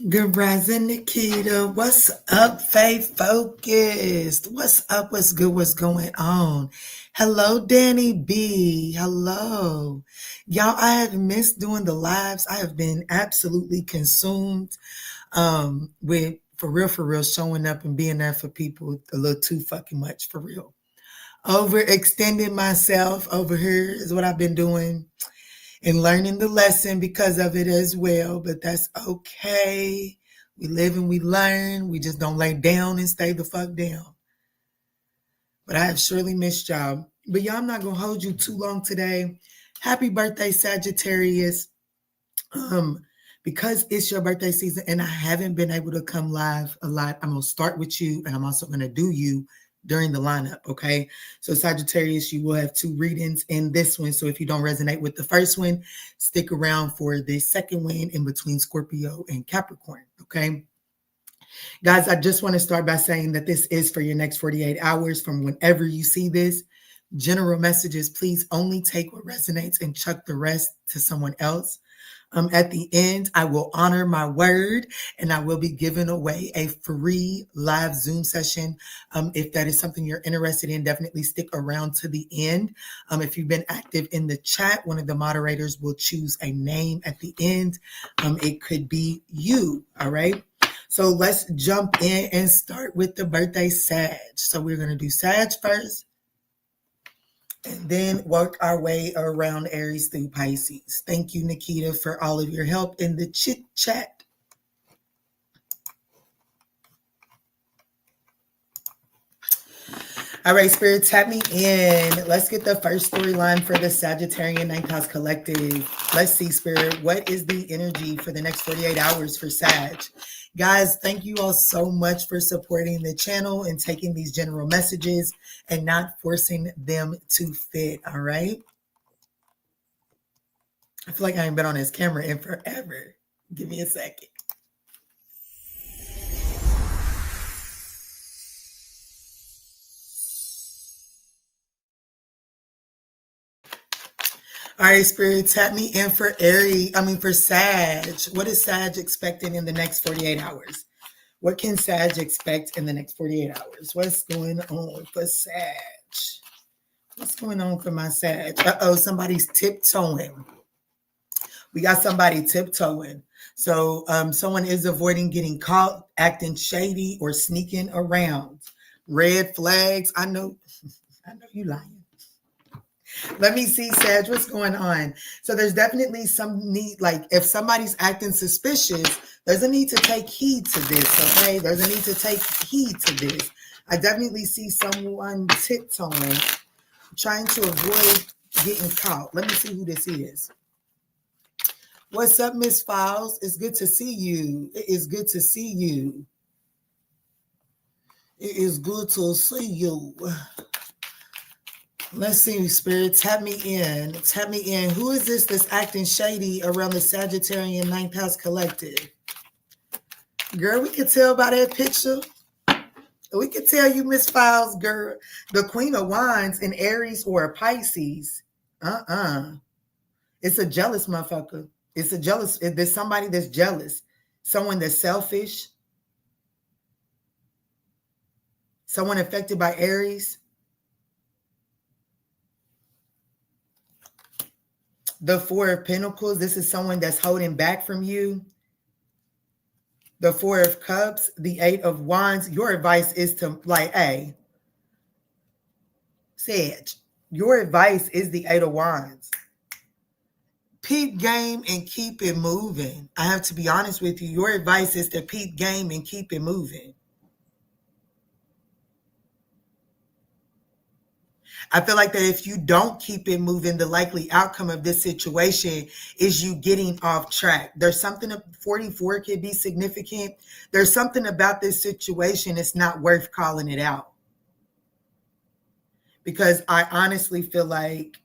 Good rising, Nikita. What's up, Faith Focused? What's up? What's good? What's going on? Hello, Danny B. Hello. Y'all, I have missed doing the lives. I have been absolutely consumed with, for real, showing up and being there for people a little too fucking much, for real. Overextending myself over here is what I've been doing. And learning the lesson because of it as well, but that's okay. We live and we learn. We just don't lay down and stay the fuck down. But I have surely missed y'all. But y'all, I'm not gonna hold you too long today. Happy birthday, Sagittarius. Because it's your birthday season and I haven't been able to come live a lot, I'm gonna start with you and I'm also gonna do you during the lineup, okay? So Sagittarius, you will have 2 readings in this one. So if you don't resonate with the first one, stick around for the second one in between Scorpio and Capricorn, okay? Guys, I just want to start by saying that this is for your next 48 hours from whenever you see this. General messages, please only take what resonates and chuck the rest to someone else. At the end, I will honor my word and I will be giving away a free live Zoom session. If that is something you're interested in, definitely stick around to the end. If you've been active in the chat, one of the moderators will choose a name at the end. It could be you, all right? So let's jump in and start with the birthday Sag. So we're going to do Sag first. And then work our way around Aries through Pisces. Thank you, Nikita, for all of your help in the chit chat. All right, Spirit, tap me in. Let's get the first storyline for the Sagittarian Ninth House Collective. Let's see, Spirit, what is the energy for the next 48 hours for Sag? Guys, thank you all so much for supporting the channel and taking these general messages and not forcing them to fit, all right? I feel like I ain't been on this camera in forever. Give me a second. All right, Spirit, tap me in for for Sag. What is Sag expecting in the next 48 hours? What can Sag expect in the next 48 hours? What's going on for Sag? What's going on for my Sag? Uh-oh, somebody's tiptoeing. We got somebody tiptoeing. So someone is avoiding getting caught, acting shady, or sneaking around. Red flags. I know you lying. Let me see, Sag, what's going on? So there's definitely some need, like if somebody's acting suspicious, there's a need to take heed to this, okay? There's a need to take heed to this. I definitely see someone tiptoeing, trying to avoid getting caught. Let me see who this is. What's up, Miss Files? It's good to see you. It is good to see you. It is good to see you. Let's see, Spirit. Tap me in. Tap me in. Who is this that's acting shady around the Sagittarian Ninth House Collective? Girl, we can tell by that picture. We can tell you, Miss Files, girl. The Queen of Wands in Aries or a Pisces. It's a jealous motherfucker. There's somebody that's jealous. Someone that's selfish. Someone affected by Aries. The Four of Pentacles, this is someone that's holding back from you. The Four of Cups, the Eight of Wands. Your advice is to, like, hey, Sag, your advice is the Eight of Wands. Peep game and keep it moving. I have to be honest with you. Your advice is to peep game and keep it moving. I feel like that if you don't keep it moving, the likely outcome of this situation is you getting off track. There's something, 44 could be significant. There's something about this situation, it's not worth calling it out. Because I honestly feel like,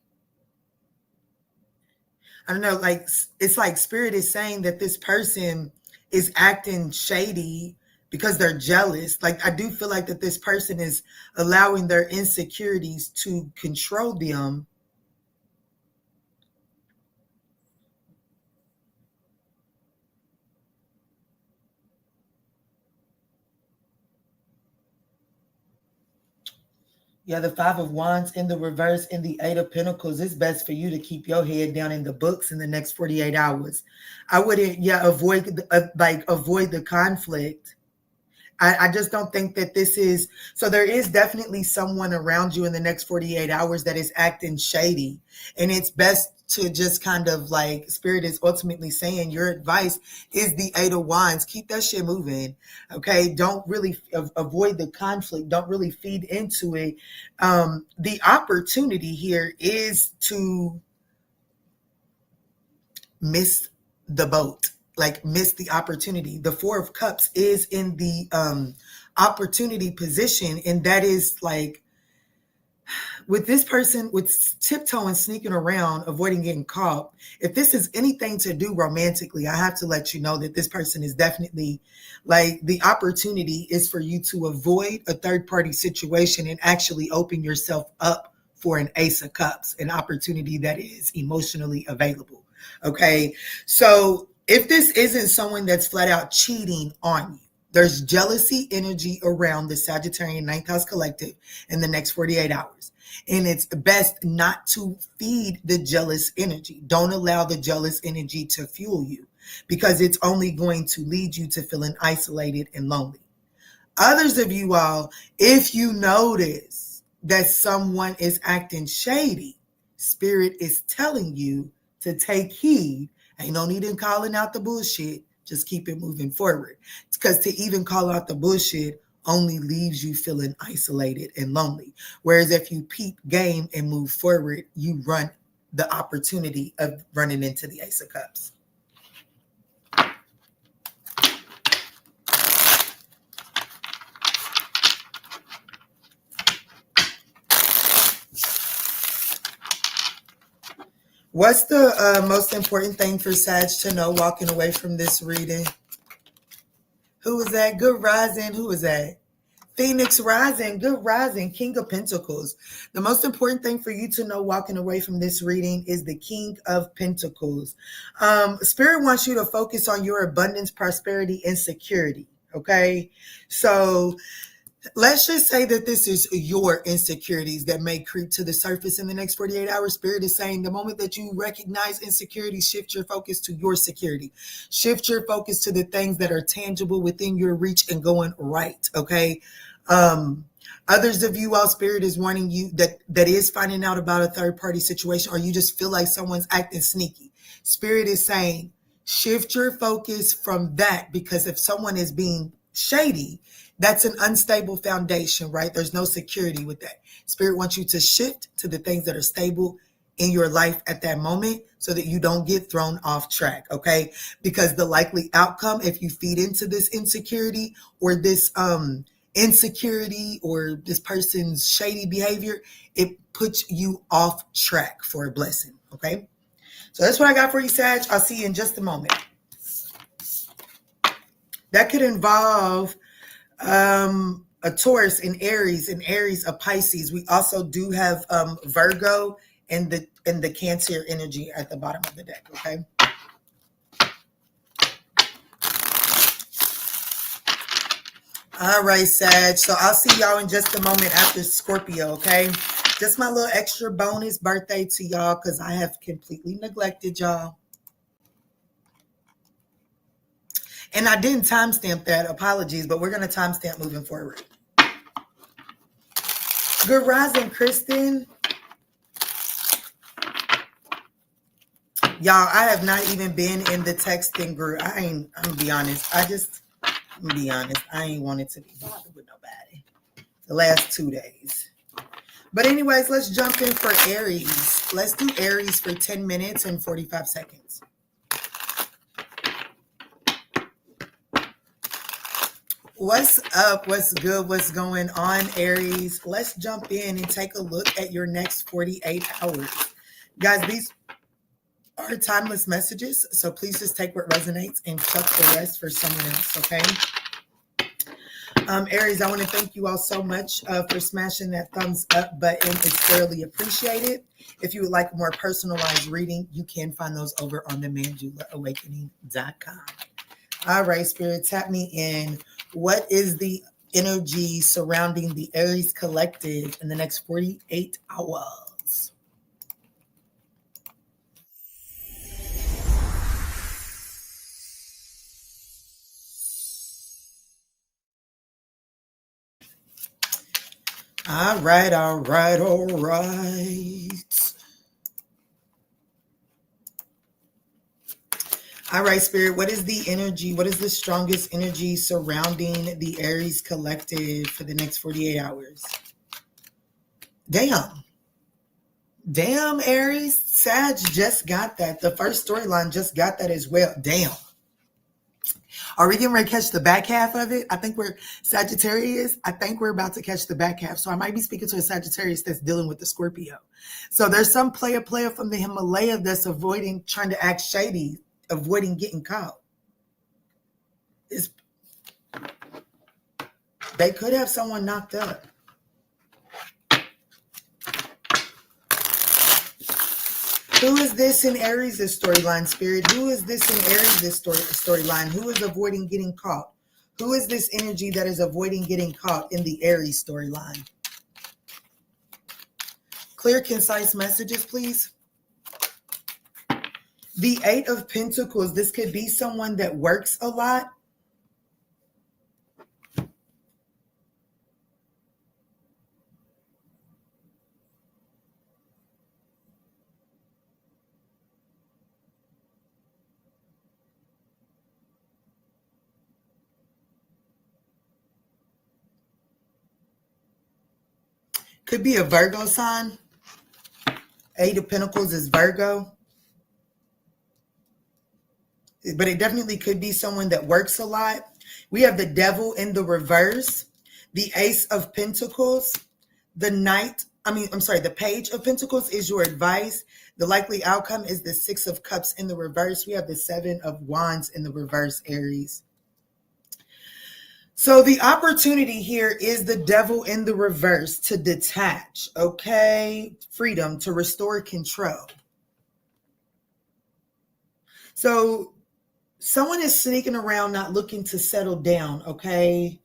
I don't know, like it's like Spirit is saying that this person is acting shady because they're jealous. Like I do feel like that this person is allowing their insecurities to control them. Yeah, the Five of Wands in the reverse and the Eight of Pentacles. It's best for you to keep your head down in the books in the next 48 hours. I wouldn't, avoid the conflict. I just don't think that this is, so there is definitely someone around you in the next 48 hours that is acting shady. And it's best to just kind of like, Spirit is ultimately saying your advice is the Eight of Wands. Keep that shit moving. Okay. Don't really avoid the conflict. Don't really feed into it. The opportunity here is to miss the boat. Like miss the opportunity. The Four of Cups is in the opportunity position, and that is like with this person with tiptoeing, sneaking around, avoiding getting caught. If this is anything to do romantically, I have to let you know that this person is definitely like the opportunity is for you to avoid a third party situation and actually open yourself up for an Ace of Cups, an opportunity that is emotionally available. Okay, so if this isn't someone that's flat out cheating on you, there's jealousy energy around the Sagittarian Ninth House Collective in the next 48 hours. And it's best not to feed the jealous energy. Don't allow the jealous energy to fuel you because it's only going to lead you to feeling isolated and lonely. Others of you all, if you notice that someone is acting shady, Spirit is telling you to take heed. Ain't no need in calling out the bullshit. Just keep it moving forward. Because to even call out the bullshit only leaves you feeling isolated and lonely. Whereas if you peep game and move forward, you run the opportunity of running into the Ace of Cups. What's the most important thing for Sag to know walking away from this reading? Who was that? Good rising. Who was that? Phoenix rising. Good rising. King of Pentacles. The most important thing for you to know walking away from this reading is the King of Pentacles. Spirit wants you to focus on your abundance, prosperity, and security. Okay? So let's just say that this is your insecurities that may creep to the surface in the next 48 hours. Spirit is saying the moment that you recognize insecurity, shift your focus to your security. Shift your focus to the things that are tangible within your reach and going right, okay? Others of you all, Spirit is warning you that is finding out about a third-party situation, or you just feel like someone's acting sneaky. Spirit is saying shift your focus from that, because if someone is being shady, that's an unstable foundation, right? There's no security with that. Spirit wants you to shift to the things that are stable in your life at that moment so that you don't get thrown off track, okay? Because the likely outcome, if you feed into this insecurity or this insecurity or this person's shady behavior, it puts you off track for a blessing, okay? So that's what I got for you, Sag. I'll see you in just a moment. That could involve a Taurus and Aries a Pisces. We also do have Virgo and the Cancer energy at the bottom of the deck, okay? All right, Sag. So I'll see y'all in just a moment after Scorpio, okay? Just my little extra bonus birthday to y'all because I have completely neglected y'all. And I didn't timestamp that. Apologies, but we're going to timestamp moving forward. Good rising, Kristen. Y'all, I have not even been in the texting group. I'm going to be honest. I'm going to be honest. I ain't wanted to be bothered with nobody the last 2 days. But anyways, let's jump in for Aries. Let's do Aries for 10 minutes and 45 seconds. What's up? What's good? What's going on, Aries? Let's jump in and take a look at your next 48 hours. Guys, these are timeless messages, so please just take what resonates and chuck the rest for someone else, okay? Aries, I want to thank you all so much for smashing that thumbs up button. It's thoroughly appreciated. If you would like a more personalized reading, you can find those over on the ManjulaAwakening.com. All right, Spirit, tap me in. What is the energy surrounding the Aries collective in the next 48 hours? All right, all right, all right. All right, Spirit, what is the energy? What is the strongest energy surrounding the Aries collective for the next 48 hours? Damn. Damn, Aries. Sag just got that. The first storyline just got that as well. Damn. Are we getting ready to catch the back half of it? I think we're Sagittarius. I think we're about to catch the back half. So I might be speaking to a Sagittarius that's dealing with the Scorpio. So there's some player from the Himalaya that's avoiding trying to act shady, avoiding getting caught. They could have someone knocked up. Who is this in Aries' storyline, Spirit? Who is this in Aries' storyline? Who is avoiding getting caught? Who is this energy that is avoiding getting caught in the Aries storyline? Clear, concise messages, please. The Eight of Pentacles. This could be someone that works a lot. Could be a Virgo sign. Eight of Pentacles is Virgo. But it definitely could be someone that works a lot. We have the Devil in the reverse. The Ace of Pentacles. The Page of Pentacles is your advice. The likely outcome is the Six of Cups in the reverse. We have the Seven of Wands in the reverse, Aries. So the opportunity here is the Devil in the reverse to detach, okay? Freedom, to restore control. So someone is sneaking around, not looking to settle down, okay?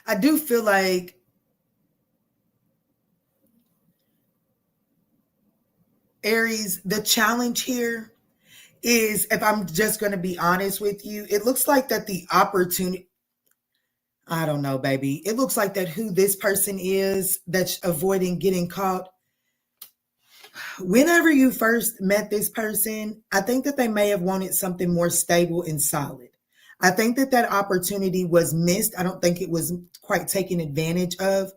I do feel like Aries, the challenge here is, if I'm just going to be honest with you, it looks like that the opportunity, I don't know, baby. It looks like that who this person is that's avoiding getting caught. Whenever you first met this person, I think that they may have wanted something more stable and solid. I think that that opportunity was missed. I don't think it was quite taken advantage of.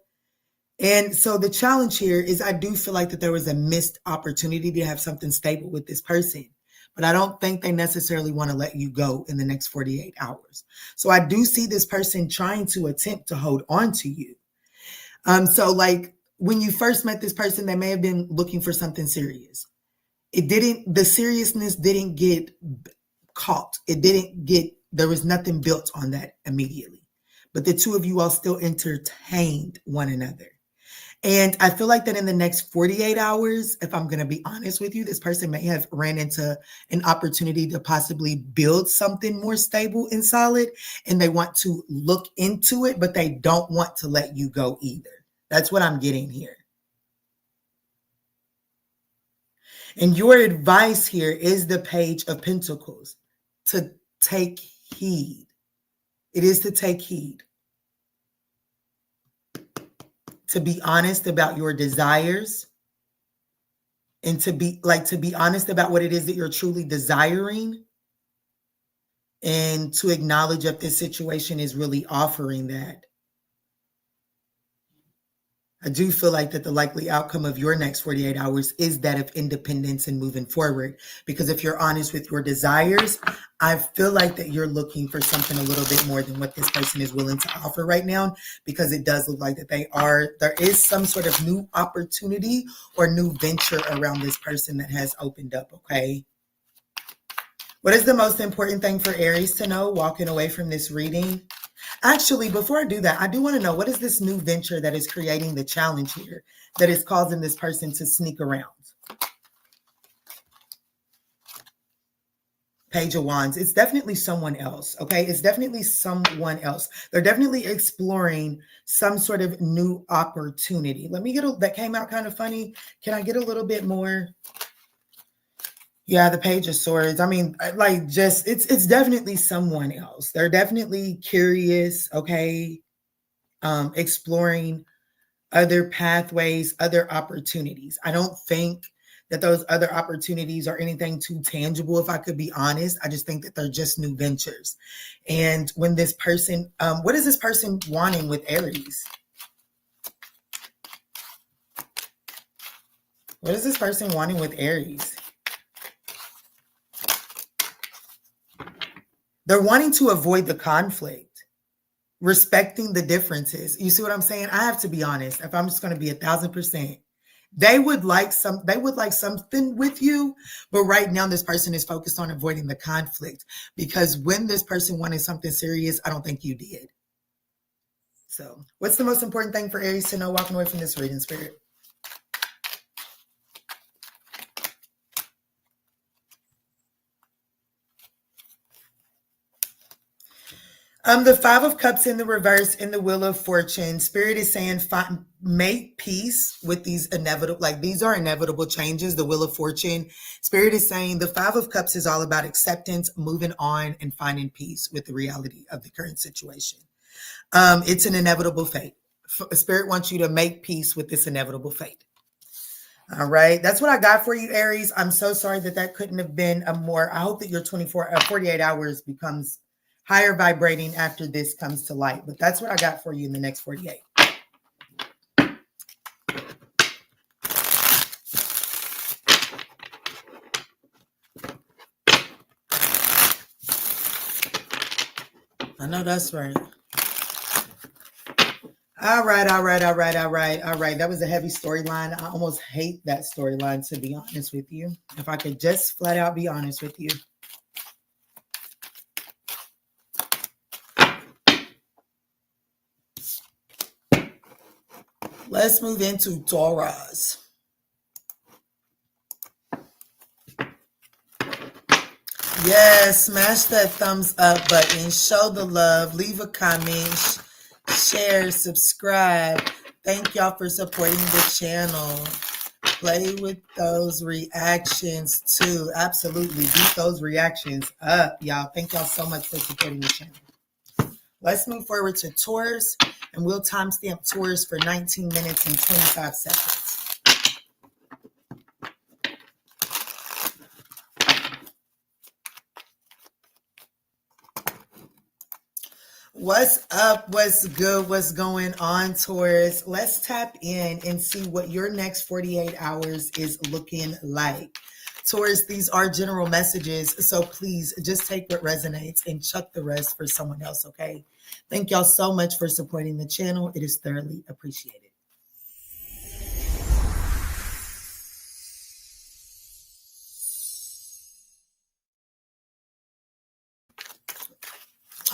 And so the challenge here is, I do feel like that there was a missed opportunity to have something stable with this person. But I don't think they necessarily want to let you go in the next 48 hours. So I do see this person trying to attempt to hold on to you. So like when you first met this person, they may have been looking for something serious. The seriousness didn't get caught. There was nothing built on that immediately. But the two of you all still entertained one another. And I feel like that in the next 48 hours, if I'm going to be honest with you, this person may have ran into an opportunity to possibly build something more stable and solid, and they want to look into it, but they don't want to let you go either. That's what I'm getting here. And your advice here is the Page of Pentacles, to take heed. It is to take heed. To be honest about your desires. and to be honest about what it is that you're truly desiring, and to acknowledge if this situation is really offering that. I do feel like that the likely outcome of your next 48 hours is that of independence and moving forward. Because if you're honest with your desires, I feel like that you're looking for something a little bit more than what this person is willing to offer right now, because it does look like that there is some sort of new opportunity or new venture around this person that has opened up, okay? What is the most important thing for Aries to know walking away from this reading? Actually, before I do that, I do want to know, what is this new venture that is creating the challenge here that is causing this person to sneak around? Page of Wands. It's definitely someone else, okay? It's definitely someone else. They're definitely exploring some sort of new opportunity. Let me get that came out kind of funny. Can I get a little bit more? Yeah, the Page of Swords. I mean, like, just it's definitely someone else. They're definitely curious, okay? Exploring other pathways, other opportunities. I don't think that those other opportunities are anything too tangible, if I could be honest. I just think that they're just new ventures. And when this person, what is this person wanting with Aries? What is this person wanting with Aries? They're wanting to avoid the conflict, respecting the differences. You see what I'm saying? I have to be honest. If I'm just going to be 1,000%, they would like something with you, but right now this person is focused on avoiding the conflict, because when this person wanted something serious, I don't think you did. So, what's the most important thing for Aries to know walking away from this reading, Spirit? The Five of Cups in the reverse in the Wheel of Fortune. Spirit is saying make peace with these inevitable, like these are inevitable changes. The Wheel of Fortune. Spirit is saying the Five of Cups is all about acceptance, moving on, and finding peace with the reality of the current situation. It's an inevitable fate. Spirit wants you to make peace with this inevitable fate. All right. That's what I got for you, Aries. I'm so sorry that couldn't have been a more, I hope that your 48 hours becomes higher vibrating after this comes to light. But that's what I got for you in the next 48. I know that's right. All right. That was a heavy storyline. I almost hate that storyline, to be honest with you. If I could just flat out be honest with you. Let's move into Taurus. Yes, smash that thumbs up button. Show the love. Leave a comment. Share. Subscribe. Thank y'all for supporting the channel. Play with those reactions too. Absolutely. Beat those reactions up, y'all. Thank y'all so much for supporting the channel. Let's move forward to Taurus, and we'll timestamp Taurus for 19 minutes and 25 seconds. What's up? What's good? What's going on, Taurus? Let's tap in and see what your next 48 hours is looking like. Taurus, these are general messages, so please just take what resonates and chuck the rest for someone else, okay? Thank y'all so much for supporting the channel. It is thoroughly appreciated.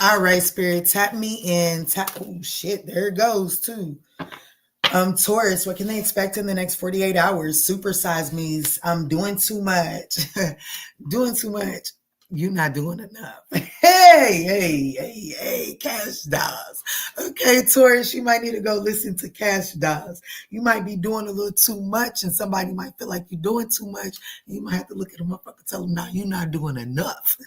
All right, Spirit, tap me in. Oh, shit, there it goes, too. Taurus, what can they expect in the next 48 hours? Supersize me's I'm doing too much. Doing too much. You're not doing enough. Hey, Cash Dolls. Okay, Taurus, you might need to go listen to Cash Dolls. You might be doing a little too much, and somebody might feel like you're doing too much. You might have to look at them up and tell them, no, you're not doing enough.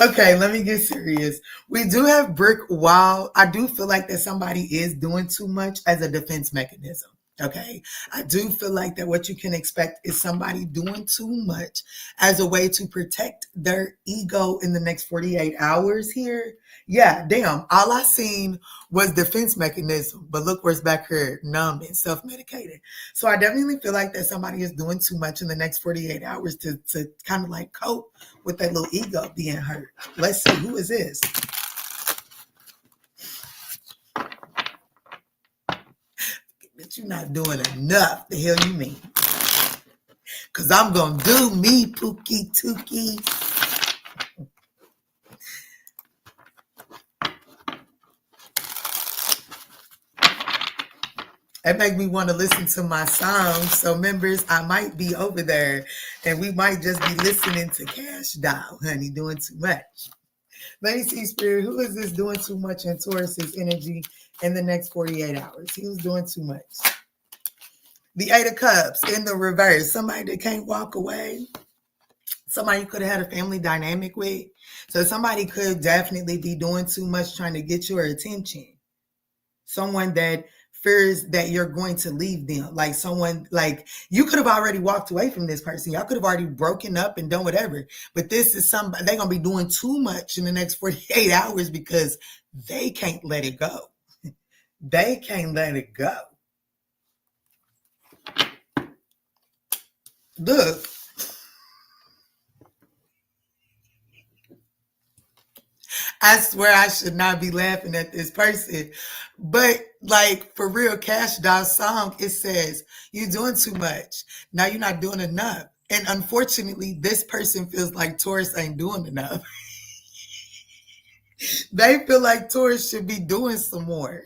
Okay, let me get serious. We do have brick wall. I do feel like that somebody is doing too much as a defense mechanism. Okay, I do feel like that what you can expect is somebody doing too much as a way to protect their ego in the next 48 hours here. Yeah, damn. All I seen was defense mechanism, but look where's back here, numb and self-medicated. So I definitely feel like that somebody is doing too much in the next 48 hours to kind of like cope with that little ego being hurt. Let's see, who is this? But you're not doing enough. The hell you mean? Because I'm going to do me, Pookie Tookie. It make me want to listen to my songs. So members, I might be over there and we might just be listening to Cash Doll, honey, doing too much. Let me see, Spirit, who is this doing too much in Taurus's energy in the next 48 hours? He was doing too much. The Eight of Cups in the reverse. Somebody that can't walk away. Somebody you could have had a family dynamic with. So somebody could definitely be doing too much trying to get your attention. Someone that fears that you're going to leave them. Like someone, like you could have already walked away from this person. Y'all could have already broken up and done whatever. But this is somebody, they're going to be doing too much in the next 48 hours because they can't let it go. They can't let it go. Look. I swear I should not be laughing at this person. But like for real, Cash Doll's song, it says, you're doing too much. Now you're not doing enough. And unfortunately, this person feels like Taurus ain't doing enough. They feel like Taurus should be doing some more.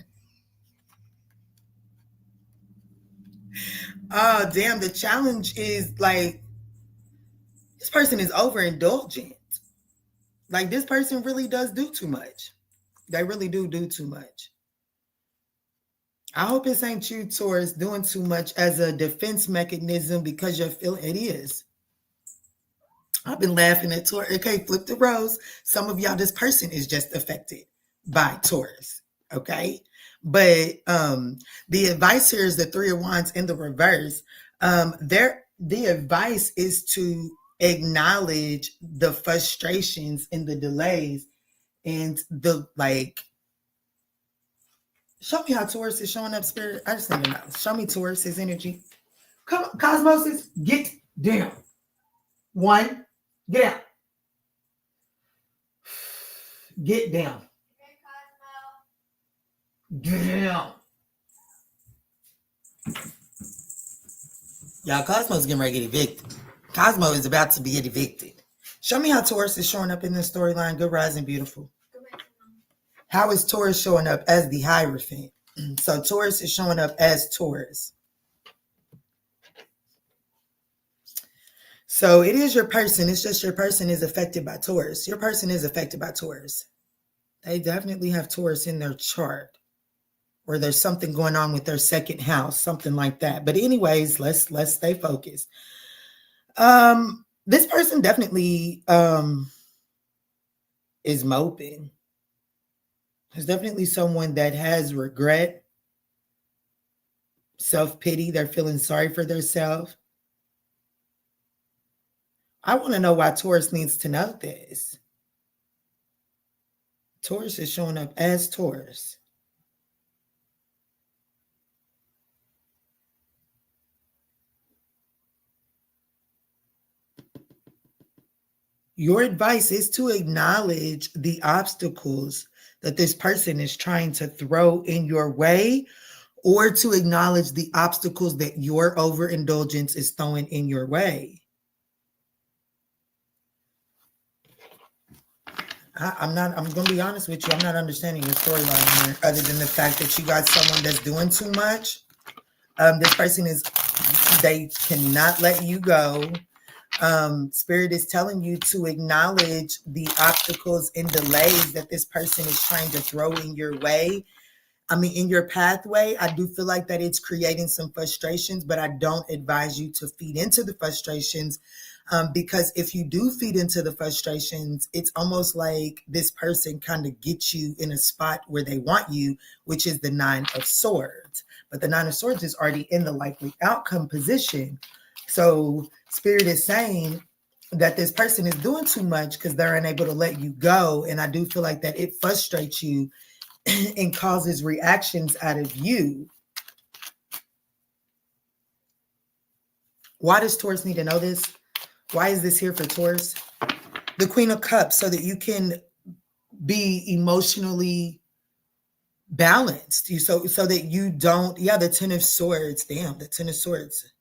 Oh, damn. The challenge is like, this person is overindulgent. Like this person really does do too much. They really do too much. I hope it ain't you, Taurus, doing too much as a defense mechanism because you're feeling it is. I've been laughing at Taurus. Okay, flip the rose. Some of y'all, this person is just affected by Taurus. Okay. But the advice here is the Three of Wands in the reverse. The advice is to acknowledge the frustrations and the delays and the like. Show me how Taurus is showing up, Spirit. I just need to know. Show me Taurus's energy. Come on, Cosmos, get down. One, get out. Get down. Get down. Y'all, Cosmo's getting ready to get evicted. Cosmo is about to be evicted. Show me how Taurus is showing up in this storyline. Good rising, beautiful. How is Taurus showing up as the Hierophant? So Taurus is showing up as Taurus. So it is your person. It's just your person is affected by Taurus. Your person is affected by Taurus. They definitely have Taurus in their chart. Or there's something going on with their second house, something like that. But anyways, let's stay focused. This person definitely is moping. There's definitely someone that has regret, self-pity. They're feeling sorry for themselves. I want to know why Taurus needs to know this. Taurus is showing up as Taurus. Your advice is to acknowledge the obstacles that this person is trying to throw in your way, or to acknowledge the obstacles that your overindulgence is throwing in your way. I'm going to be honest with you. I'm not understanding your storyline here, other than the fact that you got someone that's doing too much. This person they cannot let you go. Spirit is telling you to acknowledge the obstacles and delays that this person is trying to throw in your way. I mean, in your pathway. I do feel like that it's creating some frustrations, but I don't advise you to feed into the frustrations. Because if you do feed into the frustrations, it's almost like this person kind of gets you in a spot where they want you, which is the Nine of Swords. But the Nine of Swords is already in the likely outcome position. So Spirit is saying that this person is doing too much because they're unable to let you go. And I do feel like that it frustrates you and causes reactions out of you. Why does Taurus need to know this? Why is this here for Taurus? The Queen of Cups, so that you can be emotionally balanced. So that you don't, the Ten of Swords. Damn, the Ten of Swords.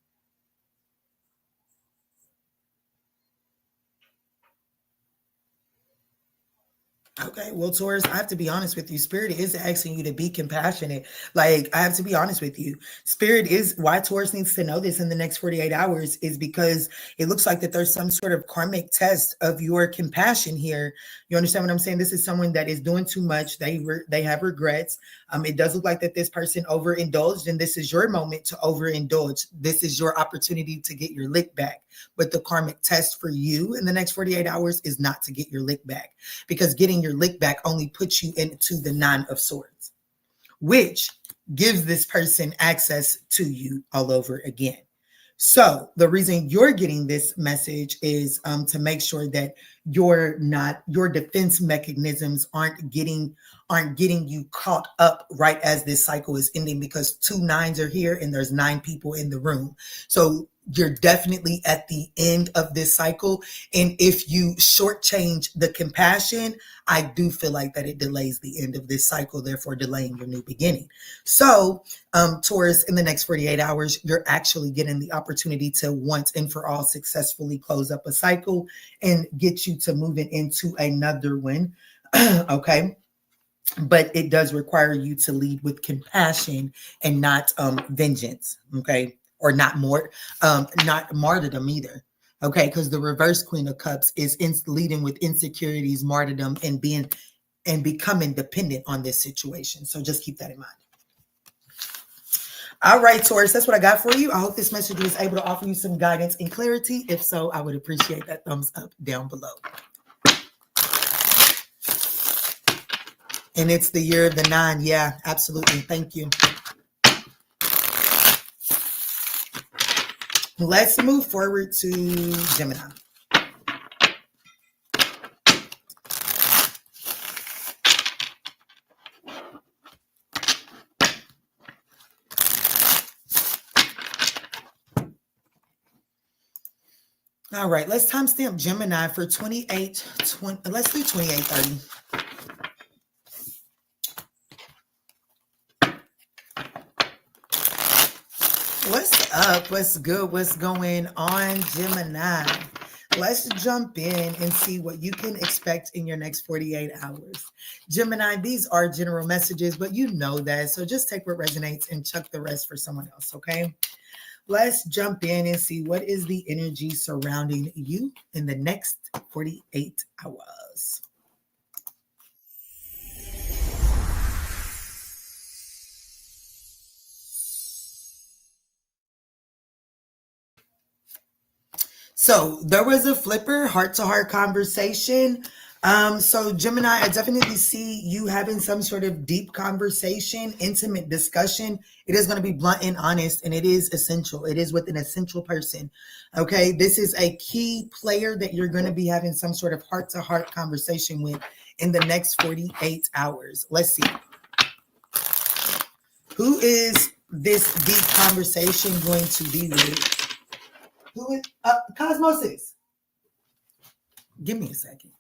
Okay, well, Taurus, I have to be honest with you. Spirit is asking you to be compassionate. Like, I have to be honest with you. Spirit is why Taurus needs to know this in the next 48 hours is because it looks like that there's some sort of karmic test of your compassion here. You understand what I'm saying? This is someone that is doing too much. They have regrets. It does look like that this person overindulged, and this is your moment to overindulge. This is your opportunity to get your lick back. But the karmic test for you in the next 48 hours is not to get your lick back, because getting your lick back only puts you into the Nine of Swords, which gives this person access to you all over again. So the reason you're getting this message is to make sure that your defense mechanisms aren't getting you caught up right as this cycle is ending, because 2 9s are here and there's 9 people in the room. So you're definitely at the end of this cycle. And if you shortchange the compassion, I do feel like that it delays the end of this cycle, therefore delaying your new beginning. So Taurus, in the next 48 hours, you're actually getting the opportunity to once and for all successfully close up a cycle and get you to moving into another one. Okay. But it does require you to lead with compassion and not vengeance. Okay. Or not martyrdom either. Okay. Because the reverse Queen of Cups is leading with insecurities, martyrdom, and becoming dependent on this situation. So just keep that in mind. All right, Taurus, that's what I got for you. I hope this message was able to offer you some guidance and clarity. If so, I would appreciate that thumbs up down below. And it's the year of the 9. Yeah, absolutely. Thank you. Let's move forward to Gemini. All right, let's timestamp Gemini for 28:20. Let's do 28:30. What's up? What's good? What's going on, Gemini? Let's jump in and see what you can expect in your next 48 hours. Gemini, these are general messages, but you know that. So just take what resonates and chuck the rest for someone else, okay? Let's jump in and see what is the energy surrounding you in the next 48 hours. So there was a flipper, heart-to-heart conversation. So Gemini, I definitely see you having some sort of deep conversation, intimate discussion. It is going to be blunt and honest, and it is essential. It is with an essential person. Okay, this is a key player that you're going to be having some sort of heart-to-heart conversation with in the next 48 hours. Let's see. Who is this deep conversation going to be with? Who is Cosmosis? Give me a second.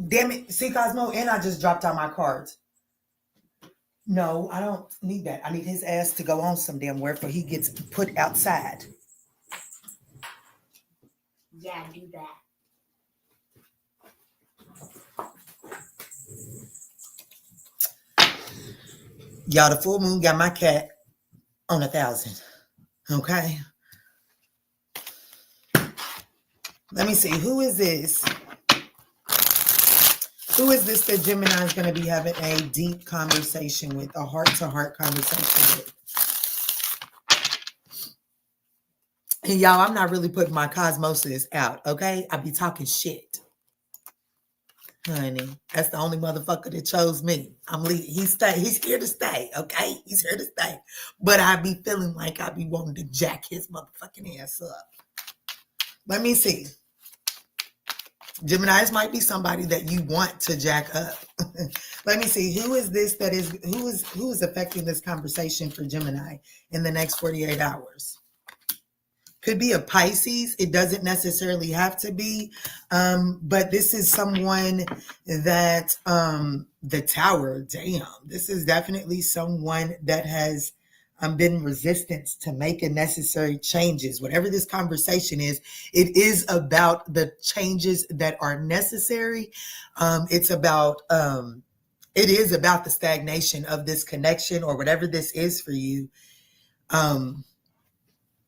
Damn it. See, Cosmo, and I just dropped out my cards. No, I don't need that. I need his ass to go on some damn where before he gets put outside. Yeah, do that. Y'all, the full moon got my cat on 1,000. Okay. Let me see. Who is this? Who is this that Gemini is going to be having a deep conversation with, a heart-to-heart conversation with? And y'all, I'm not really putting my cosmosis out, okay? I be talking shit. Honey, that's the only motherfucker that chose me. I'm leaving. He's here to stay, okay? He's here to stay. But I be feeling like I be wanting to jack his motherfucking ass up. Let me see. Geminis might be somebody that you want to jack up. Let me see. Who is this that is who is affecting this conversation for Gemini in the next 48 hours? Could be a Pisces. It doesn't necessarily have to be. But this is someone that the Tower, damn, this is definitely someone that has been resistant to making necessary changes. Whatever this conversation is, it is about the changes that are necessary. It is about the stagnation of this connection or whatever this is for you.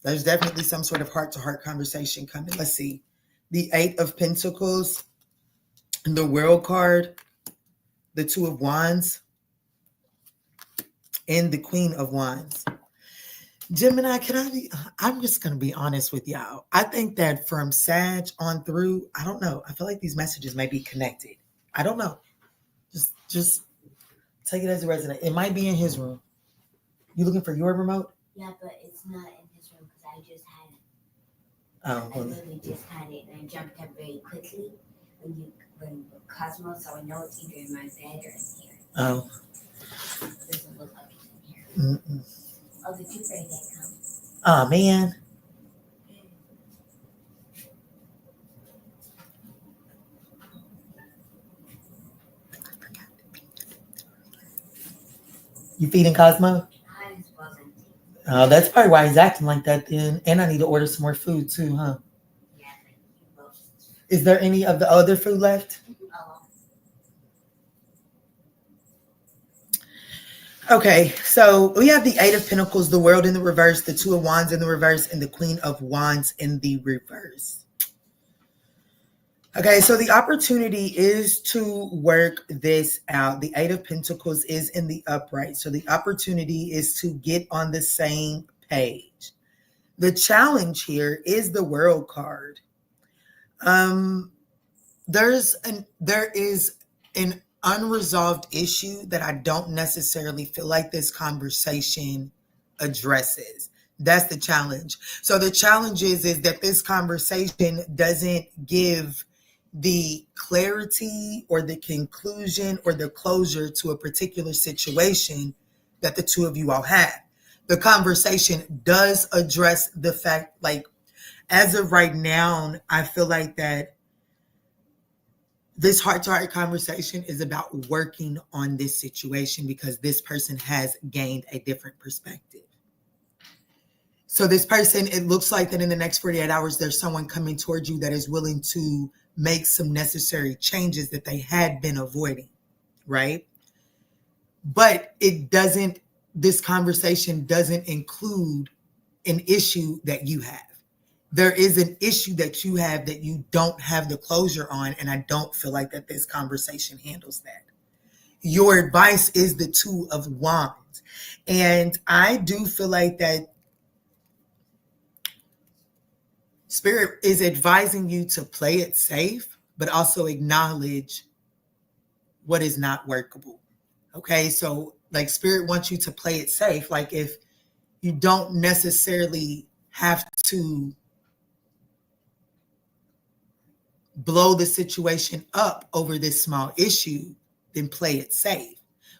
There's definitely some sort of heart-to-heart conversation coming. Let's see. The 8 of Pentacles, the World card, the 2 of Wands, and the Queen of Wands. Gemini, I'm just going to be honest with y'all. I think that from Sag on through, I don't know. I feel like these messages may be connected. I don't know. Just take it as a resident. It might be in his room. You looking for your remote? Yeah, but it's not in his room because I just had it. Oh, I literally just had it and I jumped up very quickly when Cosmos, so I know it's either in my bed or in here. Oh. Doesn't look like it's in here. Mm-mm. Oh, the two gray that come. Oh, man. You feeding Cosmo? I just wasn't. Oh, that's probably why he's acting like that then. And I need to order some more food too, huh? Yeah, thank you both. Is there any of the other food left? Oh. Okay, so we have the 8 of Pentacles, the World in the reverse, the 2 of Wands in the reverse, and the Queen of Wands in the reverse. Okay, so the opportunity is to work this out. The 8 of Pentacles is in the upright. So the opportunity is to get on the same page. The challenge here is the World card. There is an unresolved issue that I don't necessarily feel like this conversation addresses. That's the challenge. So the challenge is that this conversation doesn't give the clarity or the conclusion or the closure to a particular situation that the two of you all had. The conversation does address the fact, like, as of right now, I feel like that this heart-to-heart conversation is about working on this situation because this person has gained a different perspective. So this person, it looks like that in the next 48 hours, there's someone coming towards you that is willing to make some necessary changes that they had been avoiding, right? But this conversation doesn't include an issue that you have. There is an issue that you have that you don't have the closure on, and I don't feel like that this conversation handles that. Your advice is the 2 of Wands. And I do feel like that Spirit is advising you to play it safe, but also acknowledge what is not workable. Okay, so like Spirit wants you to play it safe. Like if you don't necessarily have to blow the situation up over this small issue, then play it safe.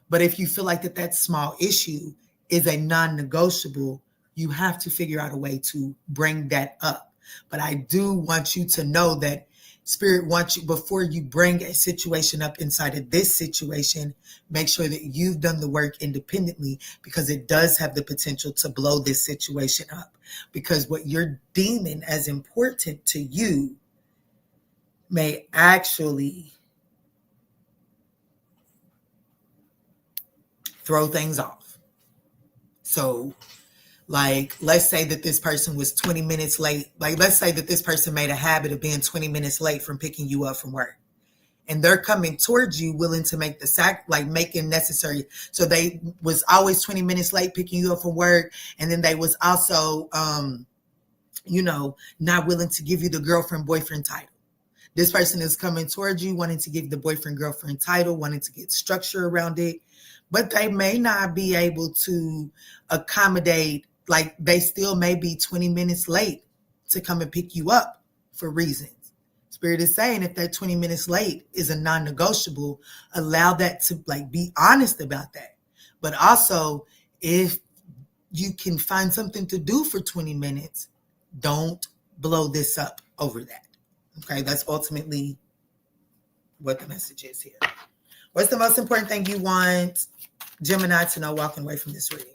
But if you feel like that small issue is a non-negotiable, you have to figure out a way to bring that up. But I do want you to know that Spirit wants you, before you bring a situation up inside of this situation, make sure that you've done the work independently, because it does have the potential to blow this situation up. Because what you're deeming as important to you may actually throw things off. So, like, let's say that this person was 20 minutes late. Like, let's say that this person made a habit of being 20 minutes late from picking you up from work. and they're coming towards you willing to make the making necessary. So they was always 20 minutes late picking you up from work, and then they was also not willing to give you the girlfriend boyfriend title. This person is coming towards you wanting to give the boyfriend girlfriend title, wanting to get structure around it, but they may not be able to accommodate, like they still may be 20 minutes late to come and pick you up for reasons. Spirit is saying if that 20 minutes late is a non-negotiable, allow that to be honest about that. But also, if you can find something to do for 20 minutes, don't blow this up over that. Okay, that's ultimately what the message is here. What's the most important thing you want Gemini to know walking away from this reading?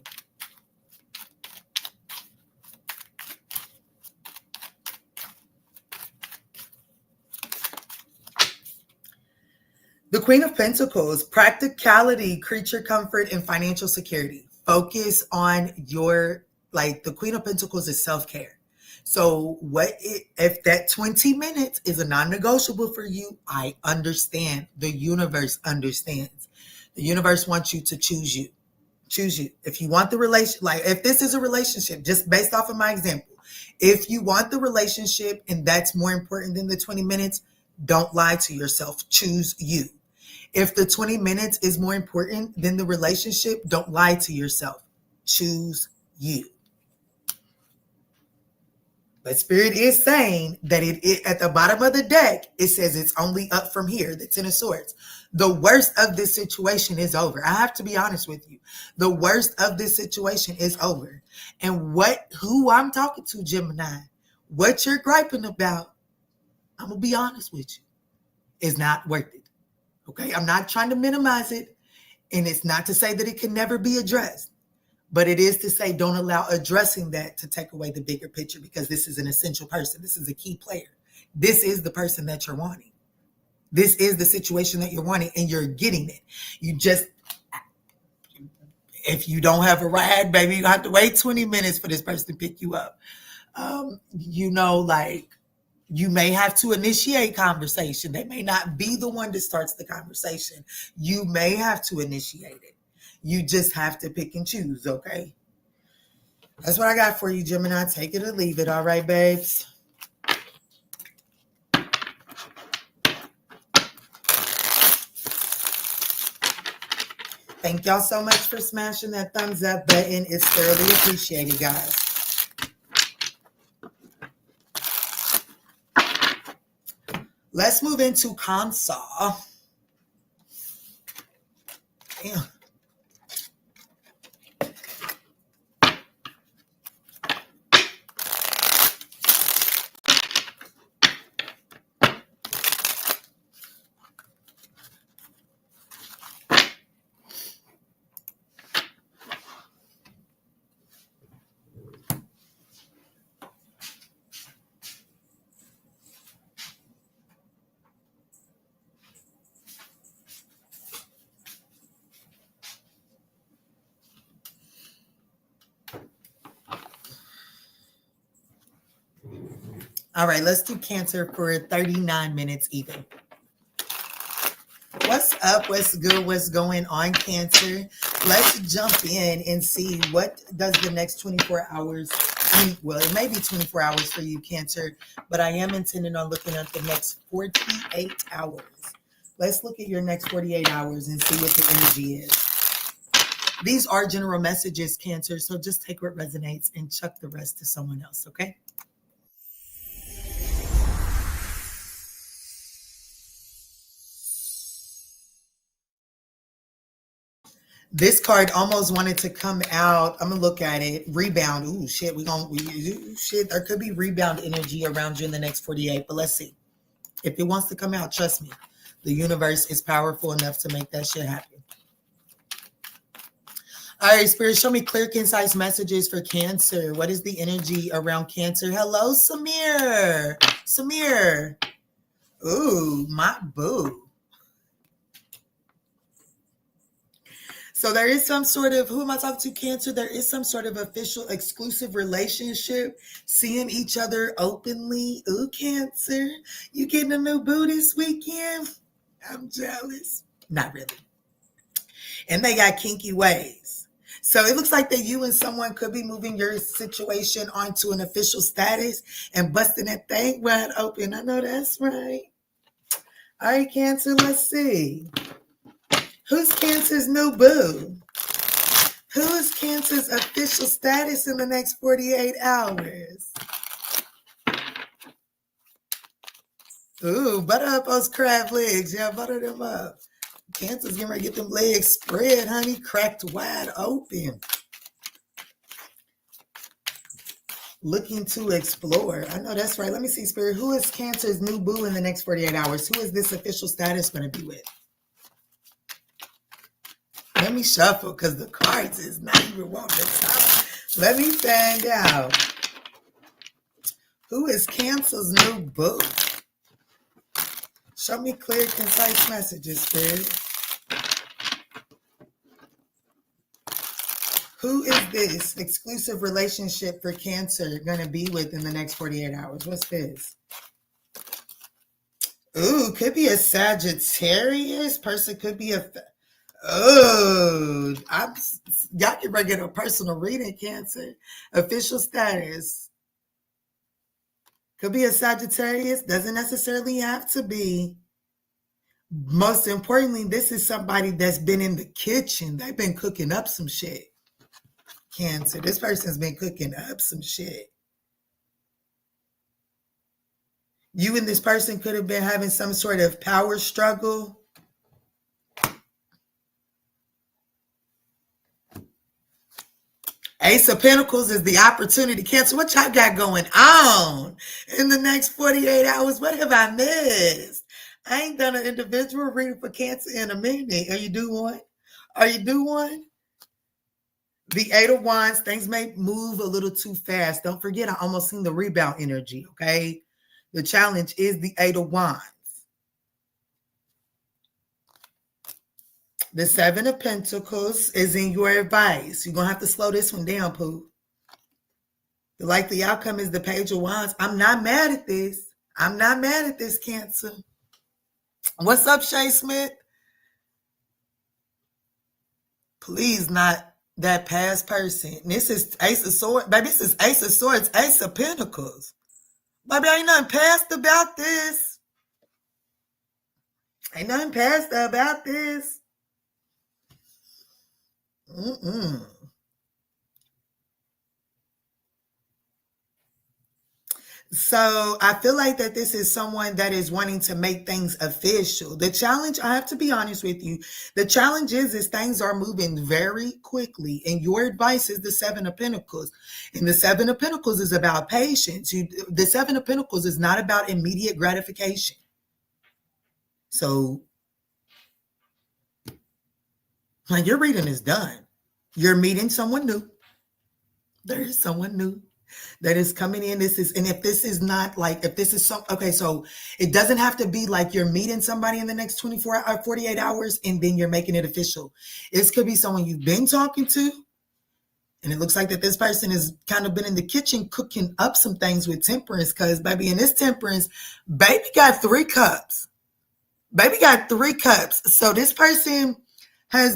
The Queen of Pentacles, practicality, creature comfort, and financial security. Focus on the Queen of Pentacles is self-care. So if that 20 minutes is a non-negotiable for you, I understand. The universe understands. The universe wants you to choose you. Choose you. If you want the if this is a relationship, just based off of my example, if you want the relationship and that's more important than the 20 minutes, don't lie to yourself. Choose you. If the 20 minutes is more important than the relationship, don't lie to yourself. Choose you. But Spirit is saying that it at the bottom of the deck, it says it's only up from here, the Ten of Swords. The worst of this situation is over. I have to be honest with you. The worst of this situation is over. And who I'm talking to, Gemini, what you're griping about, I'm going to be honest with you, is not worth it. Okay? I'm not trying to minimize it. And it's not to say that it can never be addressed. But it is to say don't allow addressing that to take away the bigger picture, because this is an essential person. This is a key player. This is the person that you're wanting. This is the situation that you're wanting, and you're getting it. If you don't have a ride, baby, you have to wait 20 minutes for this person to pick you up. You may have to initiate conversation. They may not be the one that starts the conversation. You may have to initiate it. You just have to pick and choose, okay? That's what I got for you, Gemini. Take it or leave it, all right, babes? Thank y'all so much for smashing that thumbs up button. It's thoroughly appreciated, guys. Let's move into Cancer. Damn. All right, let's do Cancer for 39 minutes even. What's up? What's good? What's going on, Cancer? Let's jump in and see what does the next 24 hours. Well, it may be 24 hours for you, Cancer, but I am intending on looking at the next 48 hours. Let's look at your next 48 hours and see what the energy is. These are general messages, Cancer, so just take what resonates and chuck the rest to someone else, okay? This card almost wanted to come out. I'm gonna look at it. Rebound. Ooh, shit. There could be rebound energy around you in the next 48. But let's see. If it wants to come out, trust me, the universe is powerful enough to make that shit happen. All right, Spirit, show me clear, concise messages for Cancer. What is the energy around Cancer? Hello, Samir. Samir. Ooh, my boo. So there is some sort of, who am I talking to, Cancer? There is some sort of official exclusive relationship, seeing each other openly. Ooh, Cancer, you getting a new boo this weekend? I'm jealous. Not really. And they got kinky ways. So it looks like that you and someone could be moving your situation onto an official status and busting that thing wide open. I know that's right. All right, Cancer, let's see. Who's Cancer's new boo? Who is Cancer's official status in the next 48 hours? Ooh, butter up those crab legs. Yeah, butter them up. Cancer's getting ready to get them legs spread, honey, cracked wide open. Looking to explore. I know that's right. Let me see, Spirit. Who is Cancer's new boo in the next 48 hours? Who is this official status going to be with? Let me shuffle because the cards is not even wanting to talk. Let me find out. Who is Cancer's new boo? Show me clear, concise messages, Spirit. Who is this exclusive relationship for Cancer going to be with in the next 48 hours? What's this? Ooh, could be a Sagittarius. Person could be a... Oh, y'all can get a personal reading, Cancer. Official status. Could be a Sagittarius. Doesn't necessarily have to be. Most importantly, this is somebody that's been in the kitchen. They've been cooking up some shit. Cancer. This person's been cooking up some shit. You and this person could have been having some sort of power struggle. Ace of Pentacles is the opportunity. Cancer, what y'all got going on in the next 48 hours? What have I missed? I ain't done an individual reading for Cancer in a minute. Are you do one? Are you do one? The Eight of Wands, things may move a little too fast. Don't forget, I almost seen the rebound energy, okay? The challenge is the Eight of Wands. The Seven of Pentacles is in your advice. You're going to have to slow this one down, Pooh. The likely outcome is the Page of Wands. I'm not mad at this. I'm not mad at this, Cancer. What's up, Shay Smith? Please not that past person. This is Ace of Swords. Baby, this is Ace of Swords, Ace of Pentacles. Baby, ain't nothing past about this. Ain't nothing past about this. So I feel like that this is someone that is wanting to make things official. The challenge, I have to be honest with you, the challenge is things are moving very quickly. And your advice is the Seven of Pentacles. And the Seven of Pentacles is about patience. The Seven of Pentacles is not about immediate gratification. So when your reading is done, you're meeting someone new. There is someone new that is coming in. If this is not like, if this is some, okay, so it doesn't have to be like you're meeting somebody in the next 24 or 48 hours and then you're making it official. This could be someone you've been talking to. And it looks like that this person has kind of been in the kitchen cooking up some things with Temperance, because baby, in this Temperance, baby got 3 cups. Baby got 3 cups. So this person had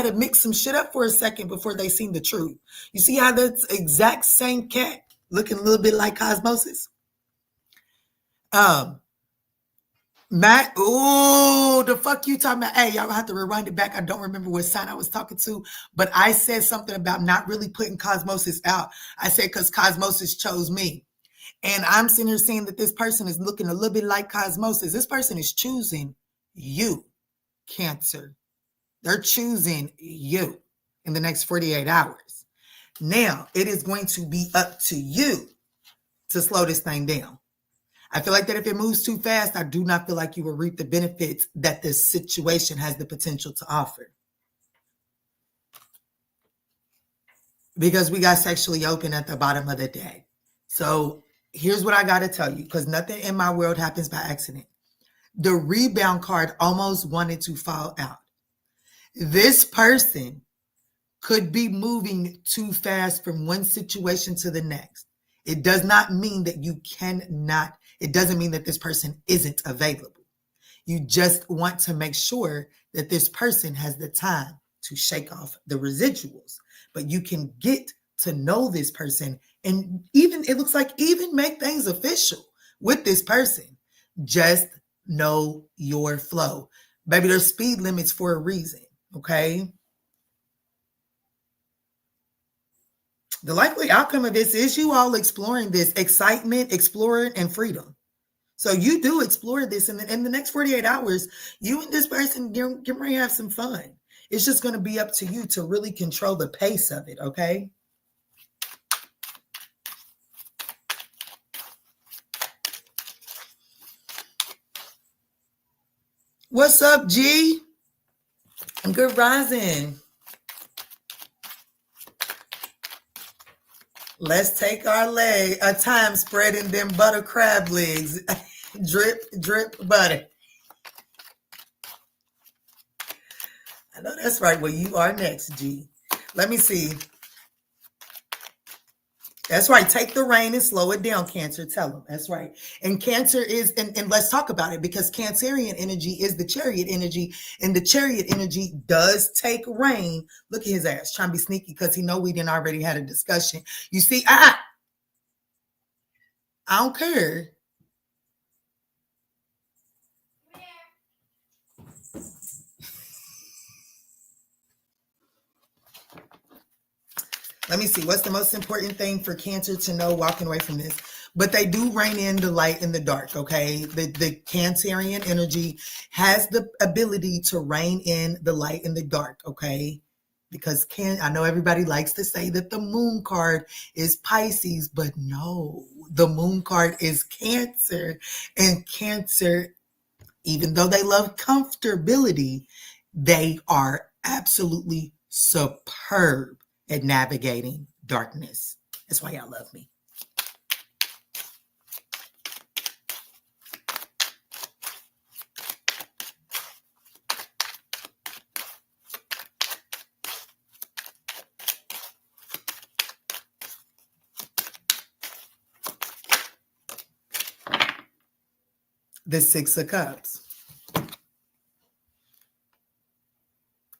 to mix some shit up for a second before they seen the truth. You see how that's exact same cat looking a little bit like Cosmosis? Matt, oh, the fuck you talking about? Hey, y'all have to rewind it back. I don't remember what sign I was talking to, but I said something about not really putting Cosmosis out. I said because Cosmosis chose me. And I'm sitting here saying that this person is looking a little bit like Cosmosis. This person is choosing you, Cancer. They're choosing you in the next 48 hours. Now, it is going to be up to you to slow this thing down. I feel like that if it moves too fast, I do not feel like you will reap the benefits that this situation has the potential to offer. Because we got sexually open at the bottom of the deck. So here's what I got to tell you, because nothing in my world happens by accident. The rebound card almost wanted to fall out. This person could be moving too fast from one situation to the next. It does not mean that you cannot, it doesn't mean that this person isn't available. You just want to make sure that this person has the time to shake off the residuals. But you can get to know this person, and even, it looks like, even make things official with this person. Just know your flow. Baby, there's speed limits for a reason, okay? The likely outcome of this is you all exploring this excitement, exploring, and freedom. So you do explore this, and in the next 48 hours, you and this person can have some fun. It's just going to be up to you to really control the pace of it, okay? What's up, G? Good rising. Let's take a time spreading them butter crab legs. Drip, drip, butter. I know that's right. Well, you are next, G. Let me see. That's right. Take the rein and slow it down, Cancer. Tell them. That's right. And Cancer is, and let's talk about it, because Cancerian energy is the chariot energy, and the chariot energy does take rein. Look at his ass trying to be sneaky because he know we didn't already had a discussion. You see, I don't care. Let me see. What's the most important thing for Cancer to know walking away from this? But they do rein in the light and the dark, okay? The Cancerian energy has the ability to rein in the light and the dark, okay? Because I know everybody likes to say that the moon card is Pisces, but no, the moon card is Cancer. And Cancer, even though they love comfortability, they are absolutely superb at navigating darkness. That's why y'all love me. The Six of Cups.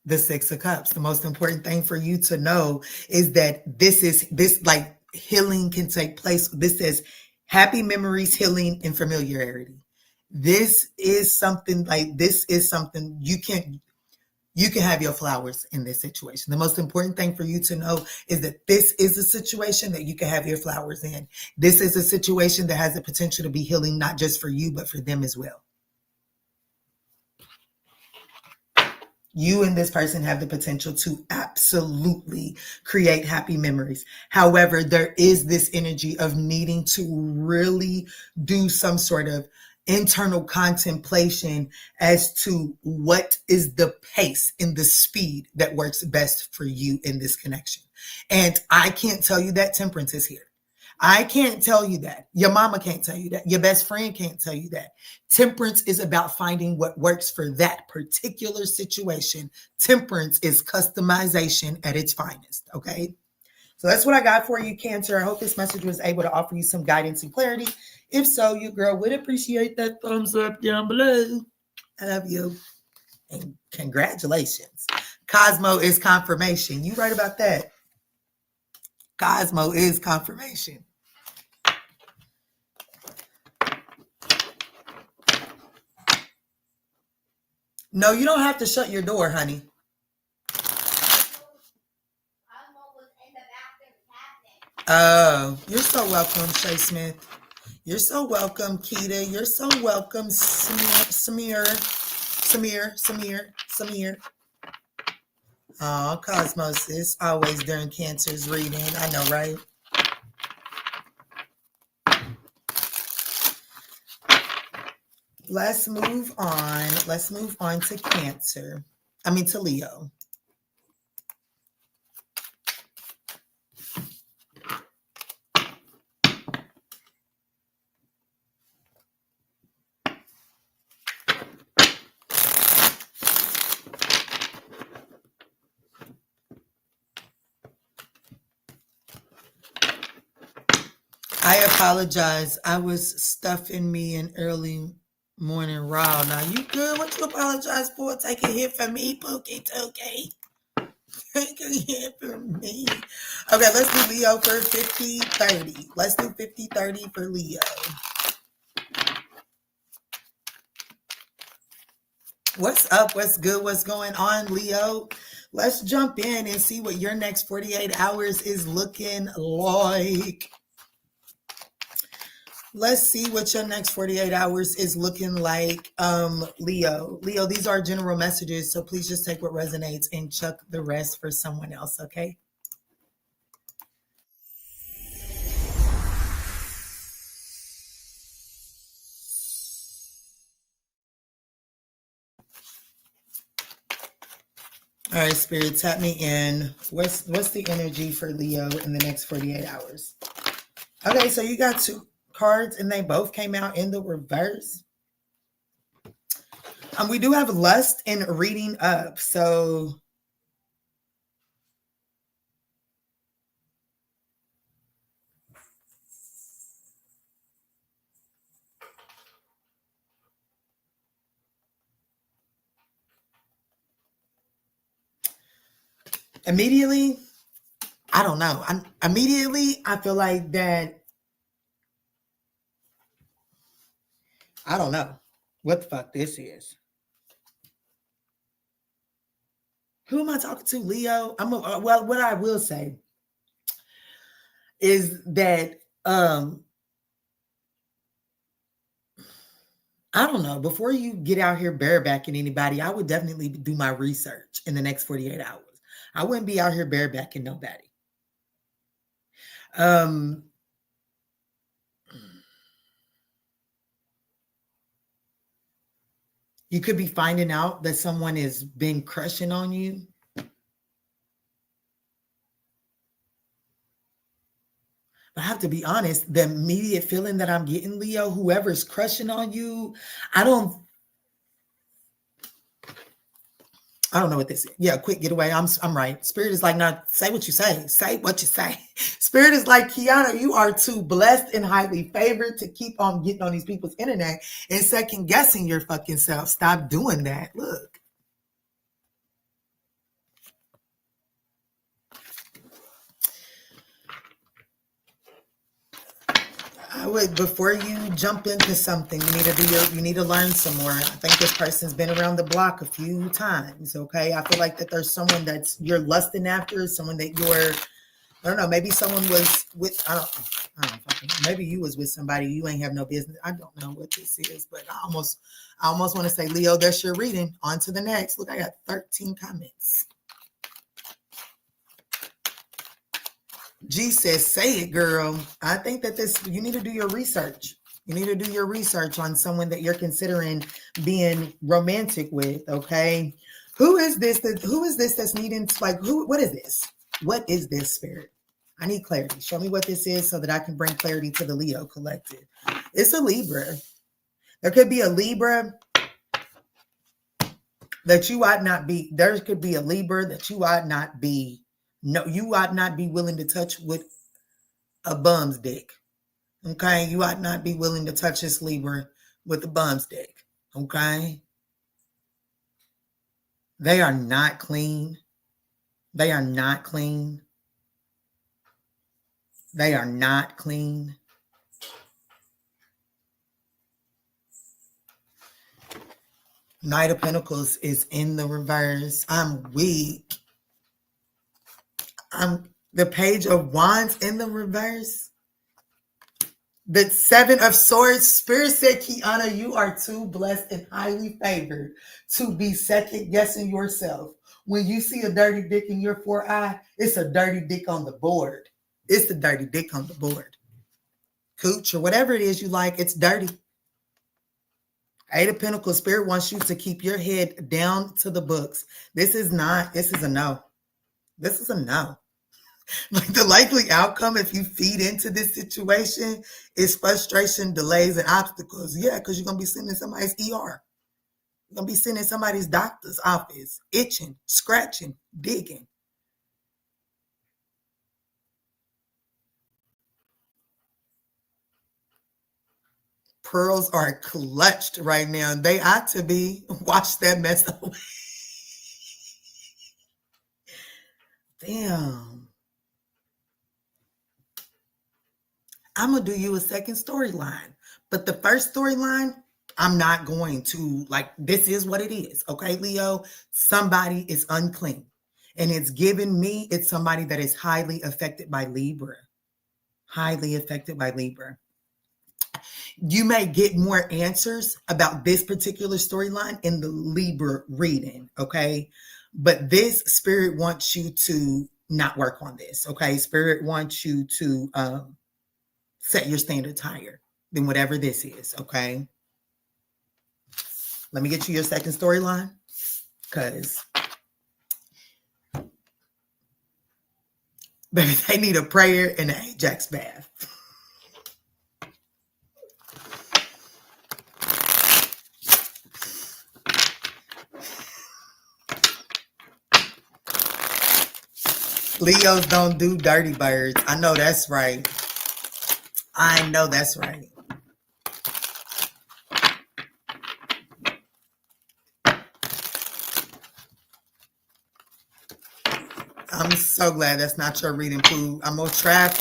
The Six of Cups. The most important thing for you to know is that this like healing can take place. This says happy memories, healing, and familiarity. This is something you can have your flowers in this situation. The most important thing for you to know is that this is a situation that you can have your flowers in. This is a situation that has the potential to be healing, not just for you, but for them as well. You and this person have the potential to absolutely create happy memories. However, there is this energy of needing to really do some sort of internal contemplation as to what is the pace and the speed that works best for you in this connection. And I can't tell you that. Temperance is here. I can't tell you that. Your mama can't tell you that. Your best friend can't tell you that. Temperance is about finding what works for that particular situation. Temperance is customization at its finest, okay? So that's what I got for you, Cancer. I hope this message was able to offer you some guidance and clarity. If so, your girl would appreciate that thumbs up down below. I love you. And congratulations. Cosmo is confirmation. You right about that. Cosmo is confirmation. No, you don't have to shut your door, honey. Oh, you're so welcome, Shay Smith. You're so welcome, Keita. You're so welcome, Samir. Oh, Cosmos is always during Cancer's reading. I know, right? Let's move on. Let's move on to Cancer. I mean, to Leo. I apologize. I was stuffing me an early Morning raw. Now you good? What you apologize for? Take a hit from me, Pookie Tookie. Take a hit from me. Okay, let's do Leo for 50-30. Let's do 50-30 for Leo. What's up? What's good? What's going on, Leo? Let's jump in and see what your next 48 hours is looking like. Let's see what your next 48 hours is looking like, Leo. Leo, these are general messages, so please just take what resonates and chuck the rest for someone else, okay? All right, Spirit, tap me in. What's the energy for Leo in the next 48 hours? Okay, so you got two cards, and they both came out in the reverse. We do have lust and reading up, so immediately, I don't know. I feel like that. I don't know what the fuck this is. Who am I talking to, Leo? Well, what I will say is that I don't know. Before you get out here barebacking anybody, I would definitely do my research in the next 48 hours. I wouldn't be out here barebacking nobody. You could be finding out that someone has been crushing on you. But I have to be honest, the immediate feeling that I'm getting, Leo, whoever's crushing on you, I don't know what this is. Yeah, quick getaway. I'm right. Spirit is like, not say what you say. Say what you say. Spirit is like, Kiana, you are too blessed and highly favored to keep on getting on these people's internet and second guessing your fucking self. Stop doing that. Look. I would, before you jump into something, you need to learn some more. I think this person's been around the block a few times. Okay. I feel like that there's someone that's you're lusting after, someone that you're, I don't know, maybe someone was with, I don't know, maybe you was with somebody you ain't have no business. I don't know what this is, but I almost want to say, Leo, that's your reading. On to the next. Look, I got 13 comments. G says, say it, girl. I think that you need to do your research. You need to do your research on someone that you're considering being romantic with, okay? Who is this that's needing, like, what is this? What is this, Spirit? I need clarity. Show me what this is so that I can bring clarity to the Leo collective. It's a Libra. There could be a Libra that you ought not be. There could be a Libra that you ought not be. No, you ought not be willing to touch with a bum's dick. Okay? You ought not be willing to touch this Libra with a bum's dick. Okay? They are not clean. They are not clean. They are not clean. Knight of Pentacles is in the reverse. I'm weak. The Page of Wands in the reverse. The Seven of Swords. Spirit said, Kiana, you are too blessed and highly favored to be second guessing yourself. When you see a dirty dick in your foreeye, it's a dirty dick on the board. It's the dirty dick on the board. Cooch or whatever it is you like, it's dirty. Eight of Pentacles. Spirit wants you to keep your head down to the books. This is a no. This is a no. Like the likely outcome if you feed into this situation is frustration, delays, and obstacles. Yeah, because you're going to be sitting in somebody's ER. You're going to be sitting in somebody's doctor's office, itching, scratching, digging. pearls are clutched right now. They ought to be. Wash that mess away. Damn. I'm going to do you a second storyline. But the first storyline, I'm not going to, like, this is what it is. Okay, Leo? Somebody is unclean. And it's given me, it's somebody that is highly affected by Libra. Highly affected by Libra. You may get more answers about this particular storyline in the Libra reading, okay? But this spirit wants you to not work on this, okay? Spirit wants you to set your standards higher than whatever this is, okay? Let me get you your second storyline, because they need a prayer and an Ajax bath. Leos don't do dirty birds. I know that's right. I know that's right. I'm so glad that's not your reading, Pooh. I'm gonna trap.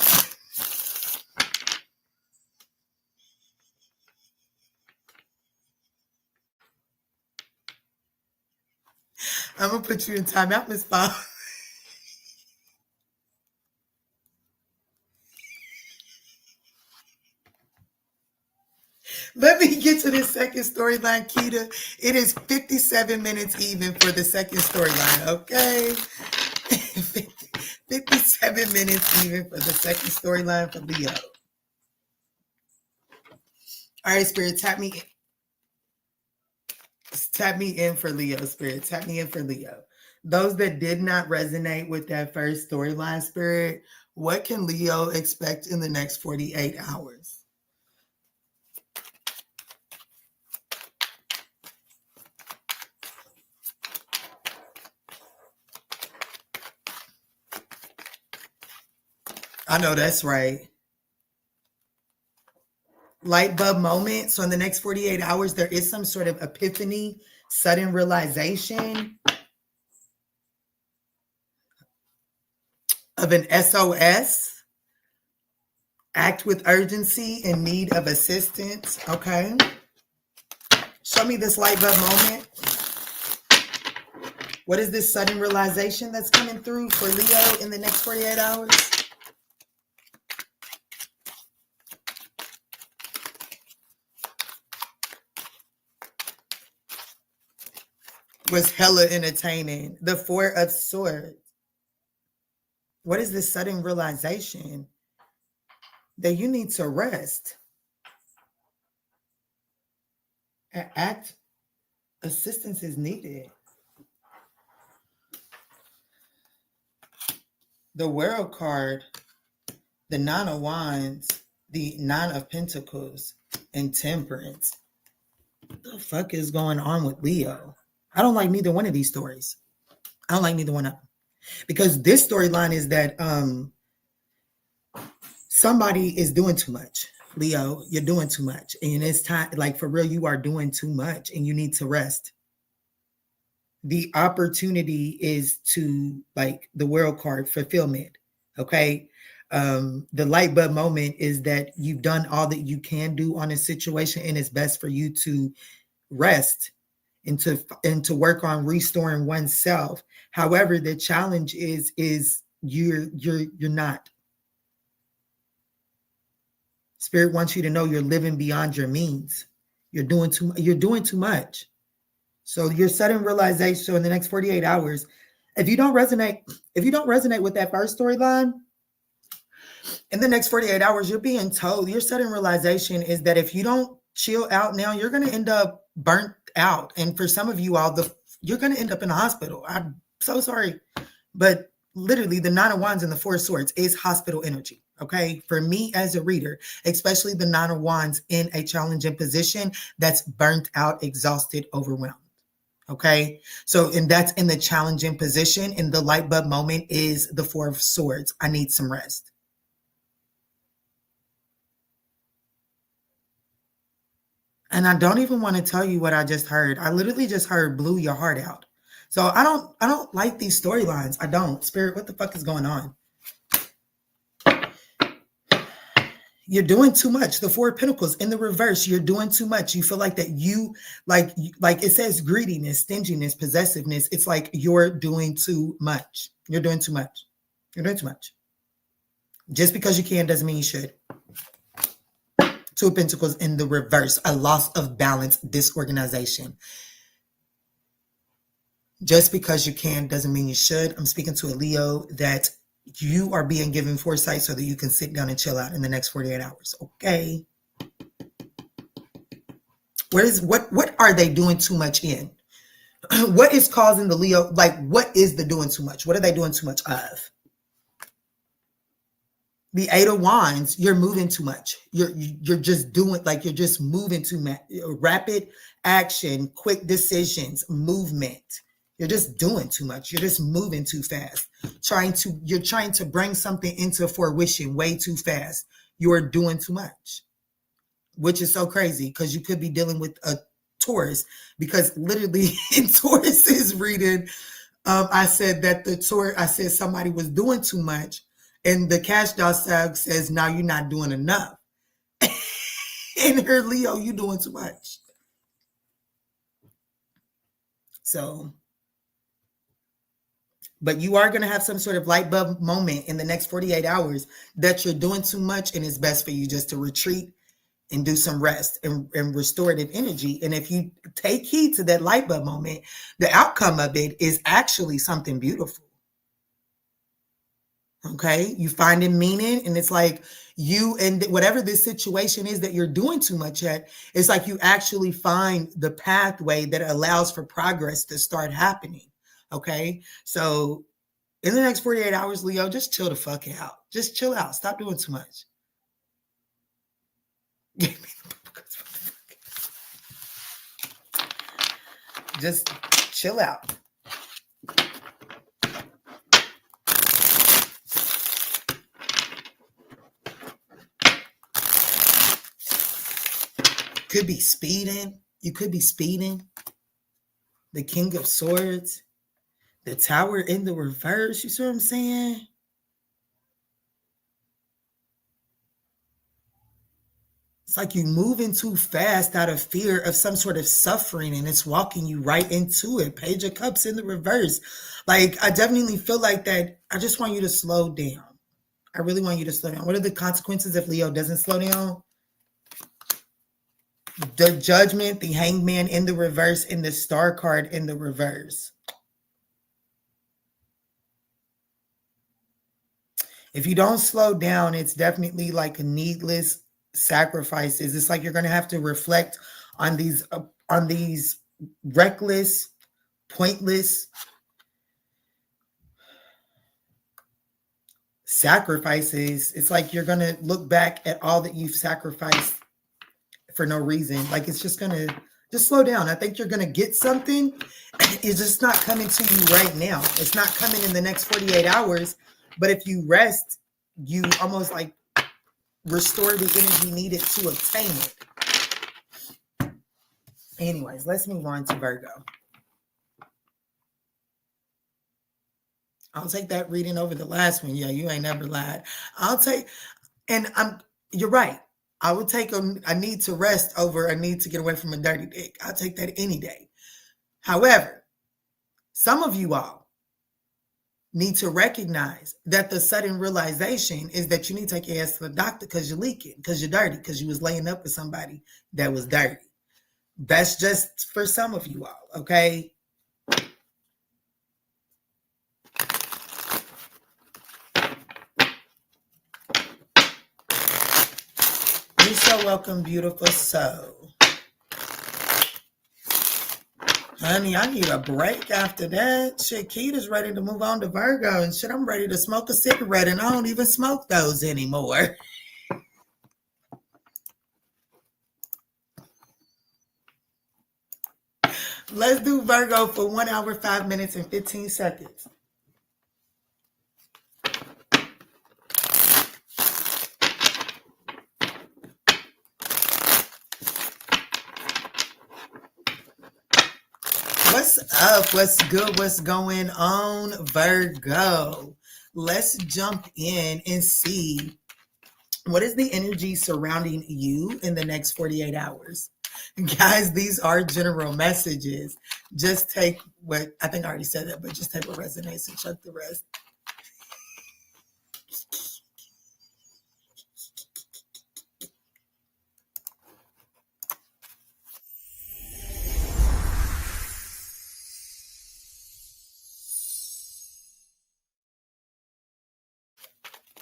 I'm gonna put you in timeout, Miss Bob. Let me get to this second storyline, Keita. It is 57 minutes even for the second storyline, okay? 57 minutes even for the second storyline for Leo. All right, Spirit, tap me in. Tap me in for Leo, Spirit. Tap me in for Leo. Those that did not resonate with that first storyline, Spirit, what can Leo expect in the next 48 hours? I know that's right. Light bulb moment. So in the next 48 hours, there is some sort of epiphany, sudden realization of an SOS. Act with urgency in need of assistance. Okay. Show me this light bulb moment. What is this sudden realization that's coming through for Leo in the next 48 hours? Was hella entertaining. The Four of Swords. What is this sudden realization? That you need to rest. Act assistance is needed. The World card, the Nine of Wands, the Nine of Pentacles, and Temperance. What the fuck is going on with Leo? I don't like neither one of these stories. I don't like neither one of them. Because this storyline is that somebody is doing too much. Leo, you're doing too much. And it's time, like for real, you are doing too much and you need to rest. The opportunity is to, like the World card, fulfillment. Okay. The light bulb moment is that you've done all that you can do on a situation and it's best for you to rest and to work on restoring oneself. However, the challenge is you're not. Spirit wants you to know you're living beyond your means. You're doing too much. So your sudden realization in the next 48 hours, if you don't resonate with that first storyline, in the next 48 hours, you're being told your sudden realization is that if you don't chill out now, you're going to end up burnt out. And for some of you all, you're going to end up in a hospital. I'm so sorry. But literally the Nine of Wands and the Four of Swords is hospital energy. Okay. For me as a reader, especially the Nine of Wands in a challenging position that's burnt out, exhausted, overwhelmed. Okay. So, and that's in the challenging position. And the light bulb moment is the Four of Swords. I need some rest. And I don't even want to tell you what I just heard. I literally just heard blew your heart out. So I don't like these storylines. I don't. Spirit, what the fuck is going on? You're doing too much. The Four of Pentacles in the reverse. You're doing too much. You feel like that you like it says greediness, stinginess, possessiveness. It's like you're doing too much. You're doing too much. You're doing too much. Just because you can doesn't mean you should. Two of Pentacles in the reverse. A loss of balance, disorganization. Just because you can doesn't mean you should. I'm speaking to a Leo that you are being given foresight so that you can sit down and chill out in the next 48 hours. Okay. What are they doing too much in? What is causing the Leo? Like, what is the doing too much? What are they doing too much of? The Eight of Wands, you're moving too much. You're just doing, like, you're just moving too much. Rapid action, quick decisions, movement. You're just doing too much. You're just moving too fast. You're trying to bring something into fruition way too fast. You're doing too much, which is so crazy because you could be dealing with a Taurus, because literally in Taurus's reading, I said somebody was doing too much, and the cash doll says, now you're not doing enough. In her Leo, you doing too much. So, but you are going to have some sort of light bulb moment in the next 48 hours that you're doing too much, and it's best for you just to retreat and do some rest and restorative energy. And if you take heed to that light bulb moment, the outcome of it is actually something beautiful. Okay, you find a meaning, and it's like you, and whatever this situation is that you're doing too much at, it's like you actually find the pathway that allows for progress to start happening. Okay, so in the next 48 hours, Leo, just chill the fuck out. Just chill out. Stop doing too much. Just chill out. Could be speeding. You could be speeding. The King of Swords. The Tower in the reverse. You see what I'm saying? It's like you moving too fast out of fear of some sort of suffering, and it's walking you right into it. Page of Cups in the reverse. Like, I definitely feel like that. I just want you to slow down. I really want you to slow down. What are the consequences if Leo doesn't slow down? The Judgment, the Hangman in the reverse, and the Star card in the reverse. If you don't slow down, it's definitely like a needless sacrifices. It's like you're going to have to reflect on these reckless, pointless sacrifices. It's like you're going to look back at all that you've sacrificed for no reason. Like, it's just going to just slow down. I think you're going to get something. It's just not coming to you right now. It's not coming in the next 48 hours. But if you rest, you almost like restore the energy needed to obtain it. Anyways, let's move on to Virgo. I'll take that reading over the last one. Yeah, you ain't never lied. You're right. I would take a need to rest over a need to get away from a dirty dick. I'll take that any day. However, some of you all need to recognize that the sudden realization is that you need to take your ass to the doctor because you're leaking, because you're dirty, because you was laying up with somebody that was dirty. That's just for some of you all, okay? You're so welcome, beautiful soul. Honey, I need a break after that. Shit, Keita's ready to move on to Virgo, and shit, I'm ready to smoke a cigarette, and I don't even smoke those anymore. Let's do Virgo for 1 hour, 5 minutes, and 15 seconds. What's up? What's good? What's going on, Virgo? Let's jump in and see what is the energy surrounding you in the next 48 hours. Guys, these are general messages. Just take what, I think I already said that, but just take what resonates and chuck the rest.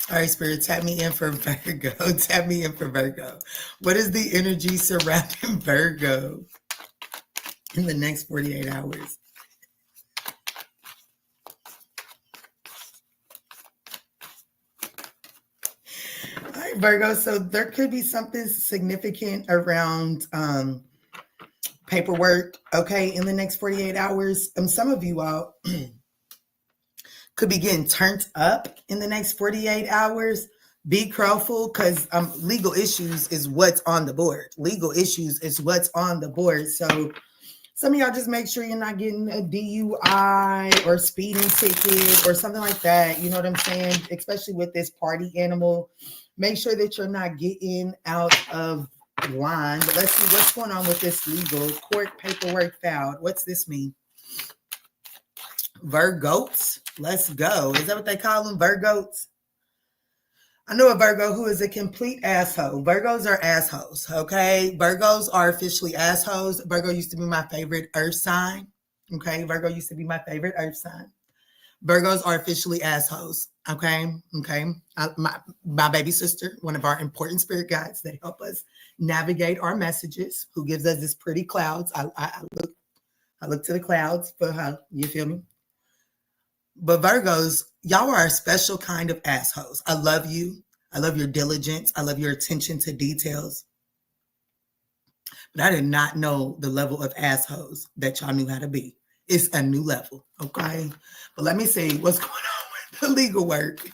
All right, Spirit, tap me in for Virgo. Tap me in for Virgo. What is the energy surrounding Virgo in the next 48 hours? All right, Virgo. So there could be something significant around paperwork, okay, in the next 48 hours. Some of you all could be getting turned up in the next 48 hours. Be careful because legal issues is what's on the board. Legal issues is what's on the board. So some of y'all just make sure you're not getting a DUI or speeding ticket or something like that. You know what I'm saying? Especially with this party animal. Make sure that you're not getting out of line. But let's see what's going on with this legal court paperwork filed. What's this mean? Virgoats. Let's go. Is that what they call them? Virgoats? I know a Virgo who is a complete asshole. Virgos are assholes, okay? Virgos are officially assholes. Virgo used to be my favorite earth sign, okay? Virgo used to be my favorite earth sign. Virgos are officially assholes, okay? Okay. My baby sister, one of our important spirit guides that help us navigate our messages, who gives us this pretty clouds. I look to the clouds for her, you feel me? But Virgos, y'all are a special kind of assholes. I love you. I love your diligence. I love your attention to details. But I did not know the level of assholes that y'all knew how to be. It's a new level, okay? But let me see what's going on with the legal work.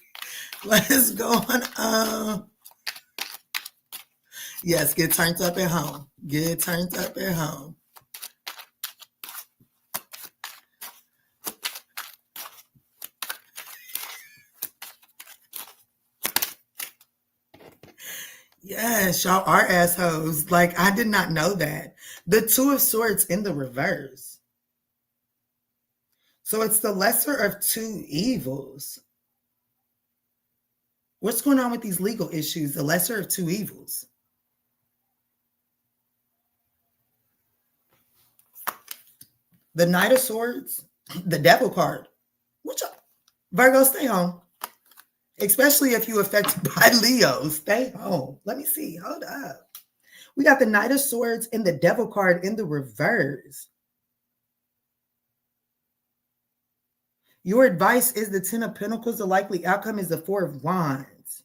What's going on? Yes, get turned up at home. Get turned up at home. Yes, y'all are assholes. Like, I did not know that. The Two of Swords in the reverse. So it's the lesser of two evils. What's going on with these legal issues? The lesser of two evils. The Knight of Swords, the Devil card. Virgo, stay home. Especially if you're affected by Leo, stay home. Let me see. Hold up. We got the Knight of Swords and the Devil card in the reverse. Your advice is the Ten of Pentacles. The likely outcome is the Four of Wands.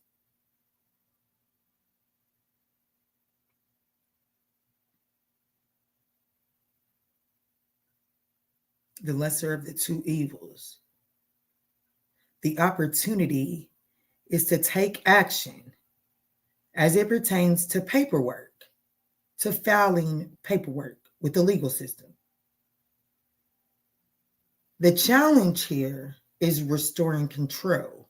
The lesser of the two evils. The opportunity is to take action as it pertains to paperwork, to filing paperwork with the legal system. The challenge here is restoring control.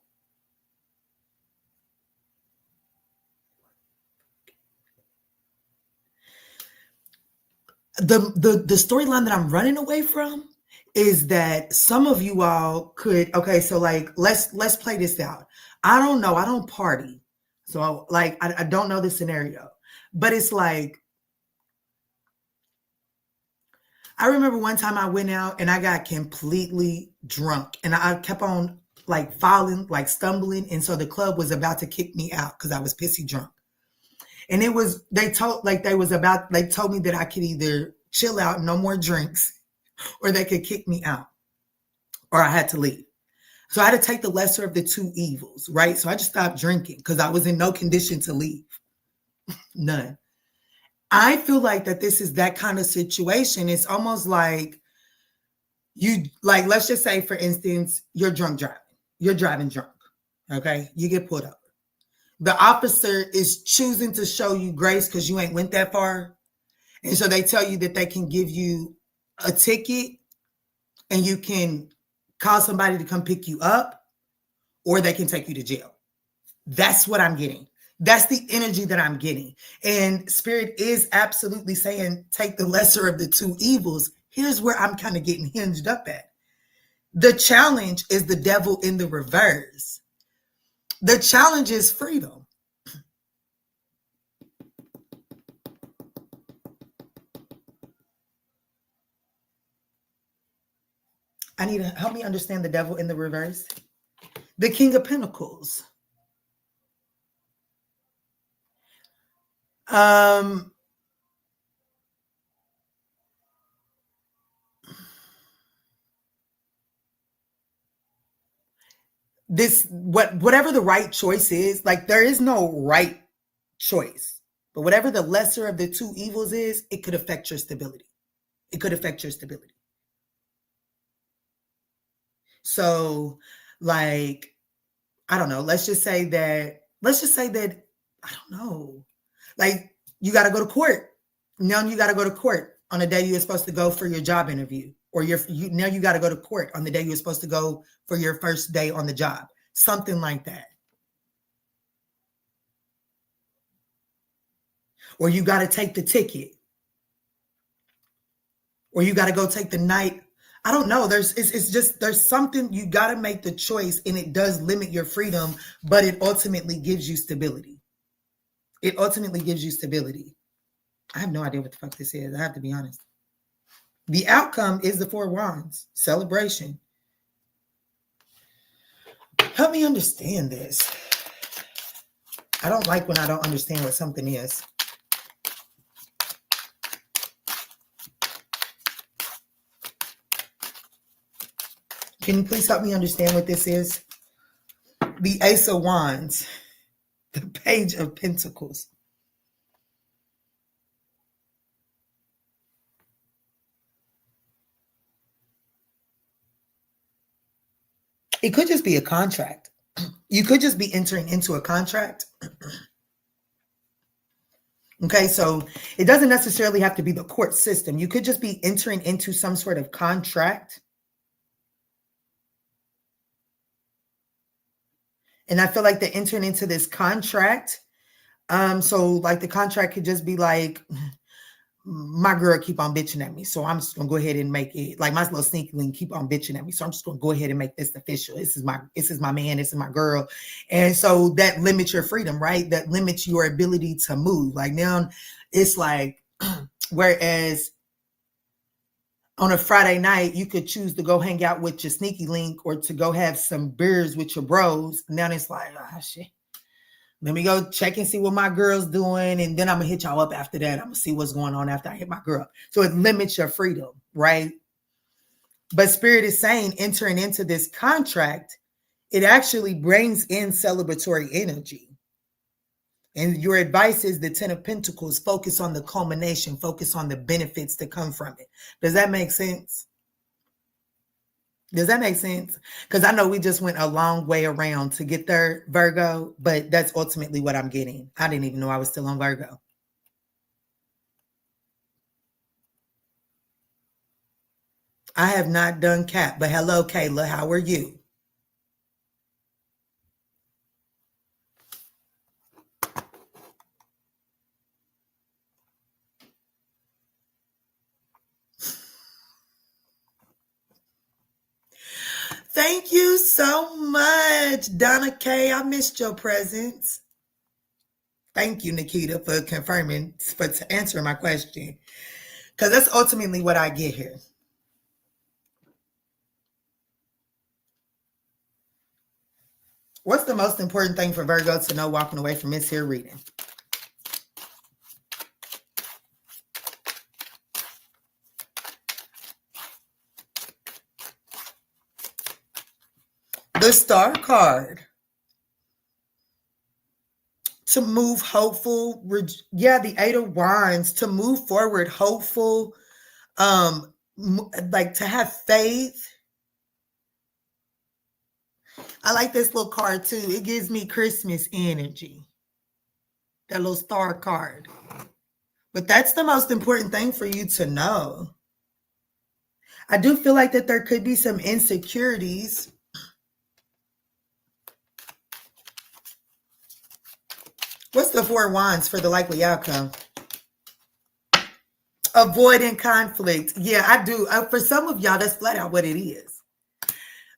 The storyline that I'm running away from is that some of you all could, okay, so like let's play this out. I don't know. I don't party. So like I don't know the scenario. But it's like, I remember one time I went out and I got completely drunk and I kept on like falling, like stumbling. And so the club was about to kick me out because I was pissy drunk. And it was, they told me that I could either chill out, no more drinks, or they could kick me out, or I had to leave. So I had to take the lesser of the two evils, right? So I just stopped drinking because I was in no condition to leave. None. I feel like that this is that kind of situation. It's almost like let's just say, for instance, you're drunk driving. You're driving drunk, okay? You get pulled over. The officer is choosing to show you grace because you ain't went that far. And so they tell you that they can give you a ticket and you can call somebody to come pick you up, or they can take you to jail. That's what I'm getting. That's the energy that I'm getting. And Spirit is absolutely saying, take the lesser of the two evils. Here's where I'm kind of getting hinged up at. The challenge is the devil in the reverse. The challenge is freedom. I need to help me understand the devil in the reverse. The King of Pentacles. Whatever the right choice is, like there is no right choice, but whatever the lesser of the two evils is, it could affect your stability. It could affect your stability. So, like, I don't know. Let's just say that, I don't know. Like, you got to go to court. Now you got to go to court on the day you're supposed to go for your job interview, or now you got to go to court on the day you're supposed to go for your first day on the job. Something like that. Or you got to take the ticket. Or you got to go take the night. I don't know. There's something, you got to make the choice, and it does limit your freedom, but it ultimately gives you stability. It ultimately gives you stability. I have no idea what the fuck this is. I have to be honest. The outcome is the Four Wands, celebration. Help me understand this. I don't like when I don't understand what something is. Can you please help me understand what this is? The Ace of Wands, the Page of Pentacles. It could just be a contract. You could just be entering into a contract. Okay, so it doesn't necessarily have to be the court system. You could just be entering into some sort of contract. And I feel like they're entering into this contract. So like the contract could just be like, my girl keep on bitching at me, so I'm just gonna go ahead and make it, like my little sneaky link keep on bitching at me, so I'm just gonna go ahead and make this official. This is my man, this is my girl. And so that limits your freedom, right? That limits your ability to move. Like now it's like, whereas on a Friday night, you could choose to go hang out with your sneaky link or to go have some beers with your bros. Now it's like, oh shit, let me go check and see what my girl's doing. And then I'm going to hit y'all up after that. I'm going to see what's going on after I hit my girl. So it limits your freedom, right? But Spirit is saying, entering into this contract, it actually brings in celebratory energy. And your advice is the Ten of Pentacles, focus on the culmination, focus on the benefits to come from it. Does that make sense? Does that make sense? Because I know we just went a long way around to get there, Virgo, but that's ultimately what I'm getting. I didn't even know I was still on Virgo. I have not done Cap, but hello, Kayla. How are you? Thank you so much, Donna K. I missed your presence. Thank you, Nikita, for confirming, for answering my question. Because that's ultimately what I get here. What's the most important thing for Virgo to know walking away from this here reading? The Star card. To move hopeful. Yeah, the Eight of Wands. To move forward hopeful. Like to have faith. I like this little card too. It gives me Christmas energy. That little star card. But that's the most important thing for you to know. I do feel like that there could be some insecurities. What's the 4 wands for the likely outcome? Avoiding conflict. Yeah, I do. For some of y'all, that's flat out what it is.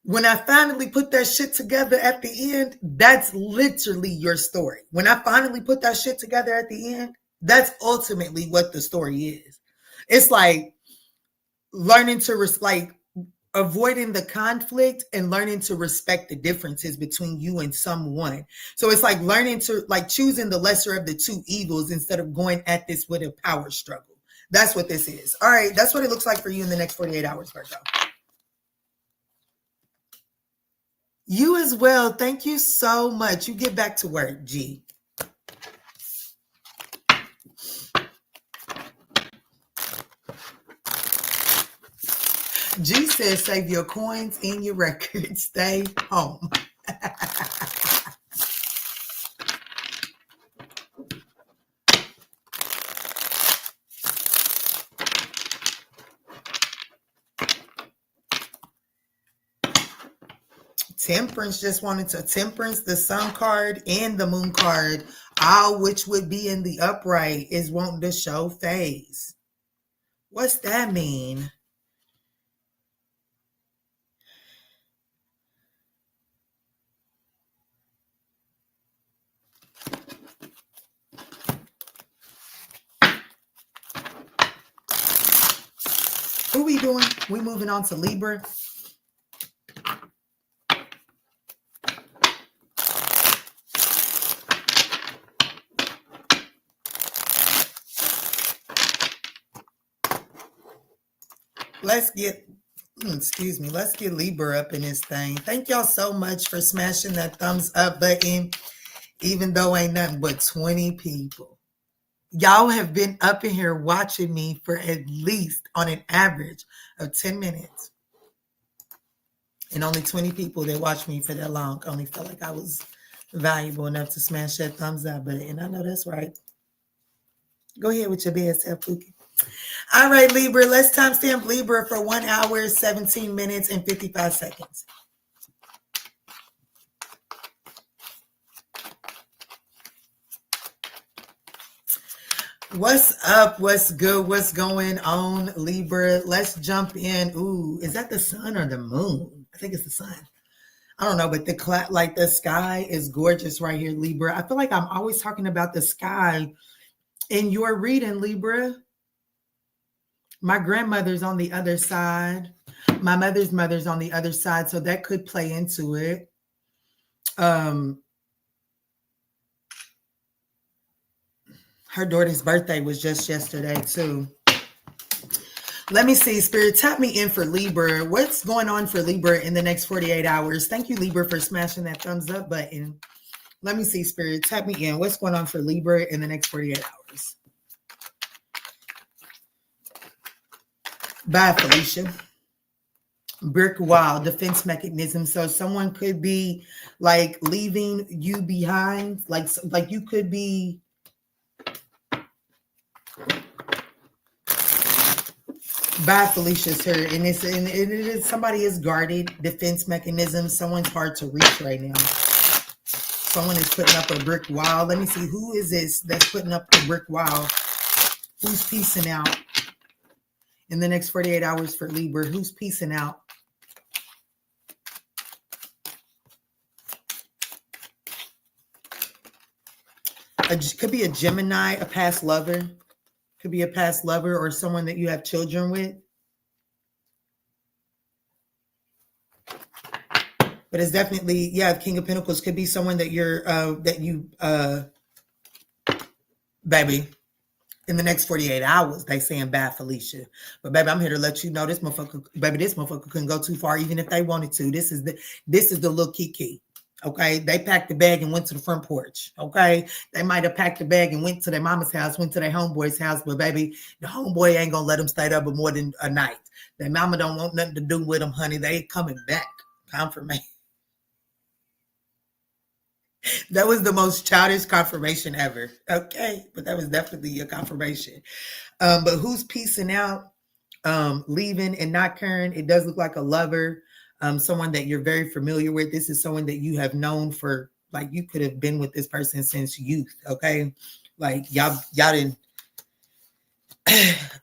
When I finally put that shit together at the end, that's literally your story. When I finally put that shit together at the end, that's ultimately what the story is. It's like learning to avoiding the conflict and learning to respect the differences between you and someone. So it's like learning to choosing the lesser of the two evils instead of going at this with a power struggle. That's what this is. All right, that's what it looks like for you in the next 48 hours, Virgo. You as well. Thank you so much. You get back to work, G. G says, save your coins and your records. Stay home. Temperance just wanted to temperance, the sun card and the moon card, all which would be in the upright, is wanting to show phase. What's that mean? Who we doing? We moving on to Libra. Let's get Libra up in this thing. Thank y'all so much for smashing that thumbs up button, even though ain't nothing but 20 people. Y'all have been up in here watching me for at least on an average of 10 minutes. And only 20 people that watched me for that long only felt like I was valuable enough to smash that thumbs up button. I know that's right. Go ahead with your best self, Pookie. All right, Libra, let's timestamp Libra for 1 hour, 17 minutes, and 55 seconds. What's up? What's good? What's going on, Libra? Let's jump in. Ooh, is that the sun or the moon? I think it's the sun. I don't know, but the sky is gorgeous right here, Libra. I feel like I'm always talking about the sky in your reading, Libra. My grandmother's on the other side. My mother's on the other side, so that could play into it. Her daughter's birthday was just yesterday, too. Let me see, Spirit, tap me in for Libra. What's going on for Libra in the next 48 hours? Thank you, Libra, for smashing that thumbs up button. Let me see, Spirit, tap me in. What's going on for Libra in the next 48 hours? Bye, Felicia. Brick wall, defense mechanism. So someone could be leaving you behind. Like you could be. Bye, Felicia's here. And it is somebody is guarded, defense mechanism. Someone's hard to reach right now. Someone is putting up a brick wall. Let me see. Who is this that's putting up a brick wall? Who's peacing out in the next 48 hours for Libra? Who's peacing out? Could be a Gemini, a past lover. Could be a past lover or someone that you have children with. But it's definitely, King of Pentacles could be someone that baby, in the next 48 hours, they saying bye, Felicia. But baby, I'm here to let you know this motherfucker couldn't go too far, even if they wanted to. This is the little Kiki. Okay, they packed the bag and went to the front porch. Okay, they might have packed the bag and went to their mama's house, went to their homeboy's house, but baby, the homeboy ain't gonna let them stay there but more than a night. Their mama don't want nothing to do with them, honey. They ain't coming back. Confirmation. That was the most childish confirmation ever. Okay, but that was definitely a confirmation. But who's peacing out leaving and not caring. It does look like a lover, someone that you're very familiar with. This is someone that you have known for, like, you could have been with this person since youth. Okay, like y'all didn't.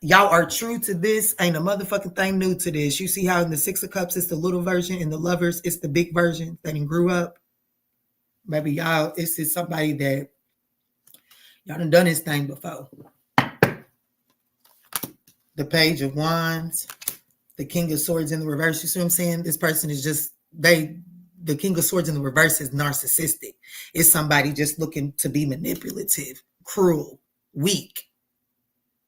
Y'all are true to this. Ain't a motherfucking thing new to this. You see how in the Six of Cups it's the little version, in the Lovers it's the big version that grew up. Maybe y'all, this is somebody that y'all done this thing before. The Page of Wands, the King of Swords in the reverse. You see what I'm saying? This person is just, the King of Swords in the reverse is narcissistic. It's somebody just looking to be manipulative, cruel, weak.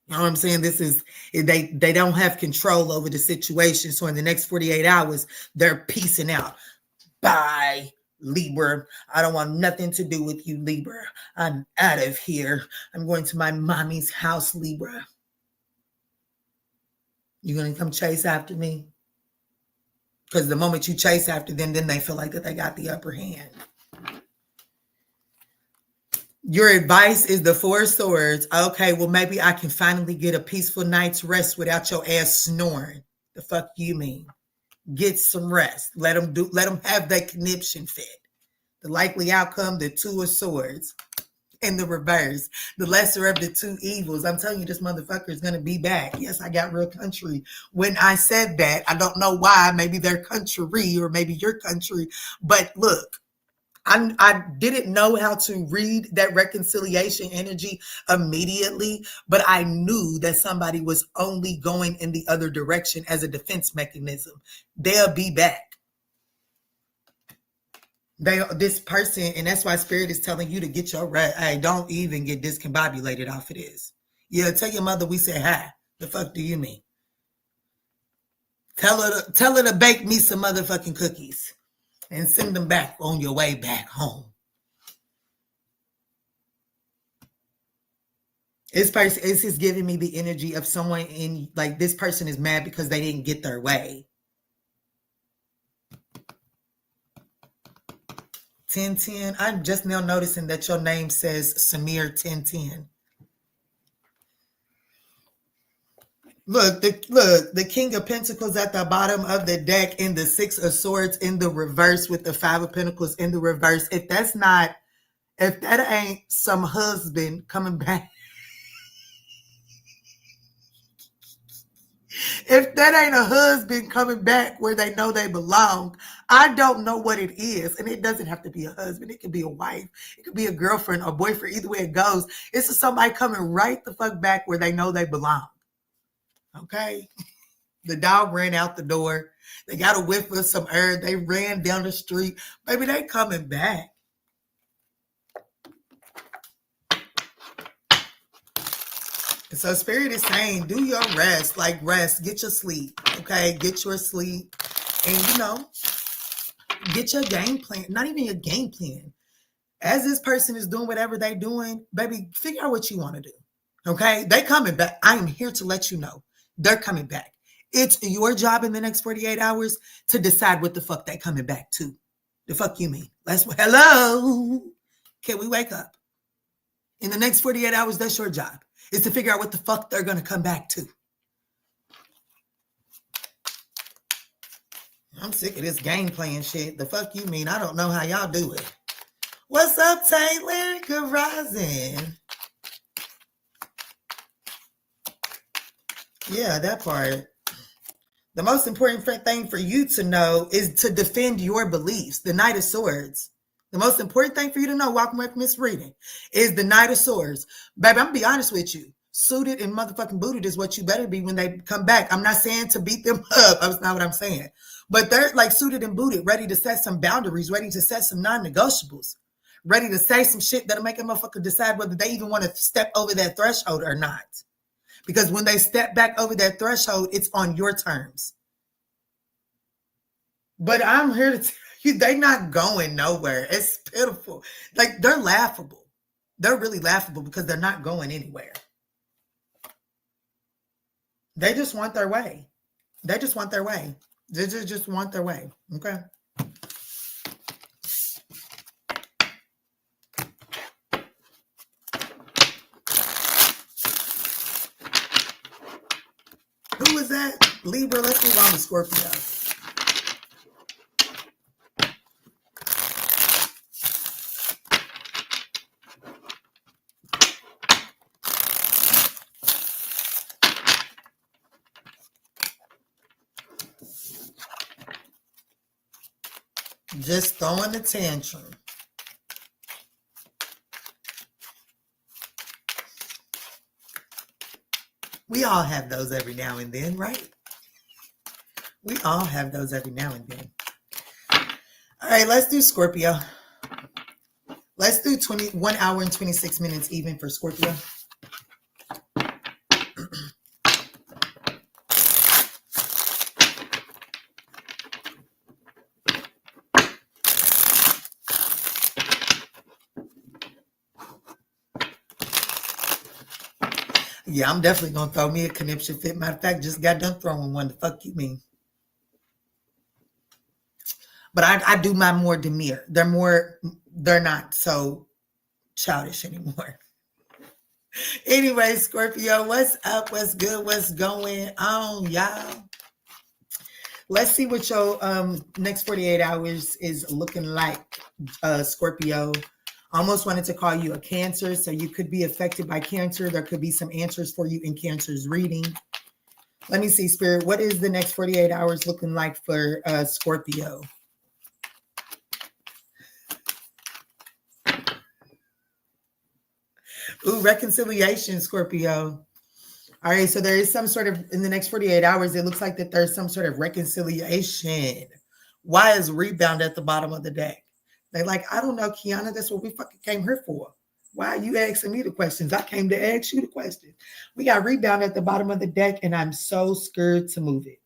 You know what I'm saying? This is, they don't have control over the situation. So in the next 48 hours, they're peacing out. Bye, Libra. I don't want nothing to do with you, Libra. I'm out of here. I'm going to my mommy's house, Libra. You're going to come chase after me? Because the moment you chase after them, then they feel like that they got the upper hand. Your advice is the Four of Swords. Okay, well, maybe I can finally get a peaceful night's rest without your ass snoring. The fuck you mean? Get some rest. Let them have that conniption fit. The likely outcome, the Two of Swords in the reverse, the lesser of the two evils. I'm telling you, this motherfucker is going to be back. Yes, I got real country when I said that. I don't know why. Maybe they're country or maybe your country. But look, I didn't know how to read that reconciliation energy immediately, but I knew that somebody was only going in the other direction as a defense mechanism. They'll be back. This person, and that's why Spirit is telling you to get your rest. Hey, don't even get discombobulated off of this. Yeah, tell your mother we said hi. The fuck do you mean? Tell her to bake me some motherfucking cookies and send them back on your way back home. This person is just giving me the energy of someone in, like, this person is mad because they didn't get their way. 1010. I'm just now noticing that your name says Samir 1010. Look, the King of Pentacles at the bottom of the deck and the Six of Swords in the reverse with the Five of Pentacles in the reverse. If that ain't some husband coming back, if that ain't a husband coming back where they know they belong, I don't know what it is. And it doesn't have to be a husband. It could be a wife. It could be a girlfriend or boyfriend. Either way it goes, it's just somebody coming right the fuck back where they know they belong. Okay? The dog ran out the door. They got a whiff of some air. They ran down the street. Baby, they coming back. So Spirit is saying, do your rest, like rest, get your sleep, okay? Get your sleep and, get your game plan, not even your game plan. As this person is doing whatever they're doing, baby, figure out what you want to do, okay? They coming back. I am here to let you know they're coming back. It's your job in the next 48 hours to decide what the fuck they coming back to. The fuck you mean? Hello? Can we wake up? In the next 48 hours, that's your job. Is to figure out what the fuck they're going to come back to. I'm sick of this game playing shit. The fuck you mean? I don't know how y'all do it. What's up, Taylor? Good rising. Yeah, that part. The most important thing for you to know is to defend your beliefs. The Knight of Swords. The most important thing for you to know, walking away from this reading, is the Knight of Swords. Baby, I'm going to be honest with you. Suited and motherfucking booted is what you better be when they come back. I'm not saying to beat them up. That's not what I'm saying. But they're like suited and booted, ready to set some boundaries, ready to set some non-negotiables, ready to say some shit that'll make a motherfucker decide whether they even want to step over that threshold or not. Because when they step back over that threshold, it's on your terms. But I'm here to tell you, they're not going nowhere. It's pitiful. Like, they're laughable. They're really laughable because they're not going anywhere. They just want their way. They just want their way. They just want their way. Okay. Who was that? Libra. Let's move on to Scorpio. Just throwing the tantrum. We all have those every now and then, right? We all have those every now and then. All right, let's do Scorpio. Let's do 1 hour and 26 minutes even for Scorpio. Yeah, I'm definitely going to throw me a conniption fit. Matter of fact, just got done throwing one. The fuck you mean? But I do my more demure. They're not so childish anymore. Anyway, Scorpio, what's up? What's good? What's going on, y'all? Let's see what your next 48 hours is looking like, Scorpio. Almost wanted to call you a Cancer, so you could be affected by Cancer. There could be some answers for you in Cancer's reading. Let me see, Spirit. What is the next 48 hours looking like for Scorpio? Ooh, reconciliation, Scorpio. All right, so there is some sort of, in the next 48 hours, it looks like that there's some sort of reconciliation. Why is rebound at the bottom of the deck? They're like, I don't know, Kiana, that's what we fucking came here for. Why are you asking me the questions? I came to ask you the questions. We got rebound at the bottom of the deck, and I'm so scared to move it.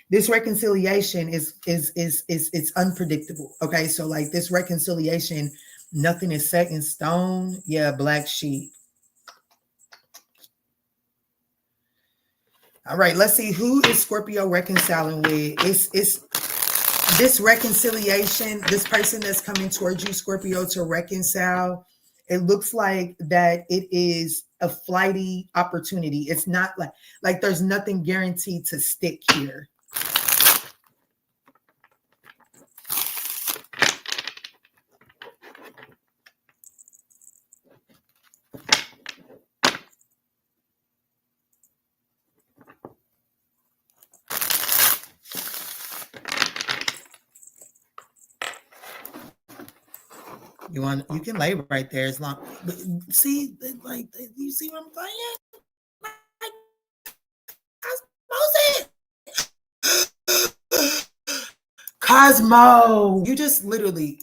This reconciliation is it's unpredictable. Okay, so like this reconciliation, nothing is set in stone. Yeah, black sheep. All right, let's see, who is Scorpio reconciling with? It's this reconciliation, this person that's coming towards you, Scorpio, to reconcile. It looks like that it is a flighty opportunity. It's not like there's nothing guaranteed to stick here. You can lay right there as long. See, like, you see what I'm saying? Cosmo, you just literally.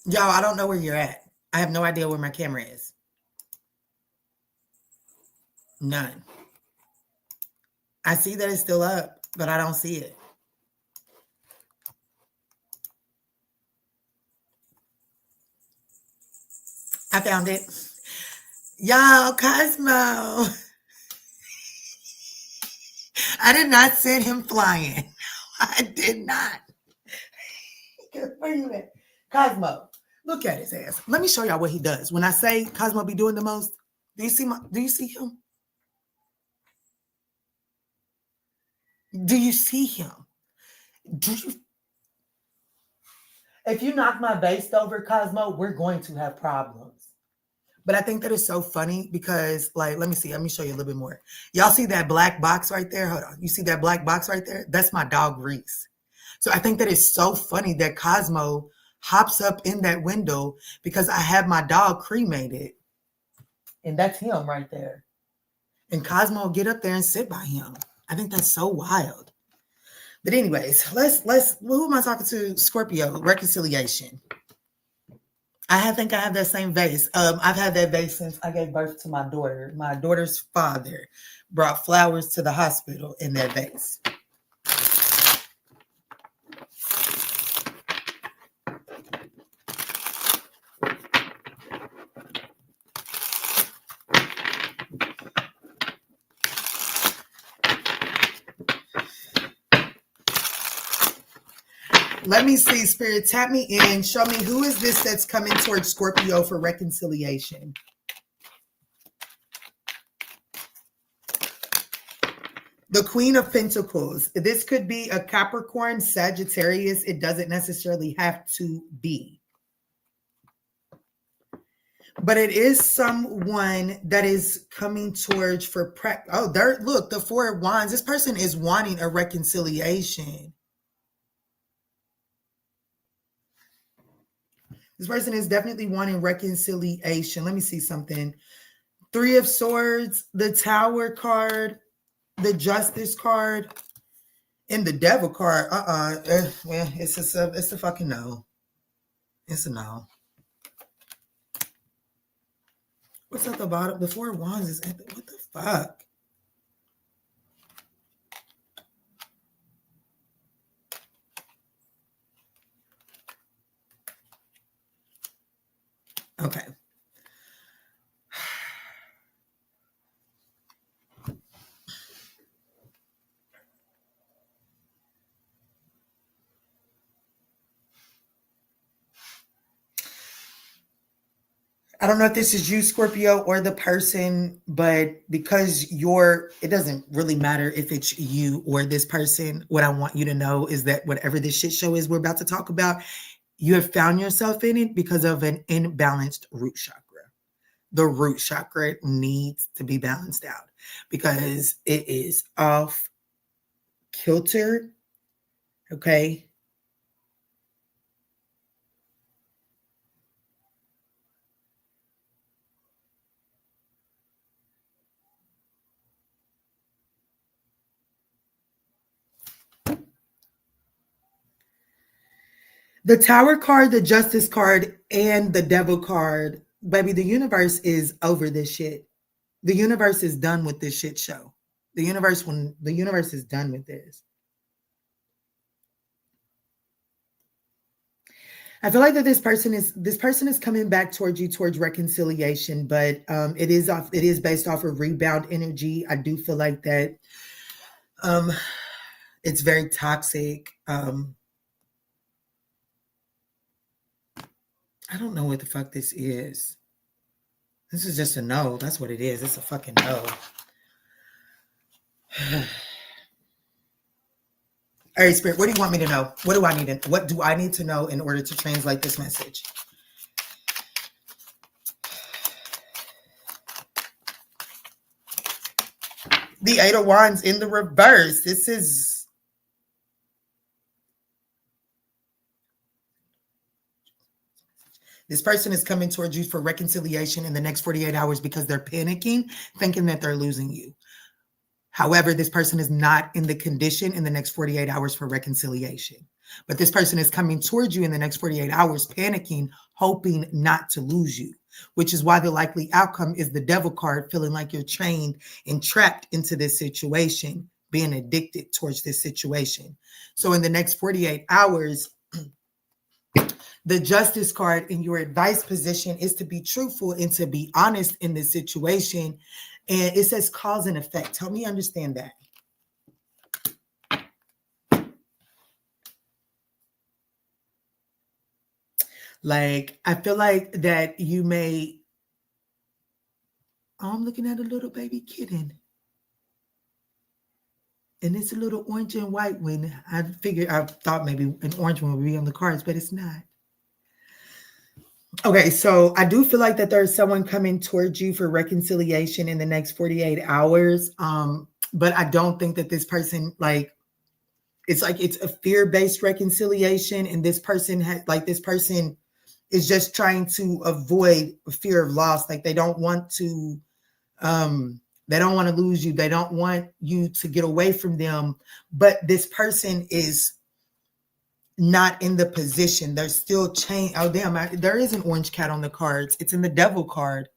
Y'all, I don't know where you're at. I have no idea where my camera is. None. I see that it's still up, but I don't see it. I found it. Y'all, Cosmo. I did not send him flying. I did not. Where you at? Cosmo, look at his ass. Let me show y'all what he does. When I say Cosmo be doing the most, do you see him? Do you see him? If you knock my vase over, Cosmo, we're going to have problems. But I think that is so funny because, like, let me show you a little bit more. Y'all see that black box right there? Hold on. You see that black box right there? That's my dog, Reese. So I think that is so funny that Cosmo hops up in that window because I have my dog cremated. And that's him right there. And Cosmo will get up there and sit by him. I think that's so wild. But anyways, let's who am I talking to? Scorpio, reconciliation. I think I have that same vase. I've had that vase since I gave birth to my daughter. My daughter's father brought flowers to the hospital in that vase. Let me see, Spirit. Tap me in. Show me who is this that's coming towards Scorpio for reconciliation. The Queen of Pentacles. This could be a Capricorn, Sagittarius. It doesn't necessarily have to be. But it is someone that is coming towards for look, the Four of Wands. This person is wanting a reconciliation. This person is definitely wanting reconciliation. Let me see something. Three of Swords, the Tower card, the Justice card, and the Devil card. It's a fucking no. It's a no. What's at the bottom? The Four of Wands is at the, what the fuck? Okay. I don't know if this is you, Scorpio, or the person, but because it doesn't really matter if it's you or this person. What I want you to know is that whatever this shit show is we're about to talk about, you have found yourself in it because of an imbalanced root chakra. The root chakra needs to be balanced out because it is off kilter. Okay. The Tower card, the Justice card, and the Devil card, baby, the universe is over this shit. The universe is done with this shit show. The universe is done with this. I feel like that this person is coming back towards you towards reconciliation, but it is based off of rebound energy. I do feel like that it's very toxic. I don't know what the fuck this is. This is just a no. That's what it is. It's a fucking no. All right, Spirit, what do you want me to know? What do I need to know in order to translate this message? The Eight of Wands in the reverse. This person is coming towards you for reconciliation in the next 48 hours because they're panicking, thinking that they're losing you. However, this person is not in the condition in the next 48 hours for reconciliation. But this person is coming towards you in the next 48 hours, panicking, hoping not to lose you, which is why the likely outcome is the Devil card, feeling like you're trained and trapped into this situation, being addicted towards this situation. So in the next 48 hours, the Justice card in your advice position is to be truthful and to be honest in this situation. And it says cause and effect. Help me understand that. Like, I feel like that you may... Oh, I'm looking at a little baby kitten. And it's a little orange and white one. I thought maybe an orange one would be on the cards, but it's not. Okay, so I do feel like that there's someone coming towards you for reconciliation in the next 48 hours. But I don't think that this person, it's a fear-based reconciliation, and this person is just trying to avoid fear of loss. Like they don't want to lose you. They don't want you to get away from them. But this person is not in the position. They're still chained. Oh, damn. There is an orange cat on the cards. It's in the Devil card.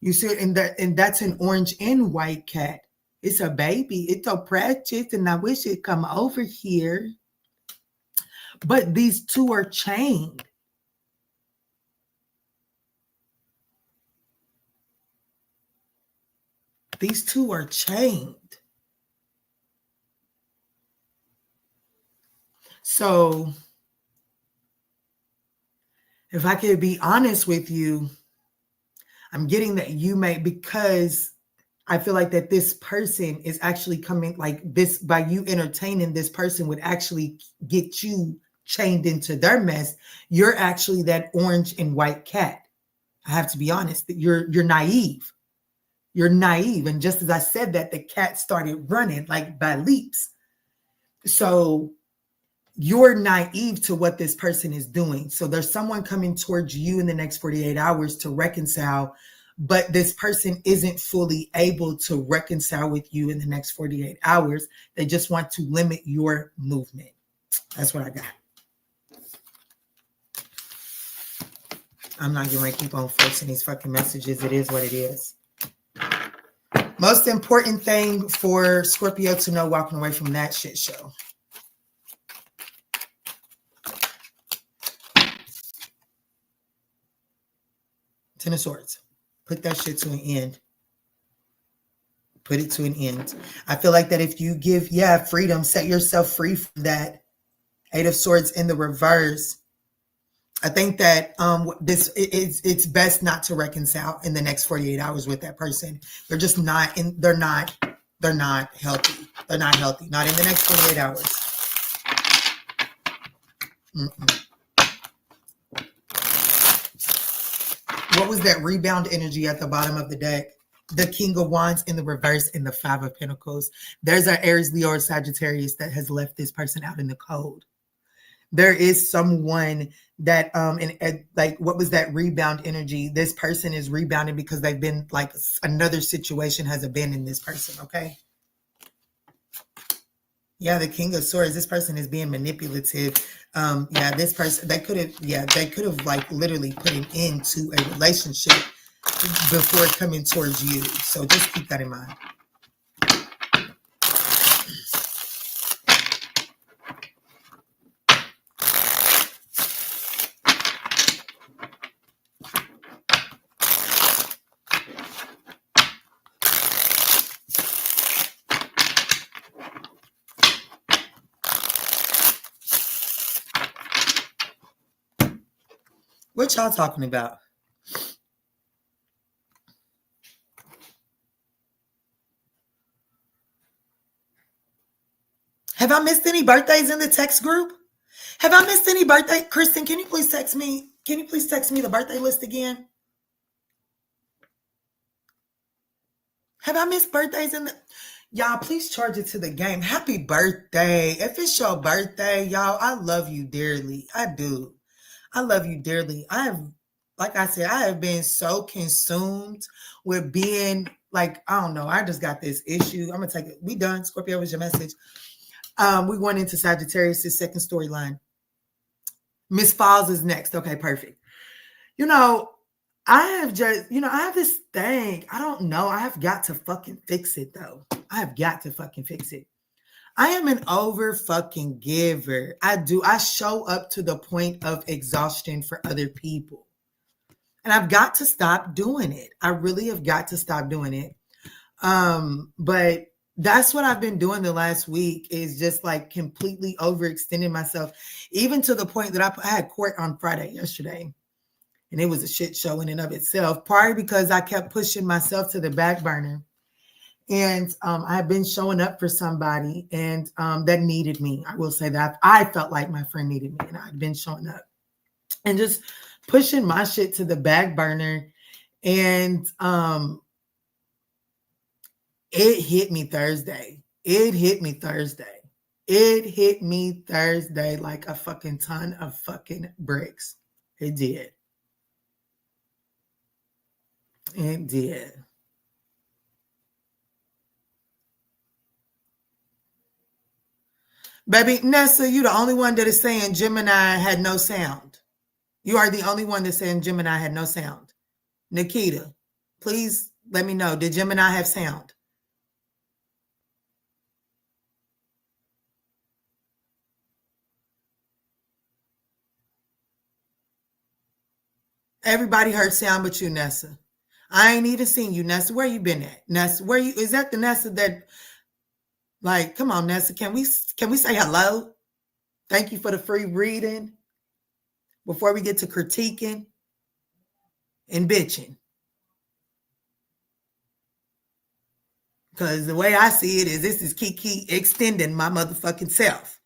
You see it, and that's an orange and white cat. It's a baby. It's so precious, and I wish it'd come over here. But these two are chained. These two are chained. So if I could be honest with you, I'm getting that you may, because I feel like that this person is actually coming, like this, by you entertaining this person would actually get you chained into their mess. You're actually that orange and white cat. I have to be honest, that you're naive. You're naive. And just as I said that, the cat started running like by leaps. So you're naive to what this person is doing. So there's someone coming towards you in the next 48 hours to reconcile, but this person isn't fully able to reconcile with you in the next 48 hours. They just want to limit your movement. That's what I got. I'm not going to keep on forcing these fucking messages. It is what it is. Most important thing for Scorpio to know walking away from that shit show. Ten of Swords. Put that shit to an end. Put it to an end. I feel like that if you give, freedom, set yourself free from that. Eight of Swords in the reverse. I think that it's best not to reconcile in the next 48 hours with that person. They're just not in, they're not healthy. They're not healthy. Not in the next 48 hours. What was that rebound energy at the bottom of the deck? The King of Wands in the reverse and the Five of Pentacles. There's an Aries, Leo, or Sagittarius that has left this person out in the cold. There is someone that, like, what was that rebound energy? This person is rebounding because they've been, like, another situation has abandoned this person, okay? Yeah, the King of Swords, this person is being manipulative. This person, they could have like literally put an end to a relationship before coming towards you. So just keep that in mind. What y'all talking about? Have I missed any birthdays in the text group? Have I missed any birthday? Kristen, can you please text me? Can you please text me the birthday list again? Have I missed birthdays in the... Y'all, please charge it to the game. Happy birthday. If it's your birthday, y'all, I love you dearly. I do. I love you dearly. Like I said, I have been so consumed with being like, I don't know. I just got this issue. I'm going to take it. We done. Scorpio was your message. We went into Sagittarius' second storyline. Miss Falls is next. Okay, perfect. I have this thing. I don't know. I have got to fucking fix it, though. I have got to fucking fix it. I am an over fucking giver. I show up to the point of exhaustion for other people. And I've got to stop doing it. I really have got to stop doing it. But that's what I've been doing the last week, is just like completely overextending myself, even to the point that I had court on Friday yesterday. And it was a shit show in and of itself, partly because I kept pushing myself to the back burner. And I've been showing up for somebody and that needed me. I will say that I felt like my friend needed me, and I've been showing up and just pushing my shit to the back burner. And it hit me Thursday. It hit me Thursday like a fucking ton of fucking bricks. It did. It did. Baby, Nessa, you the only one that is saying Gemini had no sound. You are the only one that's saying Gemini had no sound. Nikita, please let me know. Did Gemini have sound? Everybody heard sound but you, Nessa. I ain't even seen you, Nessa. Where you been at? Nessa, where you? Is that the Nessa that... Like, come on, Nessa. Can we say hello? Thank you for the free reading. before we get to critiquing and bitching. Because the way I see it is this is Kiki extending my motherfucking self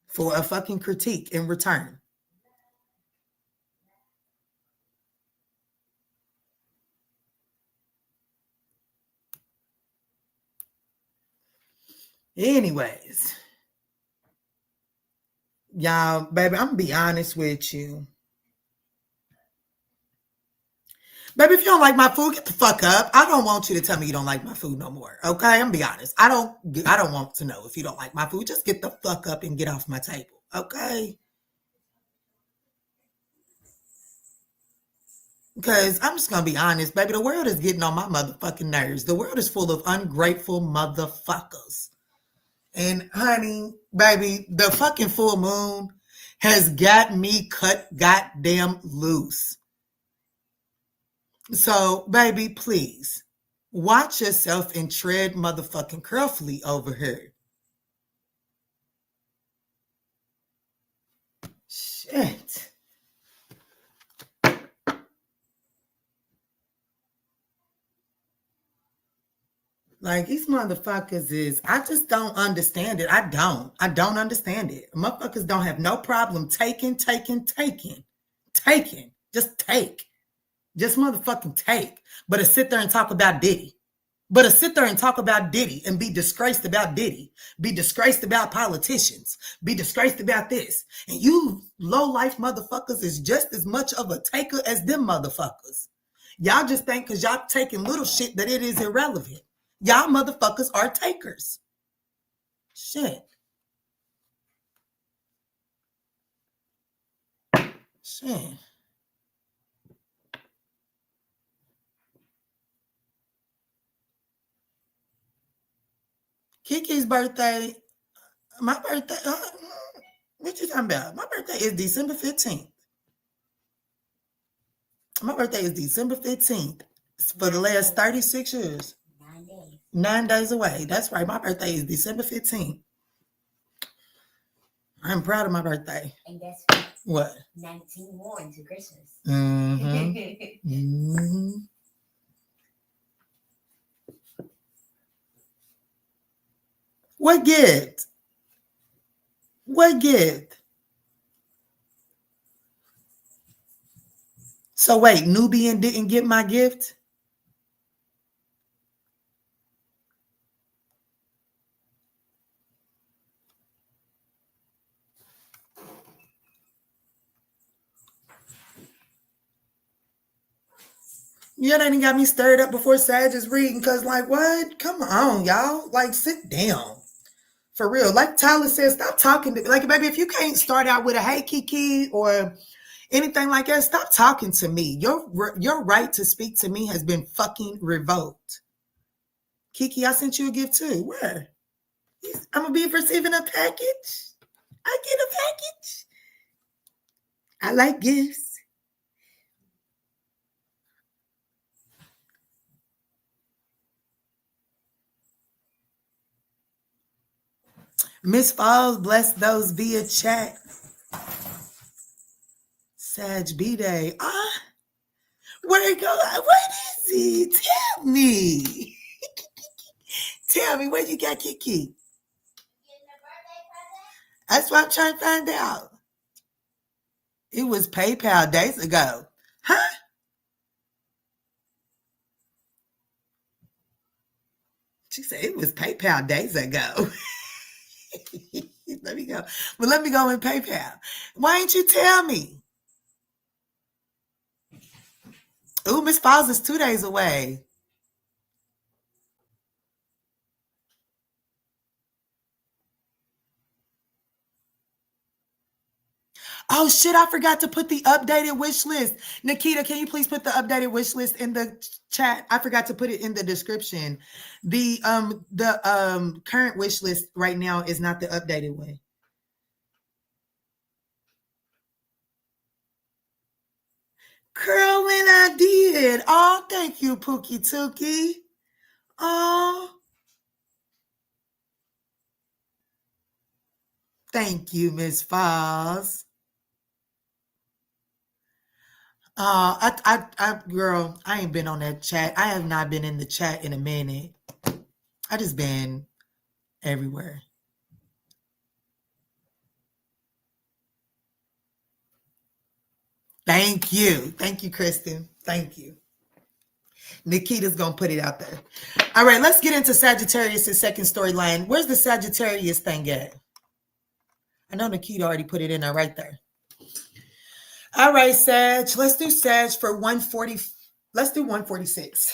for a fucking critique in return. Anyways, y'all, baby, I'm gonna be honest with you. Baby, if you don't like my food, get the fuck up. I don't want you to tell me you don't like my food no more. Okay, I'm gonna be honest. I don't want to know if you don't like my food. Just get the fuck up and get off my table. Okay. Because I'm just gonna be honest, baby. The world is getting on my motherfucking nerves. The world is full of ungrateful motherfuckers. And honey, baby, the fucking full moon has got me cut goddamn loose. So, baby, please watch yourself and tread motherfucking carefully over here. Shit. Like these motherfuckers is, I just don't understand it. I don't understand it. Motherfuckers don't have no problem taking. Just take. Just motherfucking take. But to sit there and talk about Diddy. And be disgraced about Diddy. Be disgraced about politicians. Be disgraced about this. And you low-life motherfuckers is just as much of a taker as them motherfuckers. Y'all just think because y'all taking little shit that it is irrelevant. Y'all motherfuckers are takers. Shit. Kiki's birthday, my birthday, what you talking about? My birthday is December 15th. My birthday is December 15th. For the last 36 years. 9 days. 9 days away. That's right. My birthday is December 15th. I'm proud of my birthday. And guess what? What? 19 more into Christmas. Mm-hmm. Mm-hmm. What gift? What gift? So wait, Nubian didn't get my gift? Yeah, they done got me stirred up before Sagittarius reading because, like, what? Come on, y'all. Like, sit down. For real. Like Tyler says, stop talking to me. Like, baby, if you can't start out with a hey, Kiki, or anything like that, stop talking to me. Your right to speak to me has been fucking revoked. Kiki, I sent you a gift too. Where? I'm going to be receiving a package. I get a package. I like gifts. Miss Falls, bless those via chat. Sag B-Day. Where it go? What is it? Tell me. Tell me, where you got Kiki? That's what I'm trying to find out. It was PayPal days ago. Huh? She said it was PayPal days ago. Let me go. Well, let me go in PayPal. Why ain't you tell me? Ooh, Miss Falls is 2 days away. Oh shit, I forgot to put the updated wish list. Nikita, can you please put the updated wish list in the chat? I forgot to put it in the description. The current wish list right now is not the updated one. Girl, when I did. Oh, thank you, Pookie Tookie. Oh. Thank you, Miss Falls. Girl, I ain't been on that chat. I have not been in the chat in a minute. I just been everywhere. Thank you, Kristen. Thank you. Nikita's gonna put it out there. All right, let's get into Sagittarius' second storyline. Where's the Sagittarius thing at? I know Nikita already put it in there right there. All right, Sag. Let's do Sag for 140. Let's do 146.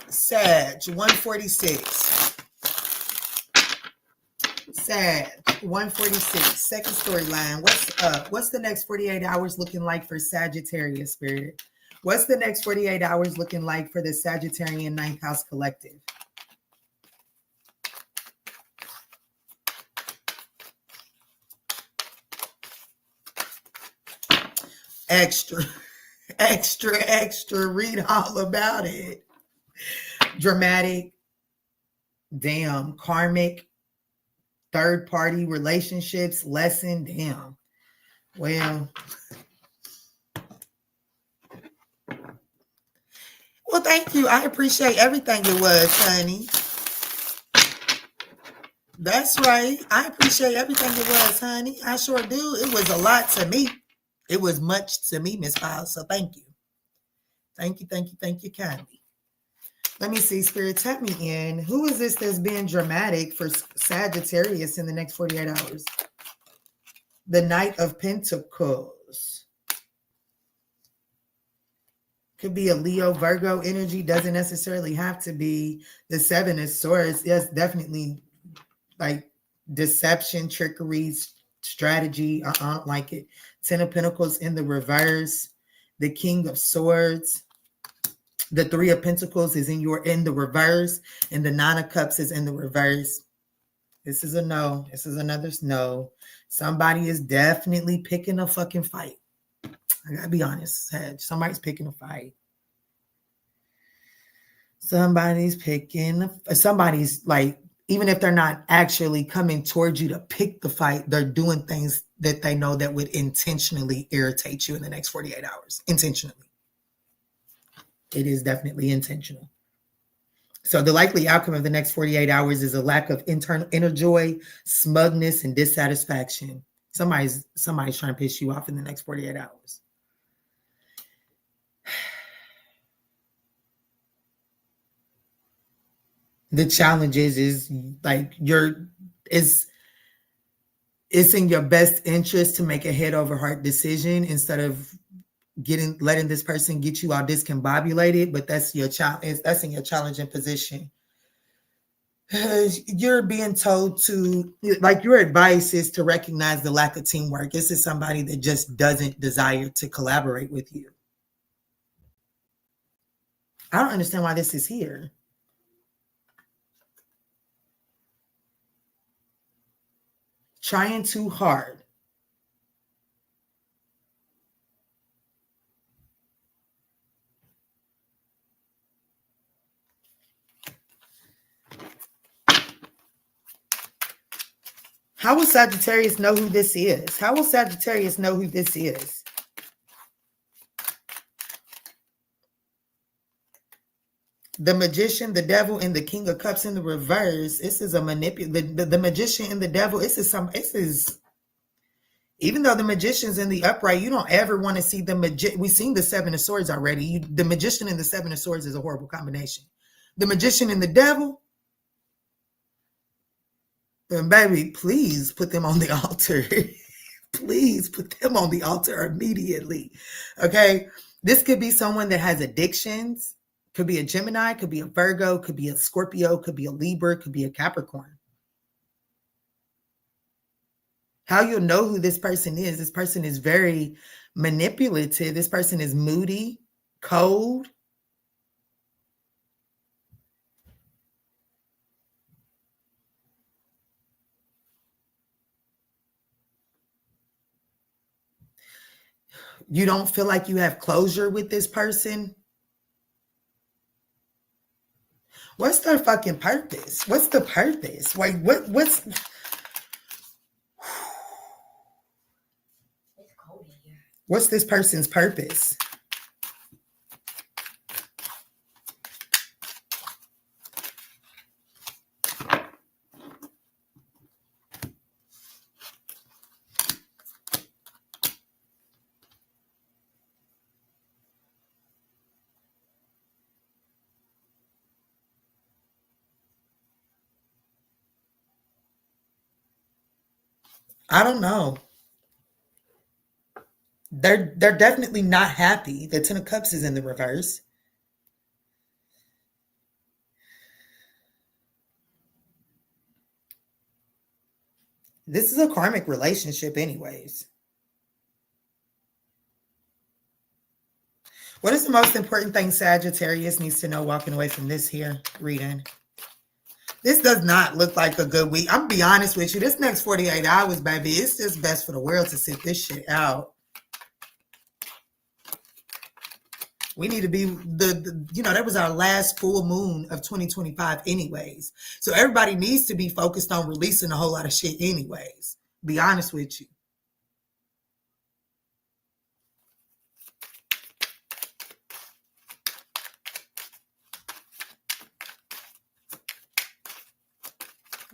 Sag 146. Sag 146. Second storyline. What's up? What's the next 48 hours looking like for Sagittarius, Spirit? What's the next 48 hours looking like for the Sagittarian ninth house collective? Extra, extra. Read all about it. Dramatic, damn, karmic, third party relationships, lesson, damn. Well, thank you. I appreciate everything it was, honey. That's right. I appreciate everything it was, honey. I sure do. It was a lot to me. It was much to me, Miss Files. So thank you. Thank you kindly. Let me see, Spirit, tap me in. Who is this that's being dramatic for Sagittarius in the next 48 hours? The Knight of Pentacles. Could be a Leo, Virgo energy. Doesn't necessarily have to be the Seven of Swords. Yes, definitely like deception, trickery, strategy. I don't like it. Ten of Pentacles in the reverse. The King of Swords. The Three of Pentacles is in the reverse, and the Nine of Cups is in the reverse. This is a no. This is another no. Somebody is definitely picking a fucking fight. I gotta be honest, Sag. Somebody's picking a fight. Somebody's like, even if they're not actually coming towards you to pick the fight, they're doing things that they know that would intentionally irritate you in the next 48 hours. Intentionally. It is definitely intentional. So the likely outcome of the next 48 hours is a lack of inner joy, smugness, and dissatisfaction. Somebody's trying to piss you off in the next 48 hours. The challenge is like it's in your best interest to make a head over heart decision instead of letting this person get you all discombobulated, but that's your challenge. That's in your challenging position. You're being told to, like, your advice is to recognize the lack of teamwork. This is somebody that just doesn't desire to collaborate with you. I don't understand why this is here. Trying too hard. How will Sagittarius know who this is? How will Sagittarius know who this is? The Magician, the Devil, and the King of Cups in the reverse. This is a the Magician and the Devil. This is even though the Magician's in the upright, you don't ever want to see the Magician. We've seen the Seven of Swords already. The Magician and the Seven of Swords is a horrible combination. The Magician and the Devil. And baby, please put them on the altar. Please put them on the altar immediately. Okay. This could be someone that has addictions. Could be a Gemini, could be a Virgo, could be a Scorpio, could be a Libra, could be a Capricorn. How you'll know who this person is very manipulative. This person is moody, cold. You don't feel like you have closure with this person. What's their fucking purpose? What's the purpose? Like, what's... It's cold in here. What's this person's purpose? I don't know. They're definitely not happy. The Ten of Cups is in the reverse. This is a karmic relationship anyways. What is the most important thing Sagittarius needs to know walking away from this here reading? This does not look like a good week. I'm gonna be honest with you. This next 48 hours, baby, it's just best for the world to sit this shit out. We need to be that was our last full moon of 2025 anyways. So everybody needs to be focused on releasing a whole lot of shit anyways. Be honest with you.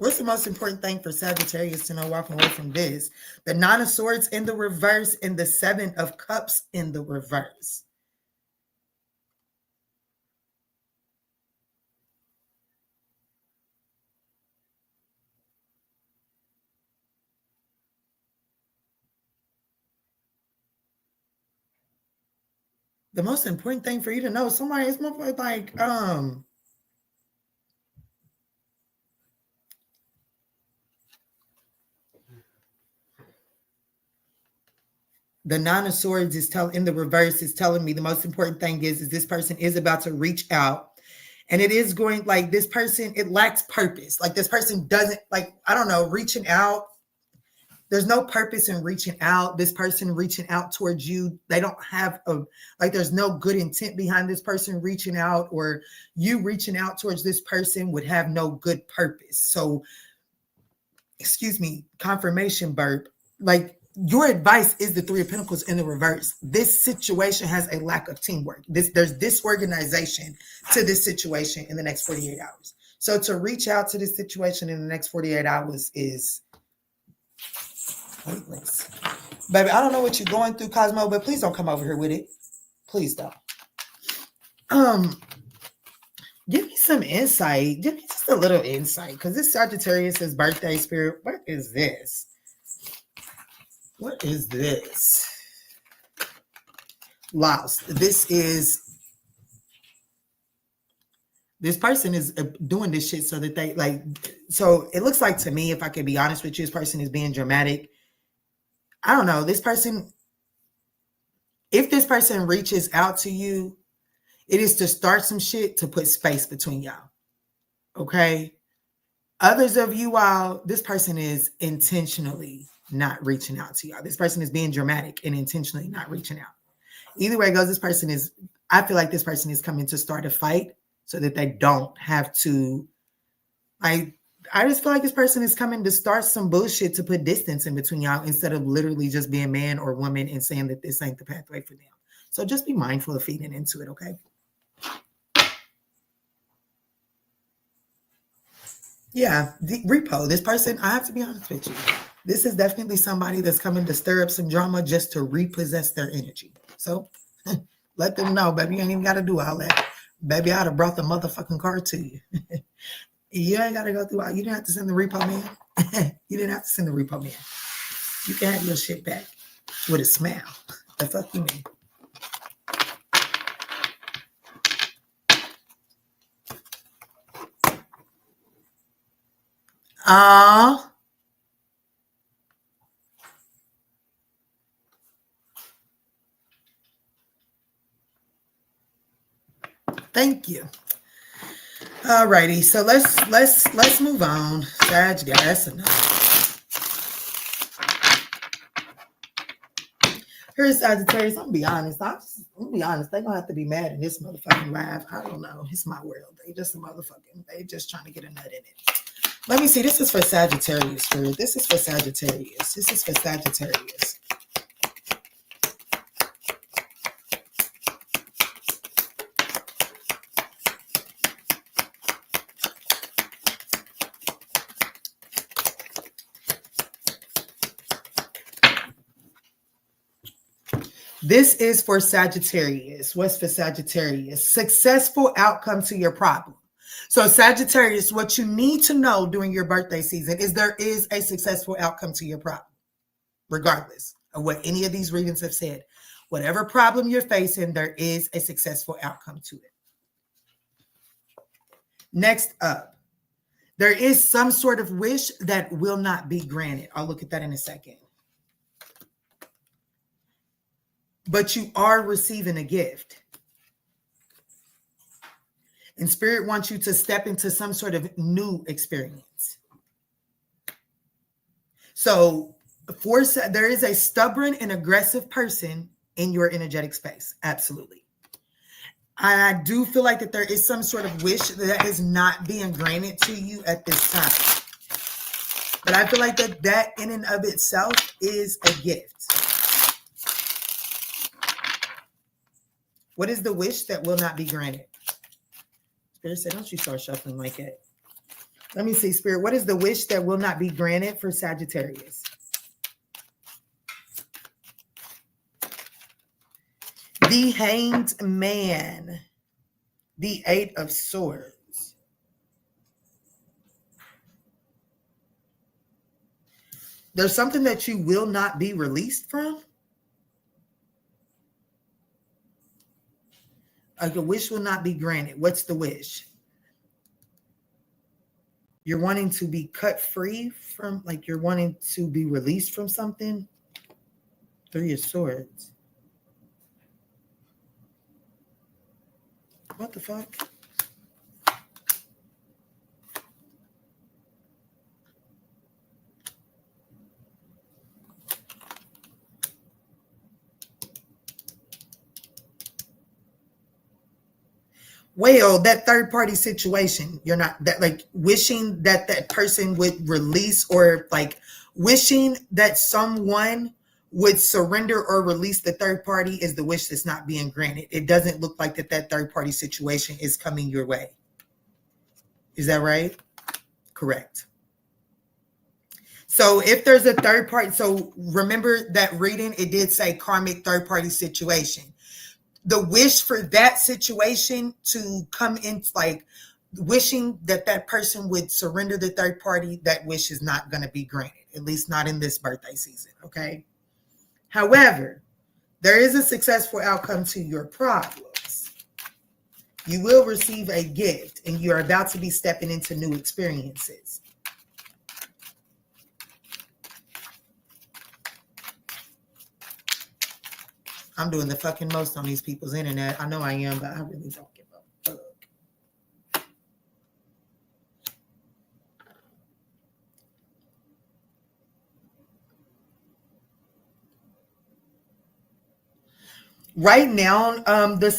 What's the most important thing for Sagittarius to know walking away from this? The Nine of Swords in the reverse and the Seven of Cups in the reverse. The most important thing for you to know, somebody is more like, the Nine of Swords is in the reverse is telling me the most important thing is this person is about to reach out, and it is going like this person, it lacks purpose. Like this person doesn't reaching out. There's no purpose in reaching out. This person reaching out towards you, they don't have there's no good intent behind this person reaching out, or you reaching out towards this person would have no good purpose. So, excuse me, confirmation burp. Like your advice is the Three of Pentacles in the reverse. This situation has a lack of teamwork. There's disorganization to this situation in the next 48 hours. So to reach out to this situation in the next 48 hours is pointless. Baby, I don't know what you're going through, Cosmo, but please don't come over here with it. Please don't. Give me some insight. Give me just a little insight, because this Sagittarius' birthday spirit. What is this? What is this? Lost. This person is doing this shit so that they so it looks like to me, if I can be honest with you, this person is being dramatic. I don't know. This person, if this person reaches out to you, it is to start some shit to put space between y'all. Okay? Others of you all, this person is intentionally not reaching out to y'all. This person is being dramatic and intentionally not reaching out. Either way it goes, I feel like this person is coming to start a fight so that they don't have to, I just feel like this person is coming to start some bullshit to put distance in between y'all instead of literally just being man or woman and saying that this ain't the pathway for them. So just be mindful of feeding into it, okay? Yeah, the repo. This person, I have to be honest with you. This is definitely somebody that's coming to stir up some drama just to repossess their energy. So let them know, baby, you ain't even got to do all that. Baby, I'd have brought the motherfucking card to you. You ain't got to go through all. You didn't have to send the repo man. You didn't have to send the repo man. You can have your shit back with a smile. The fuck you mean? Thank you. All righty, so let's move on. Sag, that's enough. Here's Sagittarius. I'm gonna be honest. I'm gonna be honest. They're gonna have to be mad in this motherfucking live. I don't know. It's my world. They just a motherfucking. They just trying to get a nut in it. Let me see. This is for Sagittarius, Spirit. This is for Sagittarius. This is for Sagittarius. This is for Sagittarius. What's for Sagittarius? Successful outcome to your problem. So Sagittarius, what you need to know during your birthday season is there is a successful outcome to your problem, regardless of what any of these readings have said. Whatever problem you're facing, there is a successful outcome to it. Next up, there is some sort of wish that will not be granted. I'll look at that in a second. But you are receiving a gift. And Spirit wants you to step into some sort of new experience. So there is a stubborn and aggressive person in your energetic space. Absolutely. I do feel like that there is some sort of wish that is not being granted to you at this time. But I feel like that in and of itself is a gift. What is the wish that will not be granted? Spirit said, don't you start shuffling like that. Let me see, Spirit. What is the wish that will not be granted for Sagittarius? The Hanged Man. The Eight of Swords. There's something that you will not be released from. Like a wish will not be granted. What's the wish? You're wanting to be cut free from, like you're wanting to be released from something. Three of Swords. What the fuck? Well, that third party situation, you're not that like wishing that person would release, or like wishing that someone would surrender or release the third party is the wish that's not being granted. It doesn't look like that third party situation is coming your way. Is that right? Correct. So if there's a third party, so remember that reading, it did say karmic third party situation. The wish for that situation to come in, like wishing that person would surrender the third party, that wish is not going to be granted, at least not in this birthday season, okay? However, there is a successful outcome to your problems. You will receive a gift, and you're about to be stepping into new experiences. I'm doing the fucking most on these people's internet. I know I am, but I really don't give a fuck. Right now, the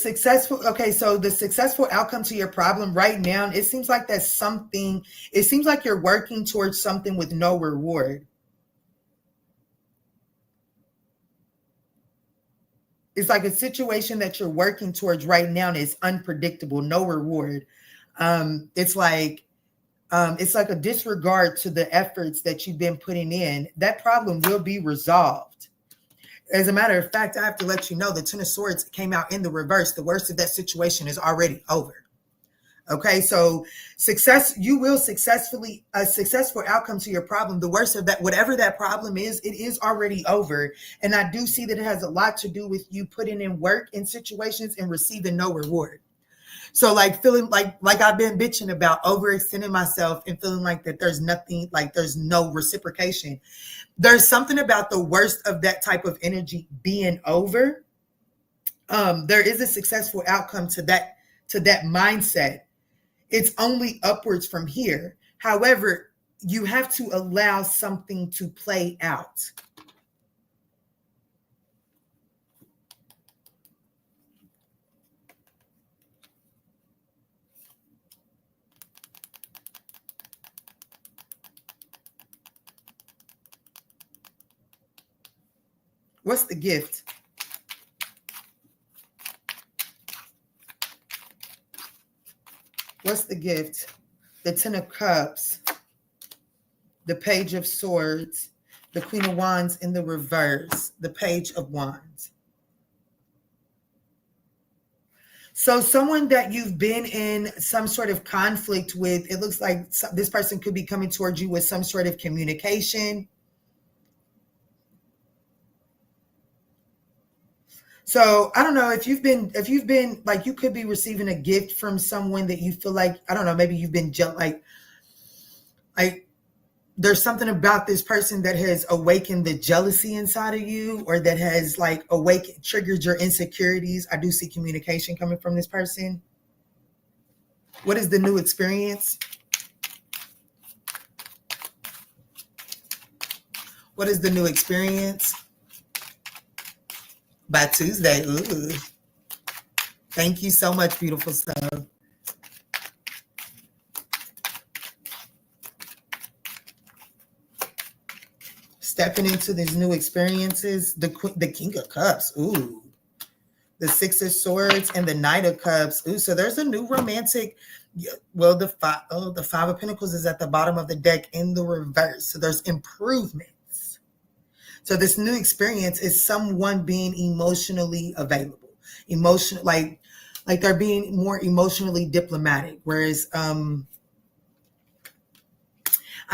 successful outcome to your problem right now, it seems like that's something, it seems like you're working towards something with no reward. It's like a situation that you're working towards right now is unpredictable, no reward. It's like a disregard to the efforts that you've been putting in. That problem will be resolved. As a matter of fact, I have to let you know the Ten of Swords came out in the reverse. The worst of that situation is already over. Okay, so you will successfully, a successful outcome to your problem. The worst of that, whatever that problem is, it is already over. And I do see that it has a lot to do with you putting in work in situations and receiving no reward. So like feeling like I've been bitching about overextending myself and feeling like that there's nothing, like there's no reciprocation. There's something about the worst of that type of energy being over. There is a successful outcome to that mindset. It's only upwards from here. However, you have to allow something to play out. What's the gift? What's the gift? The Ten of Cups, the Page of Swords, the Queen of Wands in the reverse, the Page of Wands. So someone that you've been in some sort of conflict with, it looks like this person could be coming towards you with some sort of communication. So I don't know if you've been like, you could be receiving a gift from someone that you feel like, I don't know, maybe you've been like there's something about this person that has awakened the jealousy inside of you, or that has like triggered your insecurities. I do see communication coming from this person. What is the new experience? What is the new experience? By Tuesday. Ooh. Thank you so much, beautiful soul. Stepping into these new experiences, the King of Cups, ooh, the Six of Swords and the Knight of Cups, ooh. So there's a new romantic. Well, the Five of Pentacles is at the bottom of the deck in the reverse. So there's improvements. So this new experience is someone being emotionally available, like they're being more emotionally diplomatic. Whereas I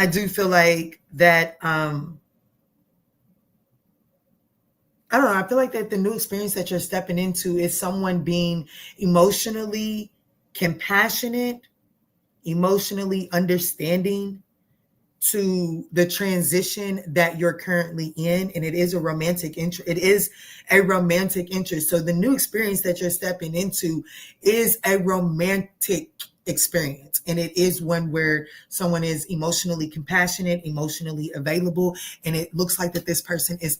do feel like that. I don't know. I feel like that the new experience that you're stepping into is someone being emotionally compassionate, emotionally understanding to the transition that you're currently in. And it is a romantic interest. It is a romantic interest. So the new experience that you're stepping into is a romantic experience. And it is one where someone is emotionally compassionate, emotionally available. And it looks like that this person is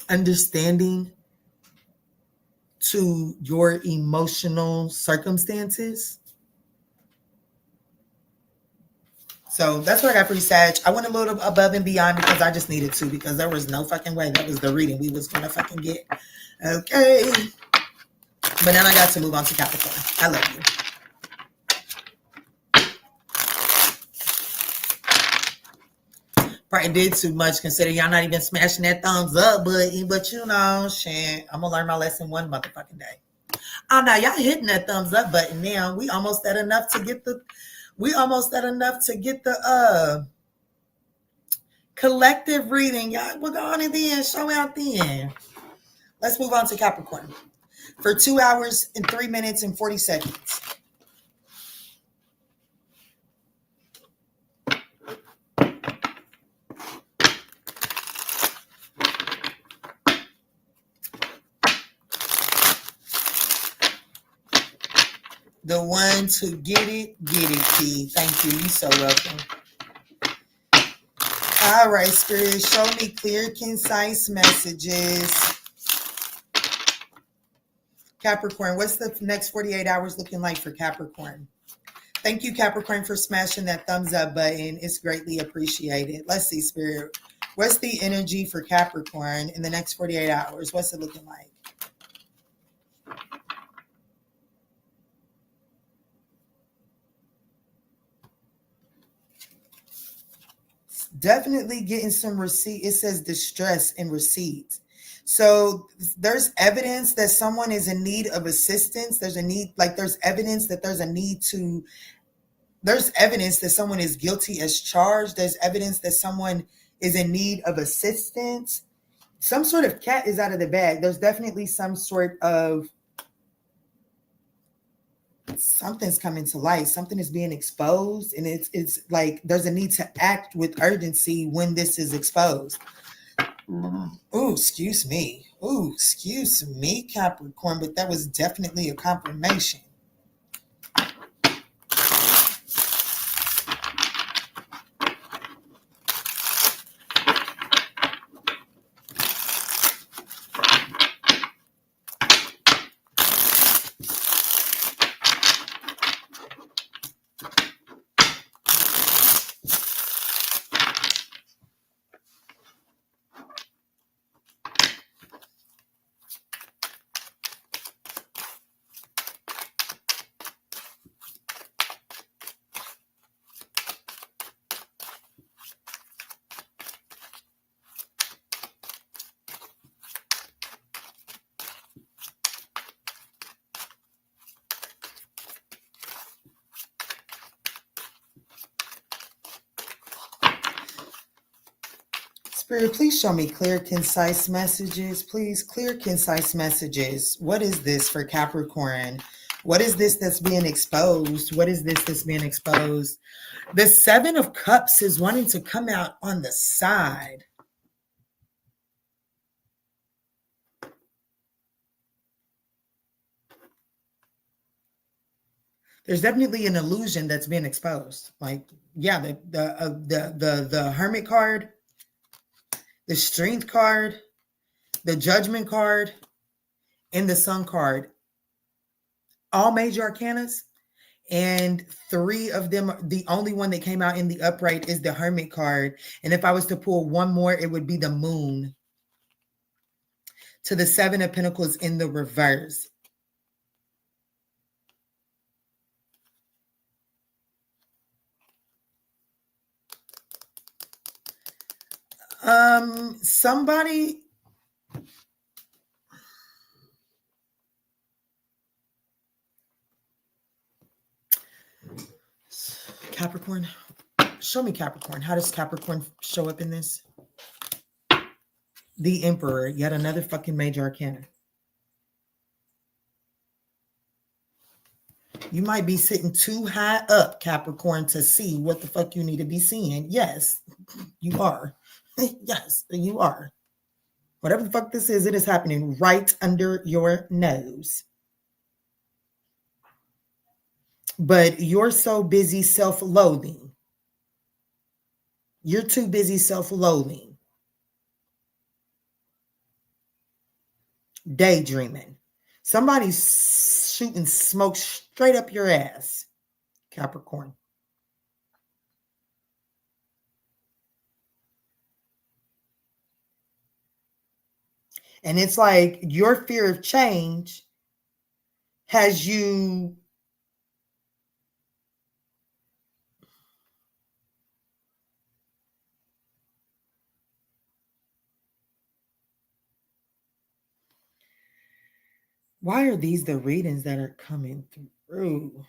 understanding to your emotional circumstances. So that's what I got for you, Sag. I went a little above and beyond because I just needed to, because there was no fucking way that was the reading we was gonna fucking get. Okay. But then I got to move on to Capricorn. I love you. Probably did too much considering y'all not even smashing that thumbs up button, but you know, shit, I'm gonna learn my lesson one motherfucking day. Oh no, y'all hitting that thumbs up button now. We almost at enough to get the collective reading. Y'all, we're going in then, show out then. Let's move on to Capricorn. For 2 hours and 3 minutes and 40 seconds. The one to get it, T. Thank you. You're so welcome. All right, Spirit, show me clear, concise messages. Capricorn, what's the next 48 hours looking like for Capricorn? Thank you, Capricorn, for smashing that thumbs up button. It's greatly appreciated. Let's see, Spirit. What's the energy for Capricorn in the next 48 hours? What's it looking like? Definitely getting some receipt. It says distress and receipts. So there's evidence that someone is in need of assistance. There's evidence that there's evidence that someone is guilty as charged. There's evidence that someone is in need of assistance. Some sort of cat is out of the bag. There's definitely some sort of something's coming to light. Something is being exposed, and it's like there's a need to act with urgency when this is exposed. Oh, excuse me. Oh, excuse me, Capricorn, but that was definitely a confirmation. Spirit, please show me clear, concise messages. Please, clear, concise messages. What is this for Capricorn? What is this that's being exposed? What is this that's being exposed? The Seven of Cups is wanting to come out on the side. There's definitely an illusion that's being exposed. Like, yeah, the Hermit card, the Strength card, the Judgment card, and the Sun card. All major arcanas, and 3 of them, the only one that came out in the upright is the Hermit card. And if I was to pull one more, it would be the Moon. To the 7 of Pentacles in the reverse. Somebody, Capricorn, show me Capricorn. How does Capricorn show up in this? The Emperor, yet another fucking major arcana. You might be sitting too high up, Capricorn, to see what the fuck you need to be seeing. Yes, you are. Yes, you are. Whatever the fuck this is, it is happening right under your nose. But you're so busy self-loathing. You're too busy self-loathing. Daydreaming. Somebody's shooting smoke straight up your ass, Capricorn. And it's like your fear of change has you why are these the readings that are coming through?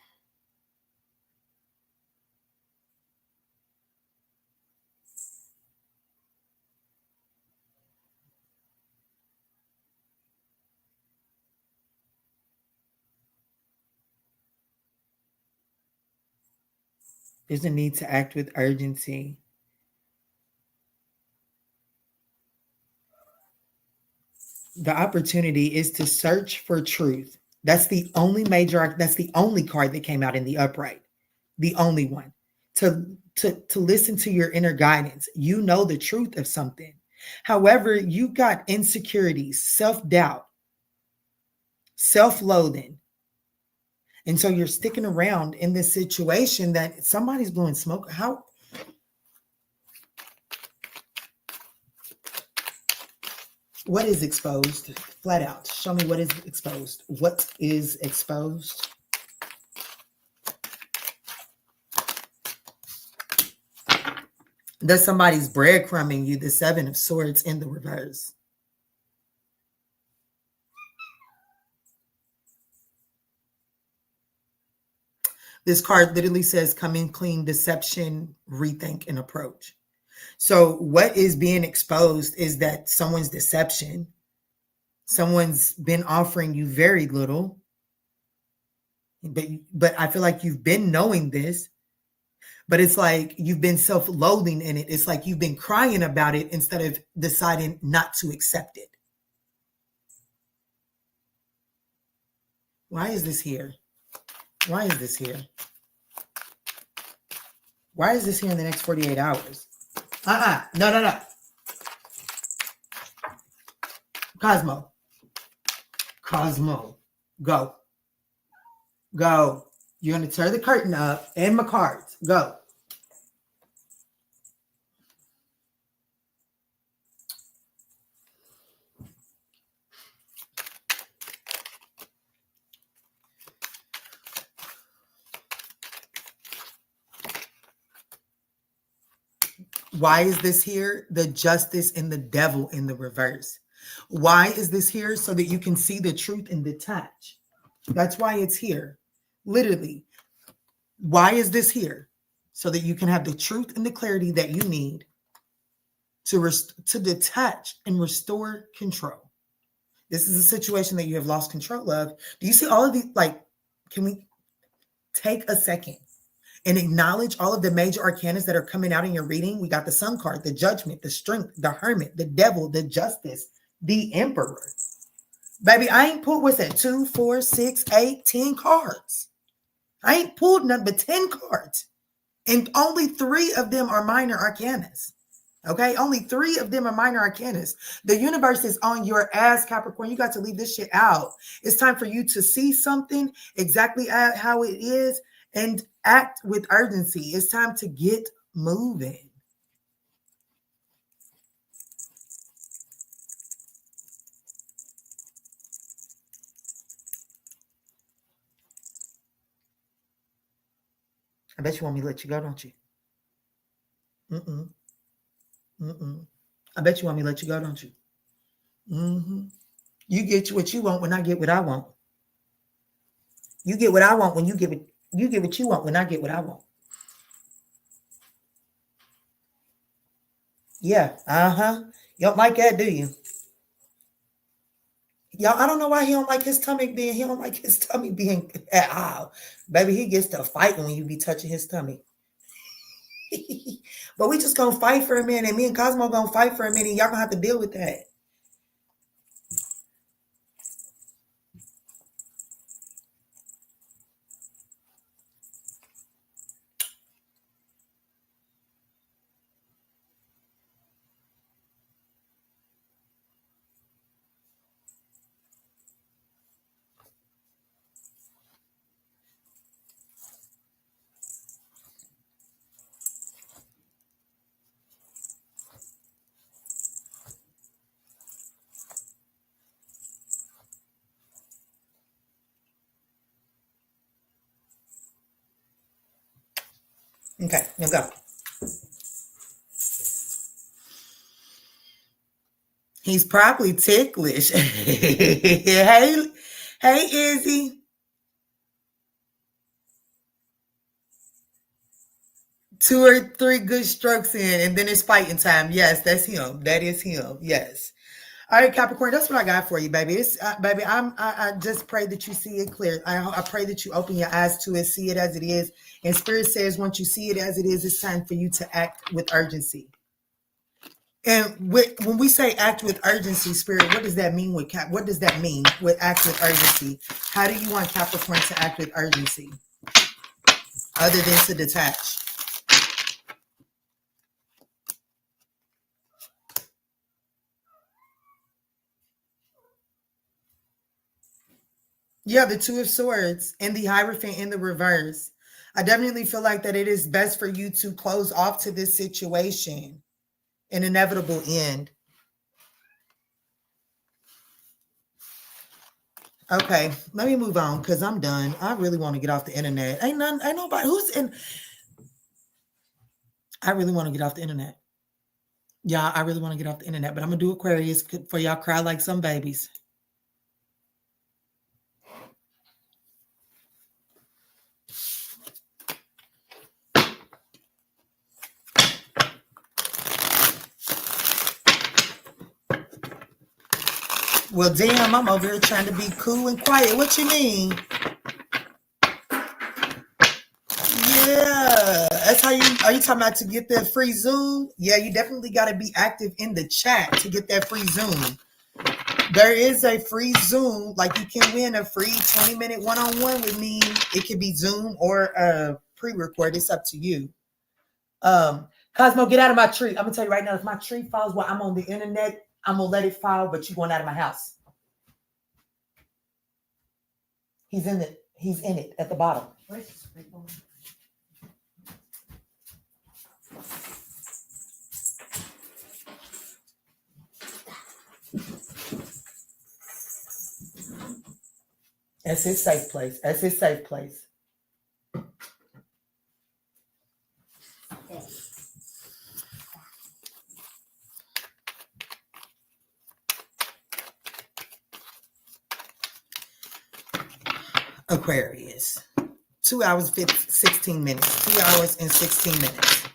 There's a need to act with urgency. The opportunity is to search for truth. That's the only that's the only card that came out in the upright. The only one. To listen to your inner guidance. You know the truth of something. However, you got insecurities, self-doubt, self-loathing. And so you're sticking around in this situation that somebody's blowing smoke. How? What is exposed? Flat out. Show me what is exposed. What is exposed? There's somebody's breadcrumbing you, the 7 of Swords in the reverse. This card literally says coming clean, deception, rethink, and approach. So what is being exposed is that someone's deception. Someone's been offering you very little. But I feel like you've been knowing this. But it's like you've been self-loathing in it. It's like you've been crying about it instead of deciding not to accept it. Why is this here? Why is this here? Why is this here in the next 48 hours? No. Cosmo. Go. You're going to tear the curtain up and my cards. Go. Why is this here? The Justice and the Devil in the reverse. Why is this here? So that you can see the truth and detach. That's why it's here. Literally. Why is this here? So that you can have the truth and the clarity that you need to detach and restore control. This is a situation that you have lost control of. Do you see all of these? Like, can we take a second and acknowledge all of the major arcanas that are coming out in your reading? We got the Sun card, the Judgment, the Strength, the Hermit, the Devil, the Justice, the Emperor. Baby, I ain't pulled, what's that, 2, 4, 6, 8, 10 cards. I ain't pulled none but 10 cards. And only 3 of them are minor arcanas. Okay, only 3 of them are minor arcanas. The universe is on your ass, Capricorn. You got to leave this shit out. It's time for you to see something exactly how it is and act with urgency. It's time to get moving. I bet you want me to let you go, don't you? I bet you want me to let you go, don't you? You get what you want when I get what I want. You get what I want when you get what you want when I get what I want. Yeah, You don't like that, do you? Y'all, I don't know why he don't like his tummy being at all. Baby, he gets to fighting when you be touching his tummy. But we just gonna fight for a minute. Me and Cosmo gonna fight for a minute. Y'all gonna have to deal with that. Okay, now go. He's probably ticklish. Hey, Izzy. 2 or 3 good strokes in, and then it's fighting time. Yes, that's him. That is him. Yes. All right, Capricorn, that's what I got for you, baby. It's baby. I just pray that you see it clear. I pray that you open your eyes to it, see it as it is. And Spirit says, once you see it as it is, it's time for you to act with urgency. And when we say act with urgency, Spirit, what does that mean? What does that mean with act with urgency? How do you want Capricorn to act with urgency, other than to detach? Yeah, the 2 of Swords and the Hierophant in the reverse. I definitely feel like that it is best for you to close off to this situation, an inevitable end. Okay, let me move on because I'm done. I really want to get off the internet. Ain't nobody who's in. I really want to get off the internet. Yeah, I really want to get off the internet, but I'm gonna do Aquarius for y'all cry like some babies. Well, damn, I'm over here trying to be cool and quiet. What you mean? Yeah, that's how are you talking about to get that free Zoom? Yeah, you definitely got to be active in the chat to get that free Zoom. There is a free Zoom, like you can win a free 20-minute one-on-one with me. It could be Zoom or pre-record. It's up to you. Cosmo, get out of my tree. I'm gonna tell you right now, if my tree falls while I'm on the internet, I'm gonna let it fall, but you're going out of my house. He's in it. He's in it at the bottom. Where's the sprinkler? That's his safe place. That's his safe place. Aquarius. 2 hours, 16 minutes. 2 hours and 16 minutes.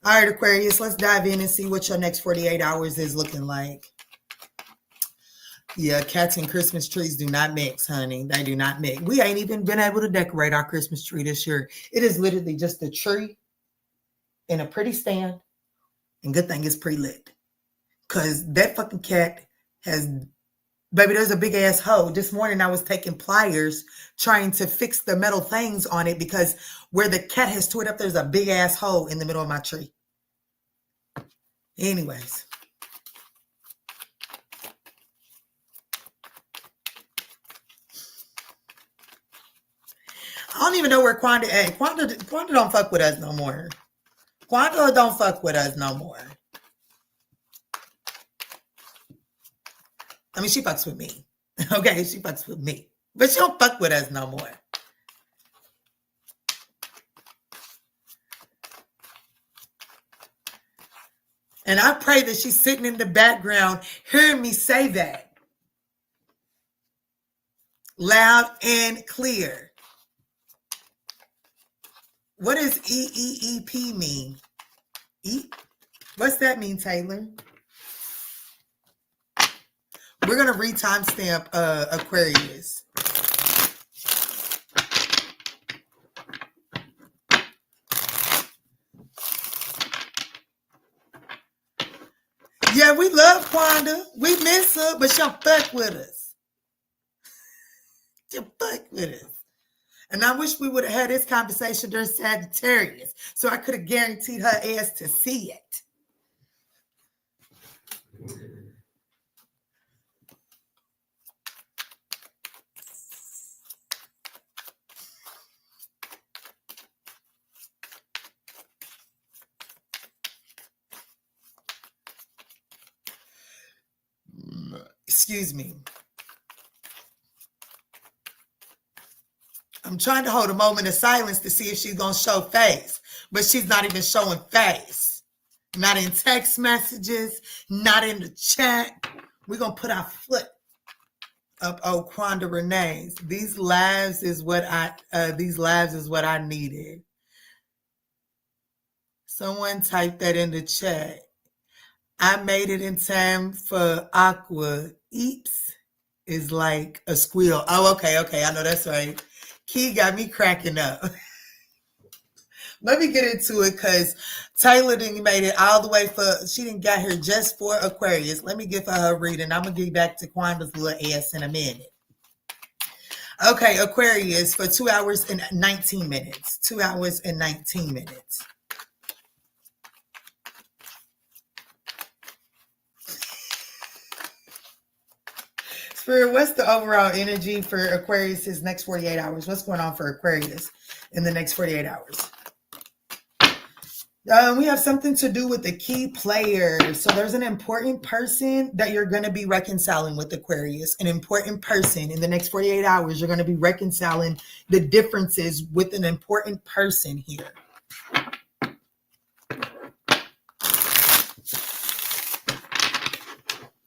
All right, Aquarius, let's dive in and see what your next 48 hours is looking like. Yeah, cats and Christmas trees do not mix, honey. They do not mix. We ain't even been able to decorate our Christmas tree this year. It is literally just a tree in a pretty stand. And good thing it's pre-lit. Because that fucking cat has... Baby, there's a big ass hole. This morning I was taking pliers trying to fix the metal things on it because where the cat has tore it up, there's a big ass hole in the middle of my tree. Anyways. I don't even know where Quanda at. Quanda don't fuck with us no more. Quanda don't fuck with us no more. I mean, she fucks with me. Okay, she fucks with me. But she don't fuck with us no more. And I pray that she's sitting in the background hearing me say that. Loud and clear. What does EEEP mean? What's that mean, Taylor? We're going to re-timestamp Aquarius. Yeah, we love Quanda. We miss her, but she'll fuck with us. She'll fuck with us. And I wish we would have had this conversation during Sagittarius, so I could have guaranteed her ass to see it. Excuse me. I'm trying to hold a moment of silence to see if she's going to show face, but she's not even showing face. Not in text messages, not in the chat. We're going to put our foot up Quanda Renee's. These lives is what I needed. Someone typed that in the chat. I made it in time for Aqua. Eeps is like a squeal. Oh, okay. I know that's right. Key got me cracking up. Let me get into it because Taylor didn't made it all the way she didn't get here just for Aquarius. Let me give her reading. I'm going to get back to Quanda's little ass in a minute. Okay, Aquarius for 2 hours and 19 minutes. 2 hours and 19 minutes. Spirit, what's the overall energy for Aquarius's next 48 hours? What's going on for Aquarius in the next 48 hours? We have something to do with the key player. So there's an important person that you're going to be reconciling with Aquarius. An important person in the next 48 hours. You're going to be reconciling the differences with an important person here.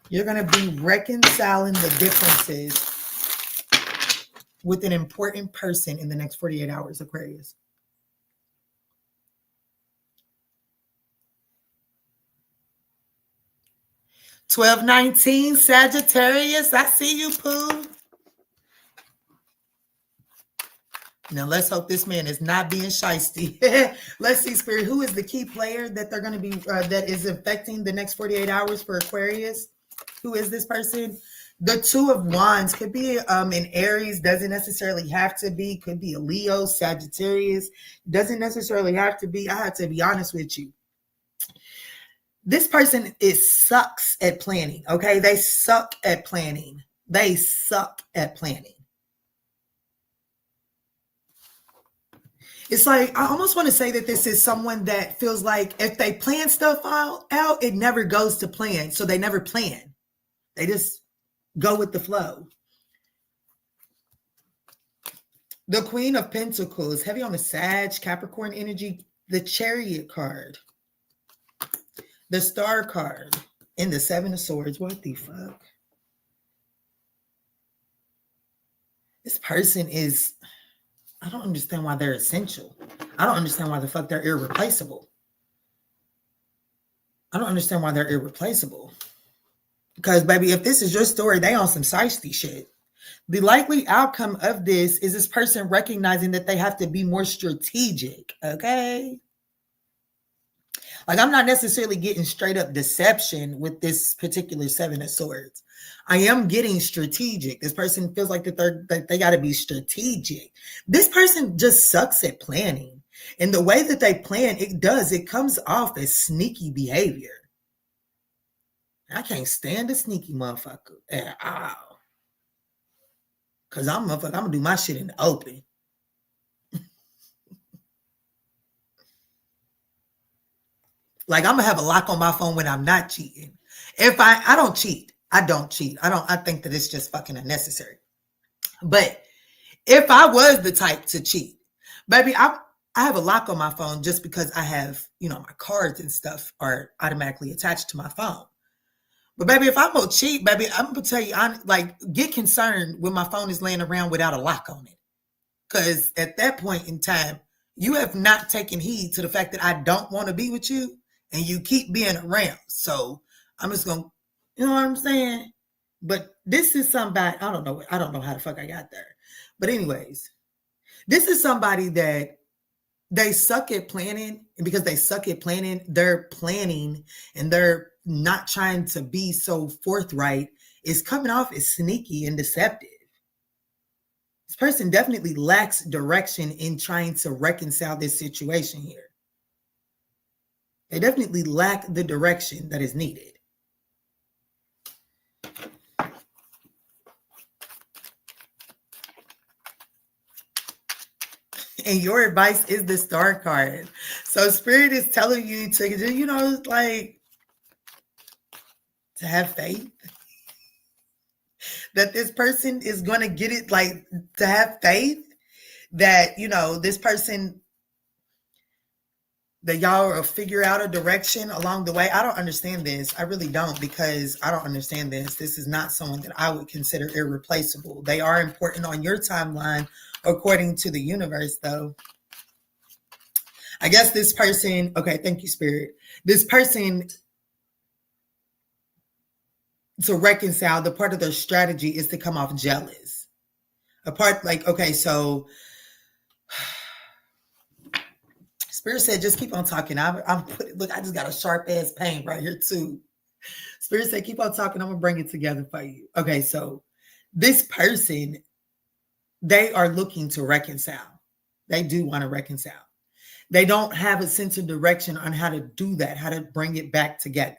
You're going to be reconciling the differences with an important person in the next 48 hours, Aquarius. $12.19, Sagittarius. I see you, Pooh. Now, let's hope this man is not being shiesty. Let's see, Spirit. Who is the key player that they're going to be, that is affecting the next 48 hours for Aquarius? Who is this person? The Two of Wands could be in Aries. Doesn't necessarily have to be. Could be a Leo, Sagittarius. Doesn't necessarily have to be. I have to be honest with you. This person sucks at planning. Okay, they suck at planning. They suck at planning. It's like, I almost want to say that this is someone that feels like if they plan stuff out, it never goes to plan. So they never plan. They just go with the flow. The Queen of Pentacles, heavy on the Sag, Capricorn energy, the Chariot card, the Star card, and the Seven of Swords. What the fuck? This person is, I don't understand why they're essential. I don't understand why the fuck they're irreplaceable. I don't understand why they're irreplaceable. Because, baby, if this is your story, they on some shiesty shit. The likely outcome of this is person recognizing that they have to be more strategic, okay? Like, I'm not necessarily getting straight up deception with this particular Seven of Swords. I am getting strategic. This person feels like that they got to be strategic. This person just sucks at planning. And the way that they plan, it comes off as sneaky behavior. I can't stand a sneaky motherfucker at all. Because I'm going to do my shit in the open. Like, I'm going to have a lock on my phone when I'm not cheating. If I don't cheat. I don't cheat. I think that it's just fucking unnecessary. But if I was the type to cheat, baby, I have a lock on my phone just because I have, my cards and stuff are automatically attached to my phone. But baby, if I'm gonna cheat, baby, I'm gonna tell you, get concerned when my phone is laying around without a lock on it. Because at that point in time, you have not taken heed to the fact that I don't want to be with you and you keep being around. So I'm just gonna, you know what I'm saying? But this is somebody, I don't know how the fuck I got there. But anyways, this is somebody that they suck at planning. And because they suck at planning, they're planning and they're not trying to be so forthright. It's coming off as sneaky and deceptive. This person definitely lacks direction in trying to reconcile this situation here. They definitely lack the direction that is needed. And your advice is the Star card. So Spirit is telling you to, to have faith that this person is going to get it, to have faith that, this person, that y'all will figure out a direction along the way. I don't understand this. I really don't, because I don't understand this. This is not someone that I would consider irreplaceable. They are important on your timeline, according to the universe, though. I guess this person, okay, thank you, Spirit. This person, to reconcile, the part of their strategy is to come off jealous. So Spirit said, just keep on talking. Look, I just got a sharp ass pain right here too. Spirit said, keep on talking. I'm going to bring it together for you. Okay, so this person, they are looking to reconcile. They do want to reconcile. They don't have a sense of direction on how to do that, how to bring it back together.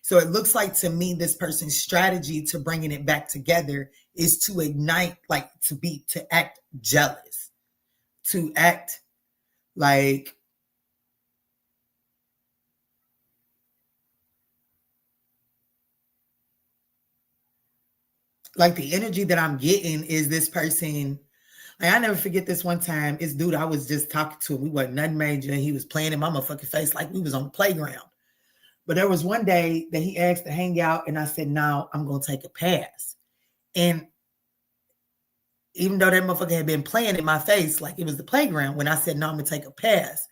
So it looks like to me, this person's strategy to bringing it back together is to ignite, to act jealous, to act like the energy that I'm getting is this person. I never forget this one time. This dude, I was just talking to him. We wasn't nothing major. He was playing in my motherfucking face like we was on the playground. But there was one day that he asked to hang out, and I said, no, I'm going to take a pass. And even though that motherfucker had been playing in my face like it was the playground, when I said, no, I'm going to take a pass,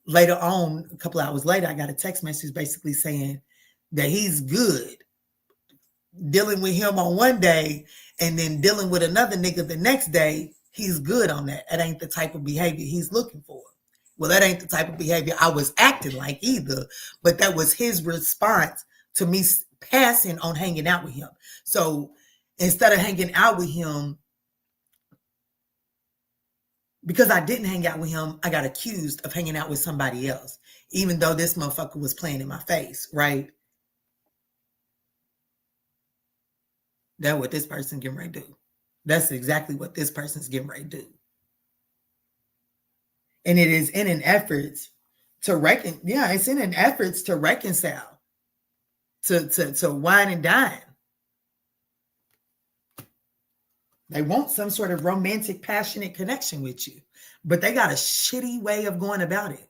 later on, a couple hours later, I got a text message basically saying that he's good dealing with him on one day and then dealing with another nigga the next day. He's good on that. That ain't the type of behavior he's looking for. Well, that ain't the type of behavior I was acting like either, but that was his response to me passing on hanging out with him. So instead of hanging out with him, because I didn't hang out with him, I got accused of hanging out with somebody else, even though this motherfucker was playing in my face, right? That's what this person getting ready to do. That's exactly what this person's getting ready to do. And it is in an effort to it's in an effort to reconcile, to wine and dine. They want some sort of romantic, passionate connection with you, but they got a shitty way of going about it.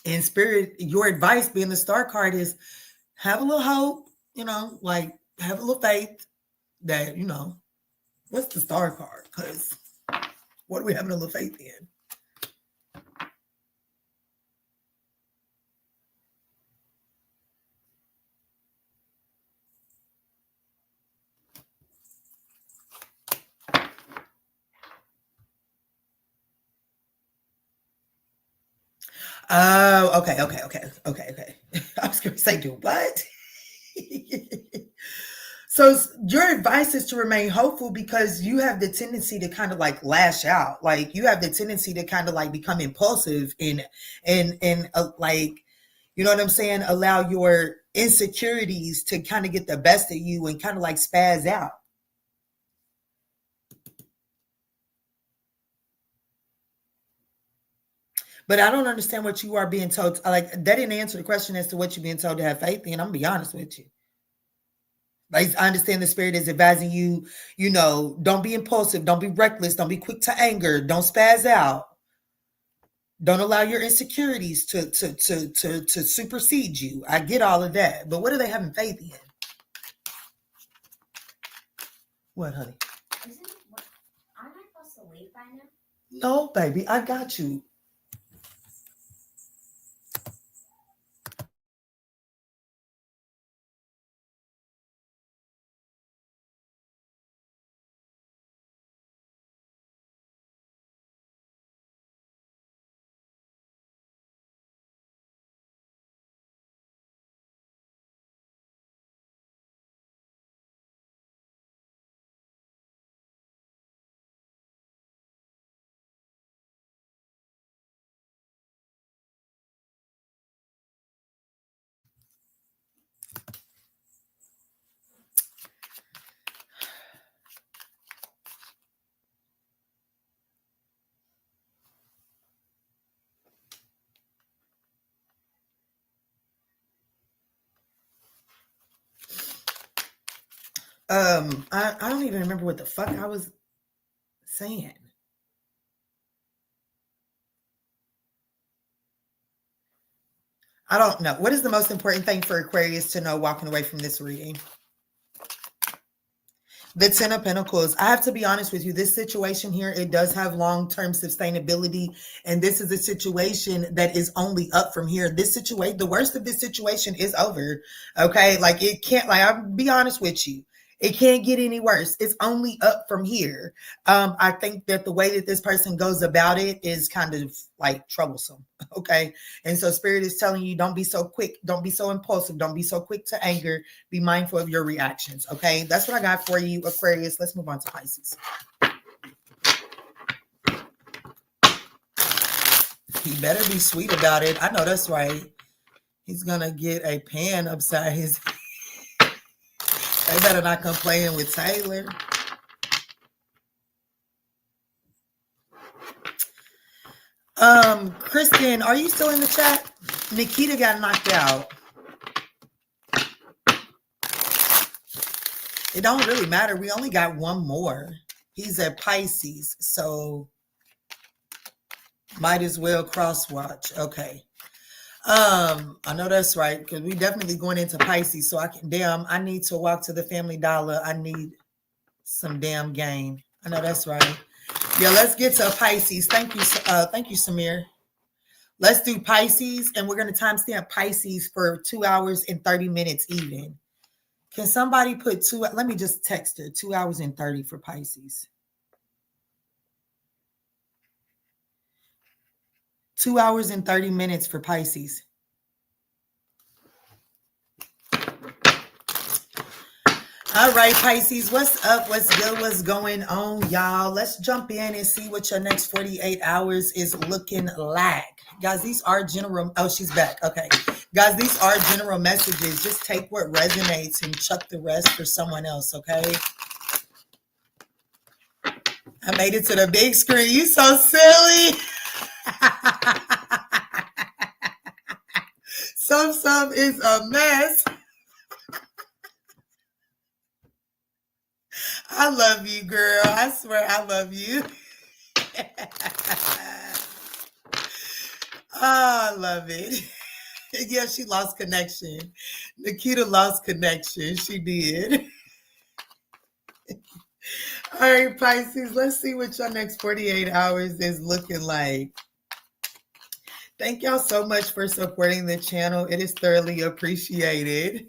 In Spirit, your advice being the Star card is have a little hope, have a little faith that, what's the Star card? Because what are we having a little faith in? Oh, okay. I was going to say, do what? So your advice is to remain hopeful because you have the tendency to kind of like lash out. Like you have the tendency to kind of like become impulsive and like, you know what I'm saying? Allow your insecurities to kind of get the best of you and kind of like spaz out. But I don't understand what you are being told. Like that didn't answer the question as to what you're being told to have faith in. I'm gonna be honest with you. Like I understand the spirit is advising you, don't be impulsive, don't be reckless, don't be quick to anger, don't spaz out. Don't allow your insecurities to supersede you. I get all of that. But what are they having faith in? What, honey? Aren't I supposed to leave by now? No, baby, I got you. I don't even remember what the fuck I was saying. I don't know. What is the most important thing for Aquarius to know walking away from this reading? The 10 of Pentacles. I have to be honest with you. This situation here, it does have long-term sustainability. And this is a situation that is only up from here. This situation, the worst of this situation is over. Okay. Like it can't, like, I'll be honest with you. It can't get any worse. It's only up from here. I think that the way that this person goes about it is kind of like troublesome. Okay. And so spirit is telling you, don't be so quick. Don't be so impulsive. Don't be so quick to anger. Be mindful of your reactions. Okay. That's what I got for you, Aquarius. Let's move on to Pisces. He better be sweet about it. I know that's right. He's going to get a pan upside his head. They better not come playing with Taylor. Kristen, are you still in the chat? Nikita got knocked out. It don't really matter. We only got one more. He's a Pisces, so might as well cross watch. Okay. I know that's right because we definitely going into Pisces. So I need to walk to the Family Dollar. I need some damn game. I know that's right. Yeah, let's get to Pisces. Thank you, Samir. Let's do Pisces, and we're going to timestamp Pisces for 2 hours and 30 minutes even. Can somebody put let me just text her, 2 hours and 30 for Pisces. 2 hours and 30 minutes for Pisces. All right, Pisces, what's up? What's good? What's going on, y'all? Let's jump in and see what your next 48 hours is looking like. Guys, these are general. Oh, she's back. Okay. Guys, these are general messages. Just take what resonates and chuck the rest for someone else, okay? I made it to the big screen. You so silly. Some is a mess. I love you, girl. I swear I love you. Oh, I love it. Yeah, she lost connection. Nikita lost connection. She did. All right, Pisces, let's see what your next 48 hours is looking like. Thank y'all so much for supporting the channel. It is thoroughly appreciated.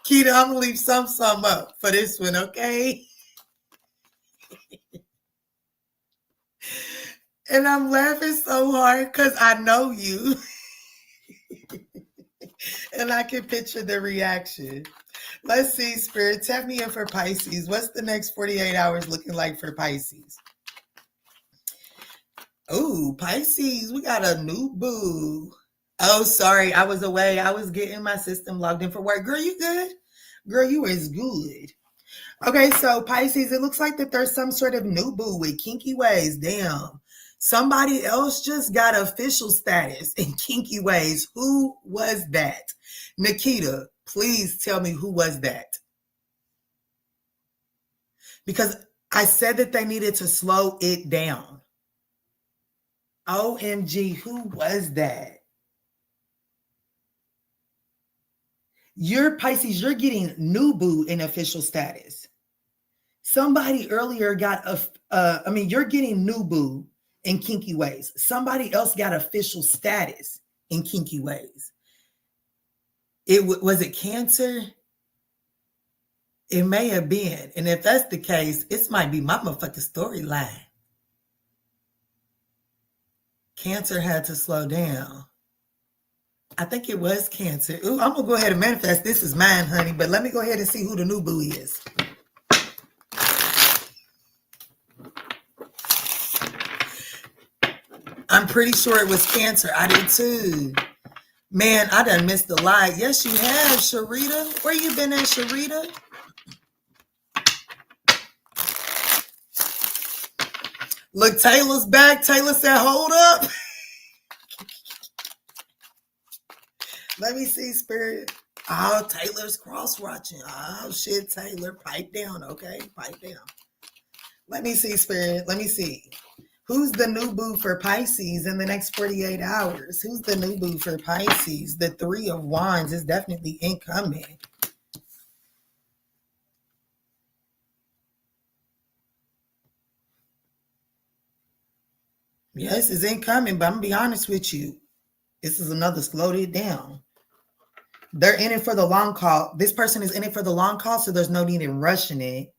Keita, I'm going to leave some up for this one, okay? And I'm laughing so hard because I know you. And I can picture the reaction. Let's see, Spirit. Tap me in for Pisces. What's the next 48 hours looking like for Pisces? Oh, Pisces, we got a new boo. Oh, sorry. I was away. I was getting my system logged in for work. Girl, you good? Girl, you is good. Okay, so Pisces, it looks like that there's some sort of new boo with kinky ways. Damn. Somebody else just got official status in kinky ways. Who was that? Nikita, please tell me who was that. Because I said that they needed to slow it down. OMG, who was that? You're Pisces, you're getting new boo in official status. Somebody earlier got you're getting new boo in kinky ways. Somebody else got official status in kinky ways. Was it Cancer? It may have been. And if that's the case, it might be my motherfucking storyline. Cancer had to slow down. I think it was Cancer. Ooh, I'm going to go ahead and manifest. This is mine, honey. But let me go ahead and see who the new boo is. I'm pretty sure it was Cancer. I did too. Man, I done missed the light. Yes, you have, Sharita. Where you been at, Sharita? Look, Taylor's back. Taylor said, hold up. Let me see, Spirit. Oh, Taylor's cross-watching. Oh, shit, Taylor. Pipe down, okay? Pipe down. Let me see, Spirit. Let me see. Who's the new boo for Pisces in the next 48 hours? Who's the new boo for Pisces? The Three of Wands is definitely incoming. Yes, it's incoming, but I'm going to be honest with you. This is another slow it down. They're in it for the long haul. This person is in it for the long haul, so there's no need in rushing it.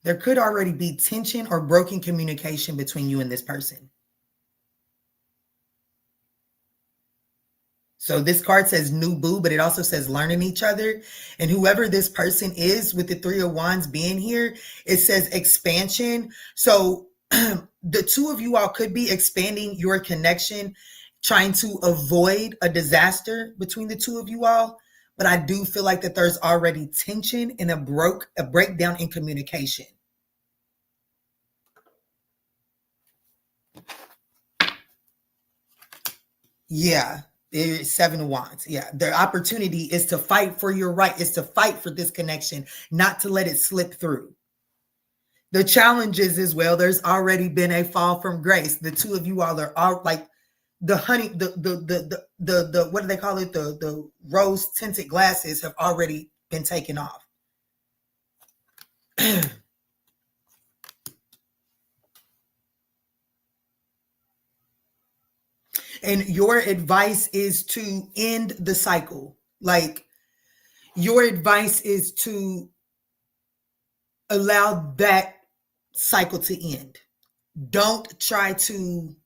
There could already be tension or broken communication between you and this person. So this card says new boo, but it also says learning each other. And whoever this person is with the Three of Wands being here, it says expansion. So the two of you all could be expanding your connection, trying to avoid a disaster between the two of you all. But I do feel like that there's already tension and a breakdown in communication. Yeah. Seven of Wands. Yeah. The opportunity is to fight for your right, is to fight for this connection, not to let it slip through. The challenges as well, there's already been a fall from grace. The two of you all are all like the honey, the what do they call it? The rose tinted glasses have already been taken off. And your advice is to end the cycle. Like, your advice is to allow that cycle to end. Don't try to.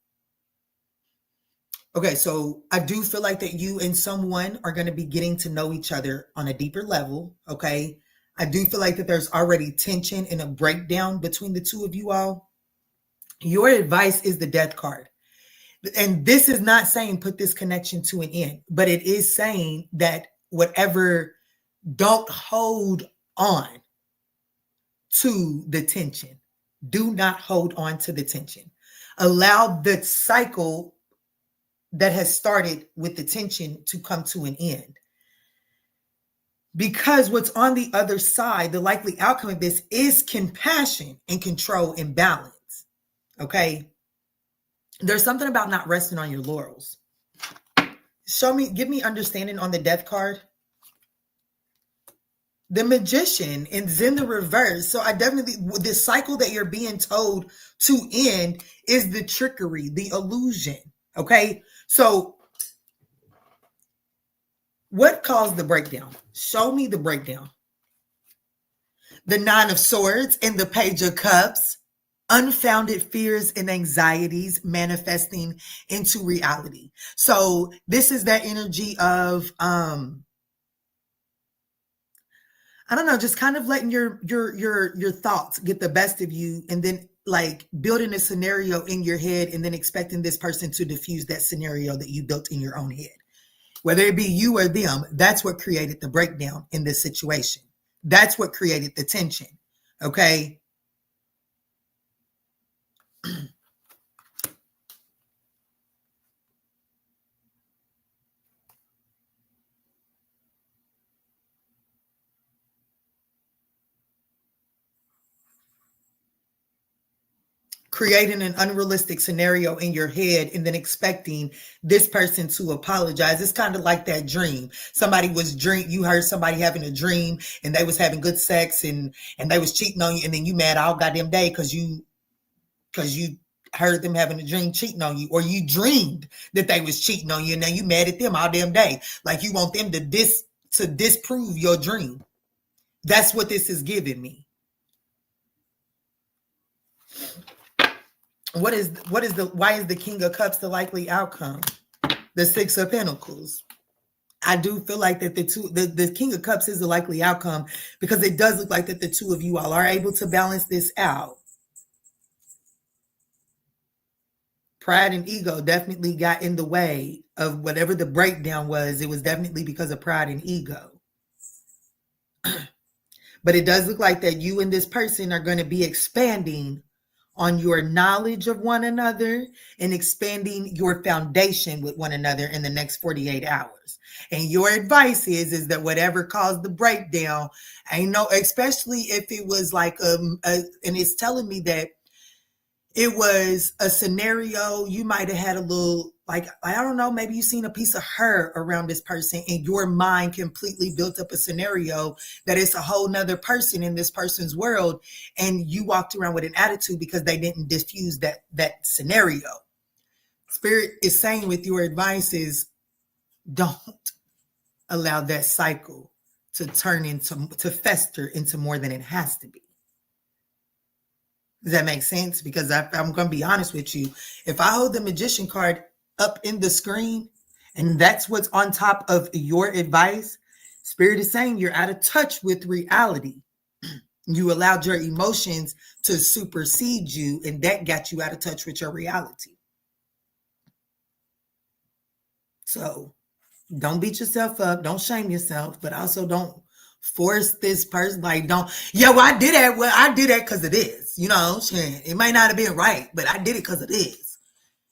Okay, so I do feel like that you and someone are going to be getting to know each other on a deeper level. Okay, I do feel like that there's already tension and a breakdown between the two of you all. Your advice is the Death card. And this is not saying put this connection to an end, but it is saying that whatever, don't hold on to the tension. Do not hold on to the tension. Allow the cycle that has started with the tension to come to an end. Because what's on the other side, the likely outcome of this is compassion and control and balance. Okay? There's something about not resting on your laurels. Give me understanding on the Death card. The Magician is in the reverse. So I definitely, the cycle that you're being told to end is the trickery, the illusion. Okay. So what caused the breakdown? Show me the breakdown. the Nine of Swords and the Page of Cups. Unfounded fears and anxieties manifesting into reality. So this is that energy of I don't know, just kind of letting your thoughts get the best of you, and then like building a scenario in your head and then expecting this person to diffuse that scenario that you built in your own head. Whether it be you or them, that's what created the breakdown in this situation. That's what created the tension. Okay. Creating an unrealistic scenario in your head and then expecting this person to apologize. It's kind of like that dream. You heard somebody having a dream and they was having good sex and they was cheating on you, and then you mad all goddamn day because you heard them having a dream cheating on you, or you dreamed that they was cheating on you, and now you mad at them all damn day. Like you want them to disprove your dream. That's what this is giving me. Why is the King of Cups the likely outcome? The Six of Pentacles. I do feel like that the King of Cups is the likely outcome, because it does look like that the two of you all are able to balance this out. Pride and ego definitely got in the way of whatever the breakdown was. It was definitely because of pride and ego. But it does look like that you and this person are going to be expanding on your knowledge of one another and expanding your foundation with one another in the next 48 hours. And your advice is that whatever caused the breakdown, especially if it was like and it's telling me that it was a scenario, you might have had a little, like, I don't know, maybe you seen a piece of her around this person and your mind completely built up a scenario that it's a whole nother person in this person's world. And you walked around with an attitude because they didn't diffuse that scenario. Spirit is saying with your advice is don't allow that cycle to to fester into more than it has to be. Does that make sense? Because I'm going to be honest with you. If I hold the Magician card up in the screen and that's what's on top of your advice, Spirit is saying you're out of touch with reality. You allowed your emotions to supersede you, and that got you out of touch with your reality. So don't beat yourself up. Don't shame yourself, but also don't force this person. Like, I did that. Well, I did that because it is. It might not have been right, but I did it because it is.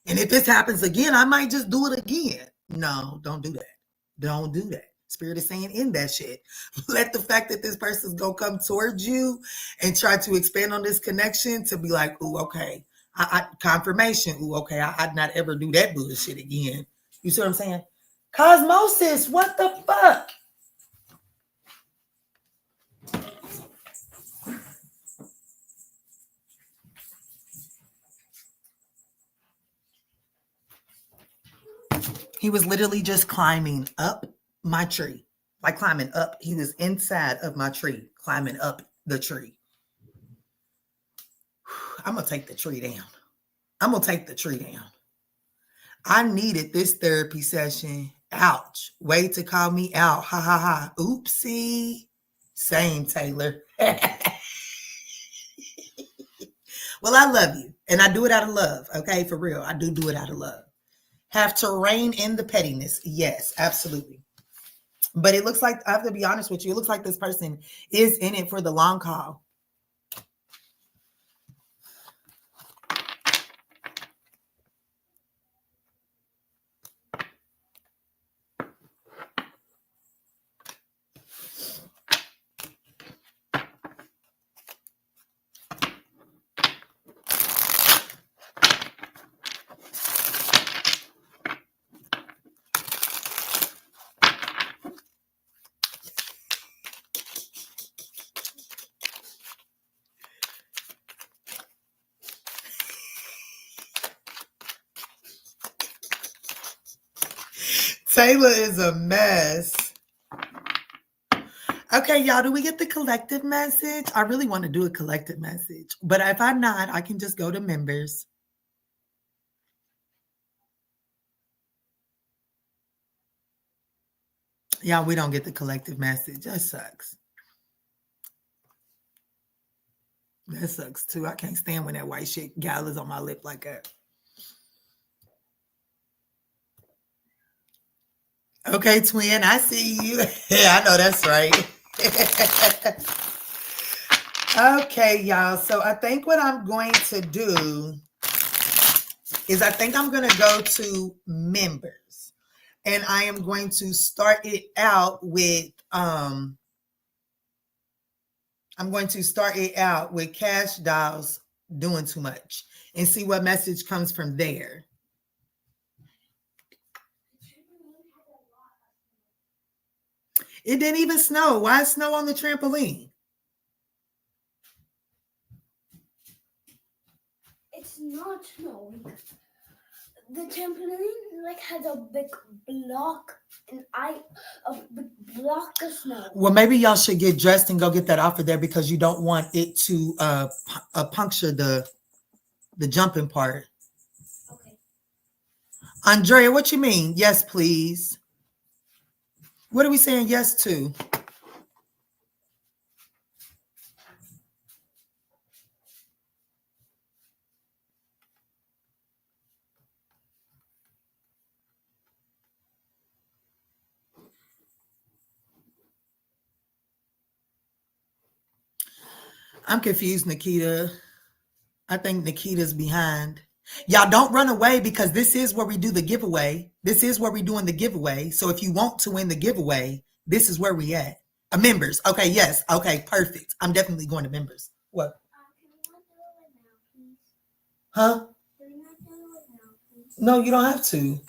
And if this happens again, I might just do it again. No, don't do that. Don't do that. Spirit is saying in that shit. Let the fact that this person's going to come towards you and try to expand on this connection to be like, ooh, okay. Confirmation. Ooh, okay. I'd not ever do that bullshit again. You see what I'm saying? Cosmosis, what the fuck? He was literally just climbing up my tree. Like climbing up. He was inside of my tree, climbing up the tree. I'm going to take the tree down. I needed this therapy session. Ouch. Way to call me out. Ha ha ha. Oopsie. Same, Taylor. Well, I love you. And I do it out of love. Okay, for real. I do it out of love. Have to rein in the pettiness. Yes, absolutely. But it looks like, I have to be honest with you, it looks like this person is in it for the long haul. Taylor is a mess. Okay, y'all, do we get the collective message? I really want to do a collective message, but if I'm not, I can just go to members. Yeah, we don't get the collective message. That sucks. That sucks too. I can't stand when that white shit gathers on my lip like that. Okay, twin, I see you. Yeah, I know that's right. Okay, y'all. So I think what I'm going to do is I think I'm going to go to members, and I am going to start it out with Cash Dolls doing too much and see what message comes from there. It didn't even snow. Why snow on the trampoline? It's not snowing. The trampoline like has a big block, and a big block of snow. Well, maybe y'all should get dressed and go get that off of there because you don't want it to puncture the jumping part. Okay. Andrea, what you mean? Yes, please. What are we saying yes to? I'm confused, Nikita. I think Nikita's behind. Y'all don't run away because this is where we do the giveaway. This is where we're doing the giveaway. So if you want to win the giveaway, this is where we at. Members. Okay, yes. Okay, perfect. I'm definitely going to members. What? Can we not do it right now, please? Huh? Can we not do it right now, please? No, you don't have to. You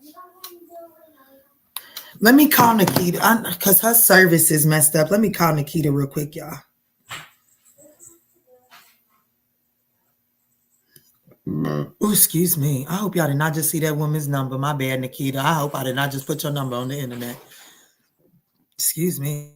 don't want to do it right now. Let me call Nikita because her service is messed up. Let me call Nikita real quick, y'all. Oh, excuse me. I hope y'all did not just see that woman's number. My bad, Nikita. I hope I did not just put your number on the internet. Excuse me.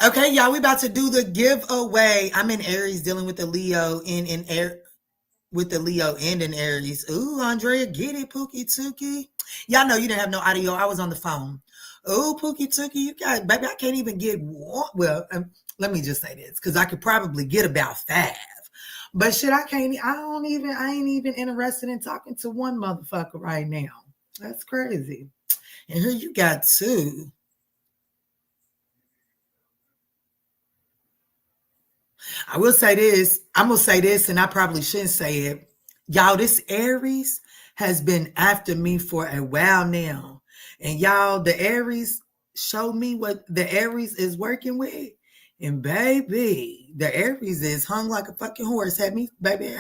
Okay, y'all, we about to do the giveaway. I'm in Aries dealing with the Leo in air with the Leo and in Aries. Ooh, Andrea, get it, Pookie Tookie. Y'all know you didn't have no audio. I was on the phone. Ooh, Pookie Tookie, you got, baby, I can't even get one. Well, let me just say this, because I could probably get about 5. But shit, I ain't even interested in talking to one motherfucker right now. That's crazy. And here you got 2. I will say this. I'm going to say this, and I probably shouldn't say it. Y'all, this Aries has been after me for a while now. And y'all, the Aries showed me what the Aries is working with. And baby, the Aries is hung like a fucking horse. Had me, baby,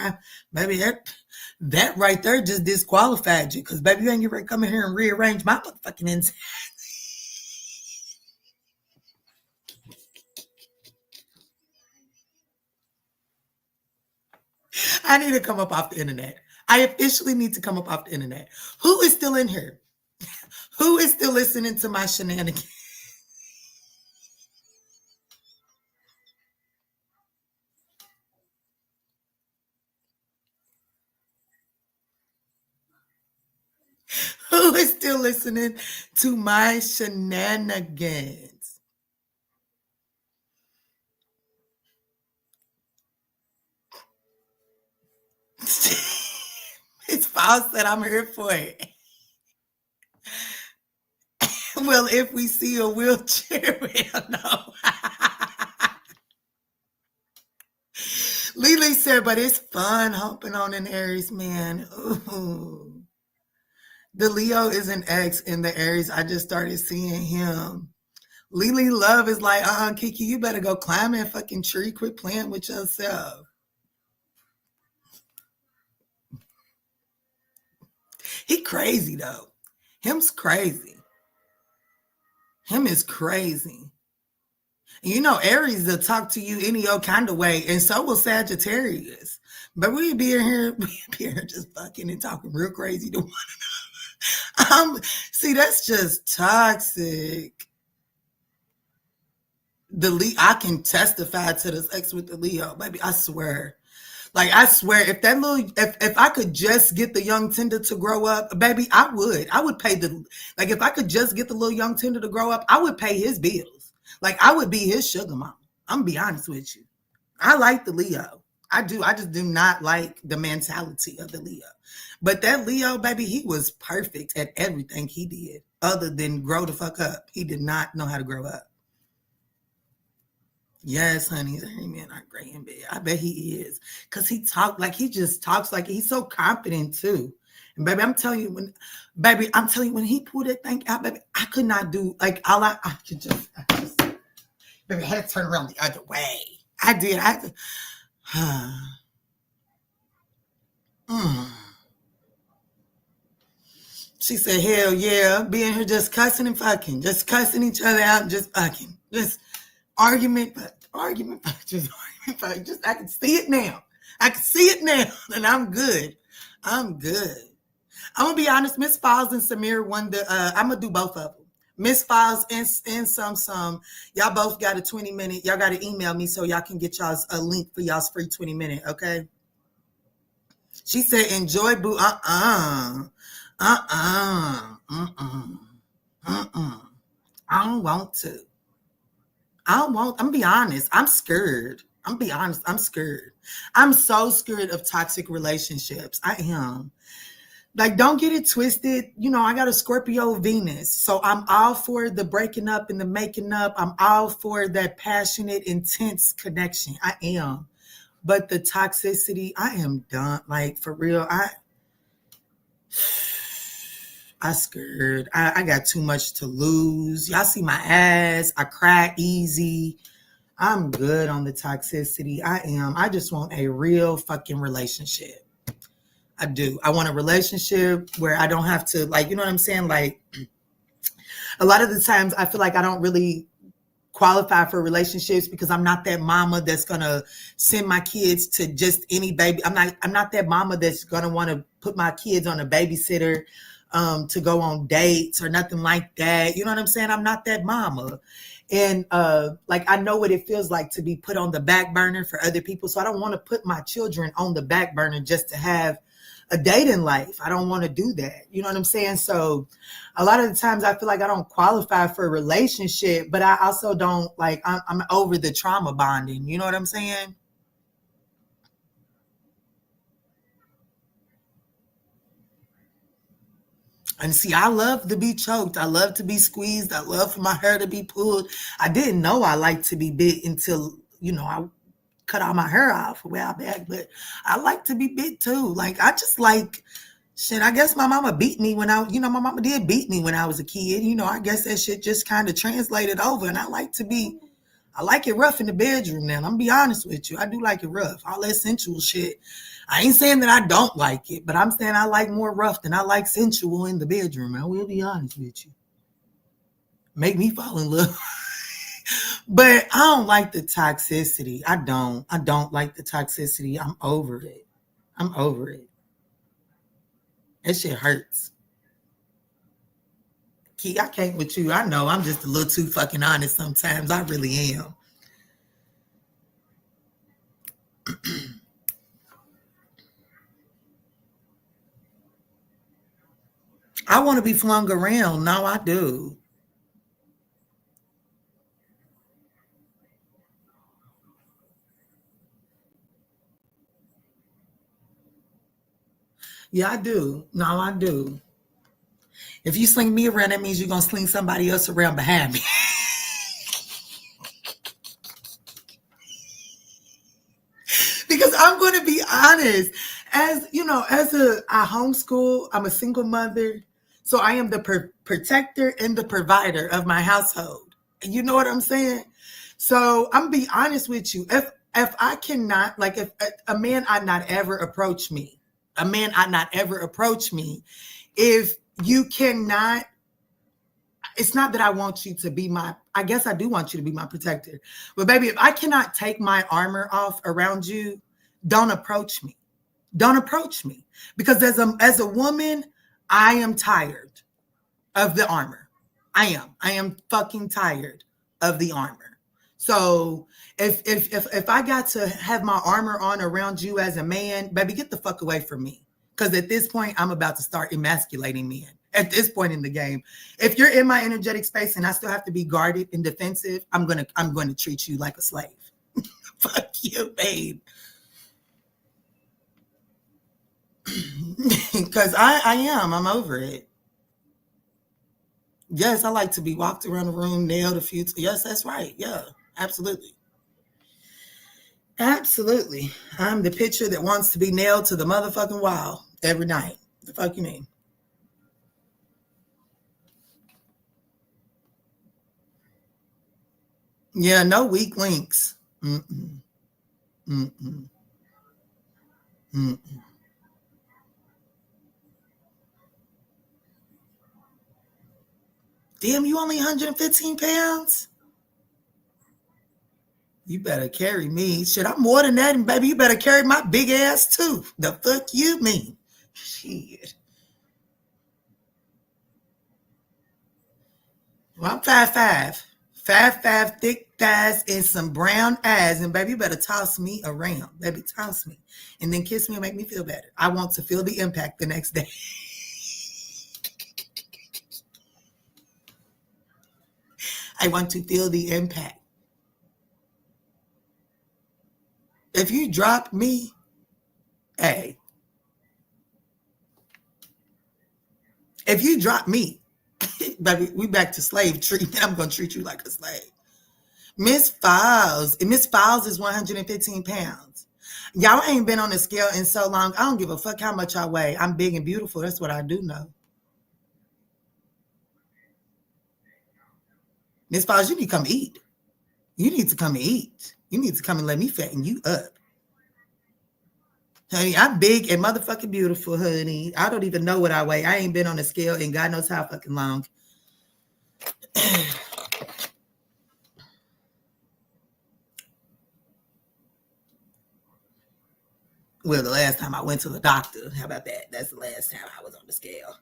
that right there just disqualified you. Because baby, you ain't get ready to come in here and rearrange my motherfucking inside. I need to come up off the internet. I officially need to come up off the internet. Who is still in here? Who is still listening to my shenanigans? listening to my shenanigans. It's false that I'm here for it. Well, if we see a wheelchair, we'll know. Lily said, but it's fun humping on an Aries man. Ooh. The Leo is an ex in the Aries. I just started seeing him. Lily Love is like, Kiki, you better go climb that fucking tree. Quit playing with yourself. He crazy though. Him's crazy. Him is crazy. And you know, Aries will talk to you any old kind of way, and so will Sagittarius. But we be in here just fucking and talking real crazy to one another. See, that's just toxic. I can testify to this ex with the Leo, baby. I swear. Like, I swear, if I could just get the young tender to grow up, baby, I would pay if I could just get the little young tender to grow up, I would pay his bills. Like, I would be his sugar mama. I'm gonna be honest with you. I like the Leo. I do. I just do not like the mentality of the Leo. But that Leo, baby, he was perfect at everything he did other than grow the fuck up. He did not know how to grow up. Yes, honey, every man are great in bed. I bet he is. Because he just talks like he's so confident too. And baby, I'm telling you, when he pulled that thing out, baby, I could not do like all I could just baby, I had to turn around the other way. I did. I had to She said, hell yeah, being here just cussing and fucking, just cussing each other out and just fucking. Just argument, just argument. Just I can see it now. And I'm good. I'm gonna be honest. Miss Files and Samir won the. I'm gonna do both of them. Miss Files and some. Y'all both got a 20-minute. Y'all got to email me so y'all can get y'all's a link for y'all's free 20-minute. Okay. She said, enjoy boo. I don't want to. I'm gonna be honest. I'm scared. I'm scared. I'm so scared of toxic relationships. I am. Like, don't get it twisted. You know, I got a Scorpio Venus. So I'm all for the breaking up and the making up. I'm all for that passionate, intense connection. I am. But the toxicity, I am done. Like, for real, I scared. I got too much to lose. Y'all see my ass. I cry easy. I'm good on the toxicity. I am. I just want a real fucking relationship. I do. I want a relationship where I don't have to, like, you know what I'm saying? Like, a lot of the times I feel like I don't really qualify for relationships because I'm not that mama that's gonna send my kids to just any baby. I'm not that mama that's gonna want to put my kids on a babysitter to go on dates or nothing like that. You know what I'm saying? I'm not that mama. And like, I know what it feels like to be put on the back burner for other people. So I don't want to put my children on the back burner just to have a dating life. I don't want to do that. You know what I'm saying? So a lot of the times I feel like I don't qualify for a relationship, but I also don't like, I'm over the trauma bonding. You know what I'm saying? And see, I love to be choked. I love to be squeezed. I love for my hair to be pulled. I didn't know I liked to be bit until, you know, I cut all my hair off a while back, but I like to be bit too. Like, I just like, shit, I guess my mama beat me when my mama did beat me when I was a kid. You know, I guess that shit just kind of translated over. And I like it rough in the bedroom now. I'm gonna be honest with you. I do like it rough. All that sensual shit. I ain't saying that I don't like it, but I'm saying I like more rough than I like sensual in the bedroom. I will be honest with you. Make me fall in love. But I don't like the toxicity. I don't like the toxicity. I'm over it. That shit hurts. Key, I can't with you. I know I'm just a little too fucking honest sometimes. I really am. I want to be flung around. No, I do. Yeah, I do. No, I do. If you sling me around, that means you're going to sling somebody else around behind me. Because I'm going to be honest, as you know, I homeschool, I'm a single mother. So I am the protector and the provider of my household. You know what I'm saying? So I'm be honest with you. If I cannot, like if a man ought not ever approach me, if you cannot, it's not that I want you to be I guess I do want you to be my protector. But baby, if I cannot take my armor off around you, don't approach me. Don't approach me. Because as a woman, I am tired of the armor. I am fucking tired of the armor. So if I got to have my armor on around you as a man, baby, get the fuck away from me. Because at this point, I'm about to start emasculating men. At this point in the game, if you're in my energetic space and I still have to be guarded and defensive, I'm going to treat you like a slave. Fuck you, babe. Because I'm over it. Yes, I like to be walked around the room, nailed a few. Yes, that's right. Yeah, absolutely. Absolutely. I'm the picture that wants to be nailed to the motherfucking wall every night. The fuck you mean? Yeah, no weak links. Mm-mm. Mm-mm. Mm-mm. Damn, you only 115 pounds? You better carry me. Shit, I'm more than that. And baby, you better carry my big ass too. The fuck you mean? Shit. Well, I'm 5'5". 5'5", thick thighs and some brown eyes. And baby, you better toss me around. Baby, toss me. And then kiss me and make me feel better. I want to feel the impact the next day. I want to feel the impact. If you drop me, hey. If you drop me, baby, we back to slave treatment. I'm going to treat you like a slave. Miss Files is 115 pounds. Y'all ain't been on the scale in so long. I don't give a fuck how much I weigh. I'm big and beautiful. That's what I do know. Miss Files, you need to come eat. You need to come and eat. You need to come and let me fatten you up. Honey, I'm big and motherfucking beautiful, honey. I don't even know what I weigh. I ain't been on the scale in God knows how fucking long. Well, the last time I went to the doctor, how about that? That's the last time I was on the scale.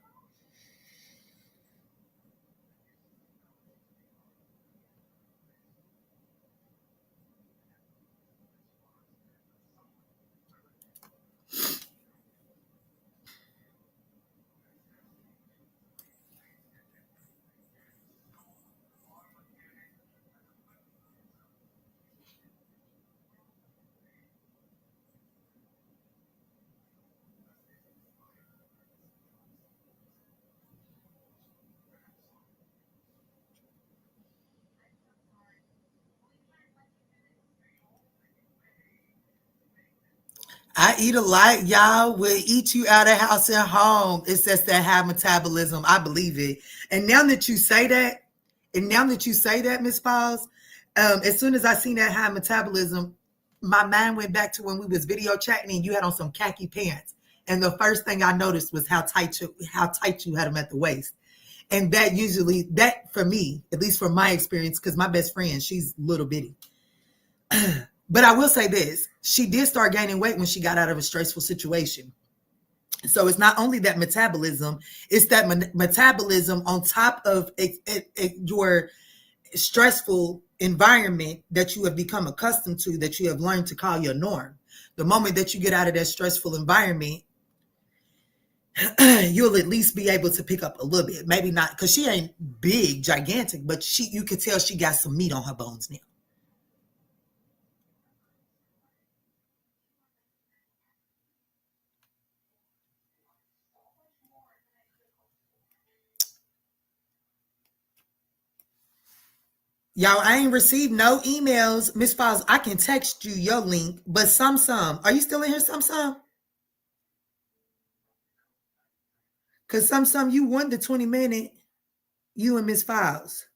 I eat a lot. Y'all will eat you out of house and home. It's just that high metabolism. I believe it. And now that you say that, Miss Falls, as soon as I seen that high metabolism, my mind went back to when we was video chatting and you had on some khaki pants. And the first thing I noticed was how tight you had them at the waist. And that for me, at least from my experience, because my best friend, she's little bitty. But I will say this, she did start gaining weight when she got out of a stressful situation. So it's not only that metabolism, it's that metabolism on top of your stressful environment that you have become accustomed to, that you have learned to call your norm. The moment that you get out of that stressful environment, you'll at least be able to pick up a little bit. Maybe not, because she ain't big, gigantic, but you could tell she got some meat on her bones now. Y'all, I ain't received no emails. Miss Files, I can text you your link, but some. Are you still in here, some? Because some, you won the 20-minute, you and Miss Files.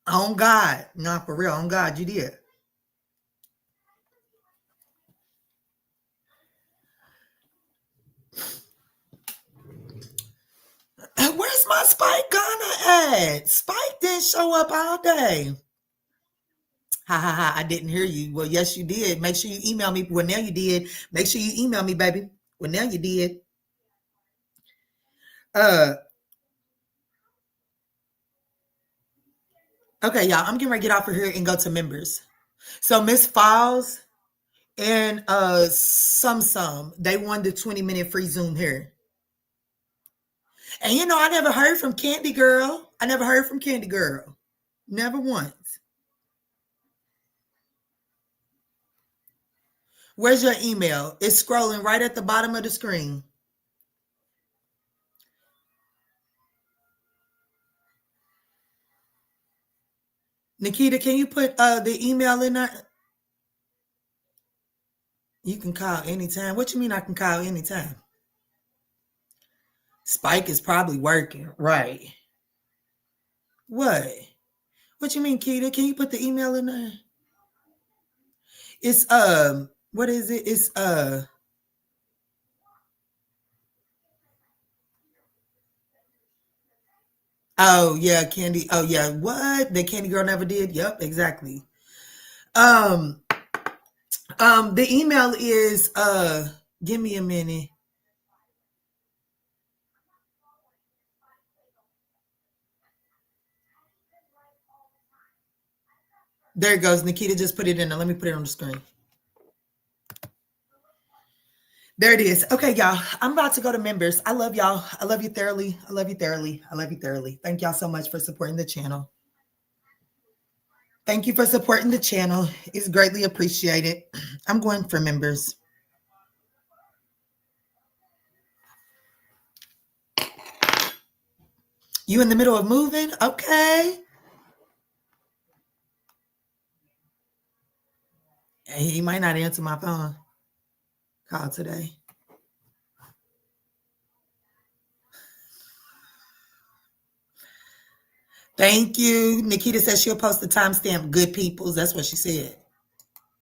On God. No, for real. On God, you did. Where's my Spike Ghana at? Spike didn't show up all day. Ha ha ha. I didn't hear you. Well, yes, you did. Make sure you email me. Well, now you did. Make sure you email me, baby. Well, now you did. Okay, y'all. I'm getting ready to get off of here and go to members. So Miss Files and some, they won the 20-minute free Zoom here. And you know, I never heard from Candy Girl. Never once. Where's your email? It's scrolling right at the bottom of the screen. Nikita, can you put the email in there? You can call anytime. What you mean I can call anytime? Spike is probably working. Right. What? What you mean, Kita? Can you put the email in there? It's what is it? It's oh yeah, Candy. Oh yeah, what? The Candy Girl never did? Yep, exactly. The email is give me a minute. There it goes. Nikita just put it in there. Let me put it on the screen. There it is. Okay, y'all. I'm about to go to members. I love y'all. I love you thoroughly. I love you thoroughly. I love you thoroughly. Thank y'all so much for supporting the channel. Thank you for supporting the channel. It's greatly appreciated. I'm going for members. You in the middle of moving? Okay. He might not answer my phone call today. Thank you. Nikita says she'll post the timestamp. Good peoples. That's what she said.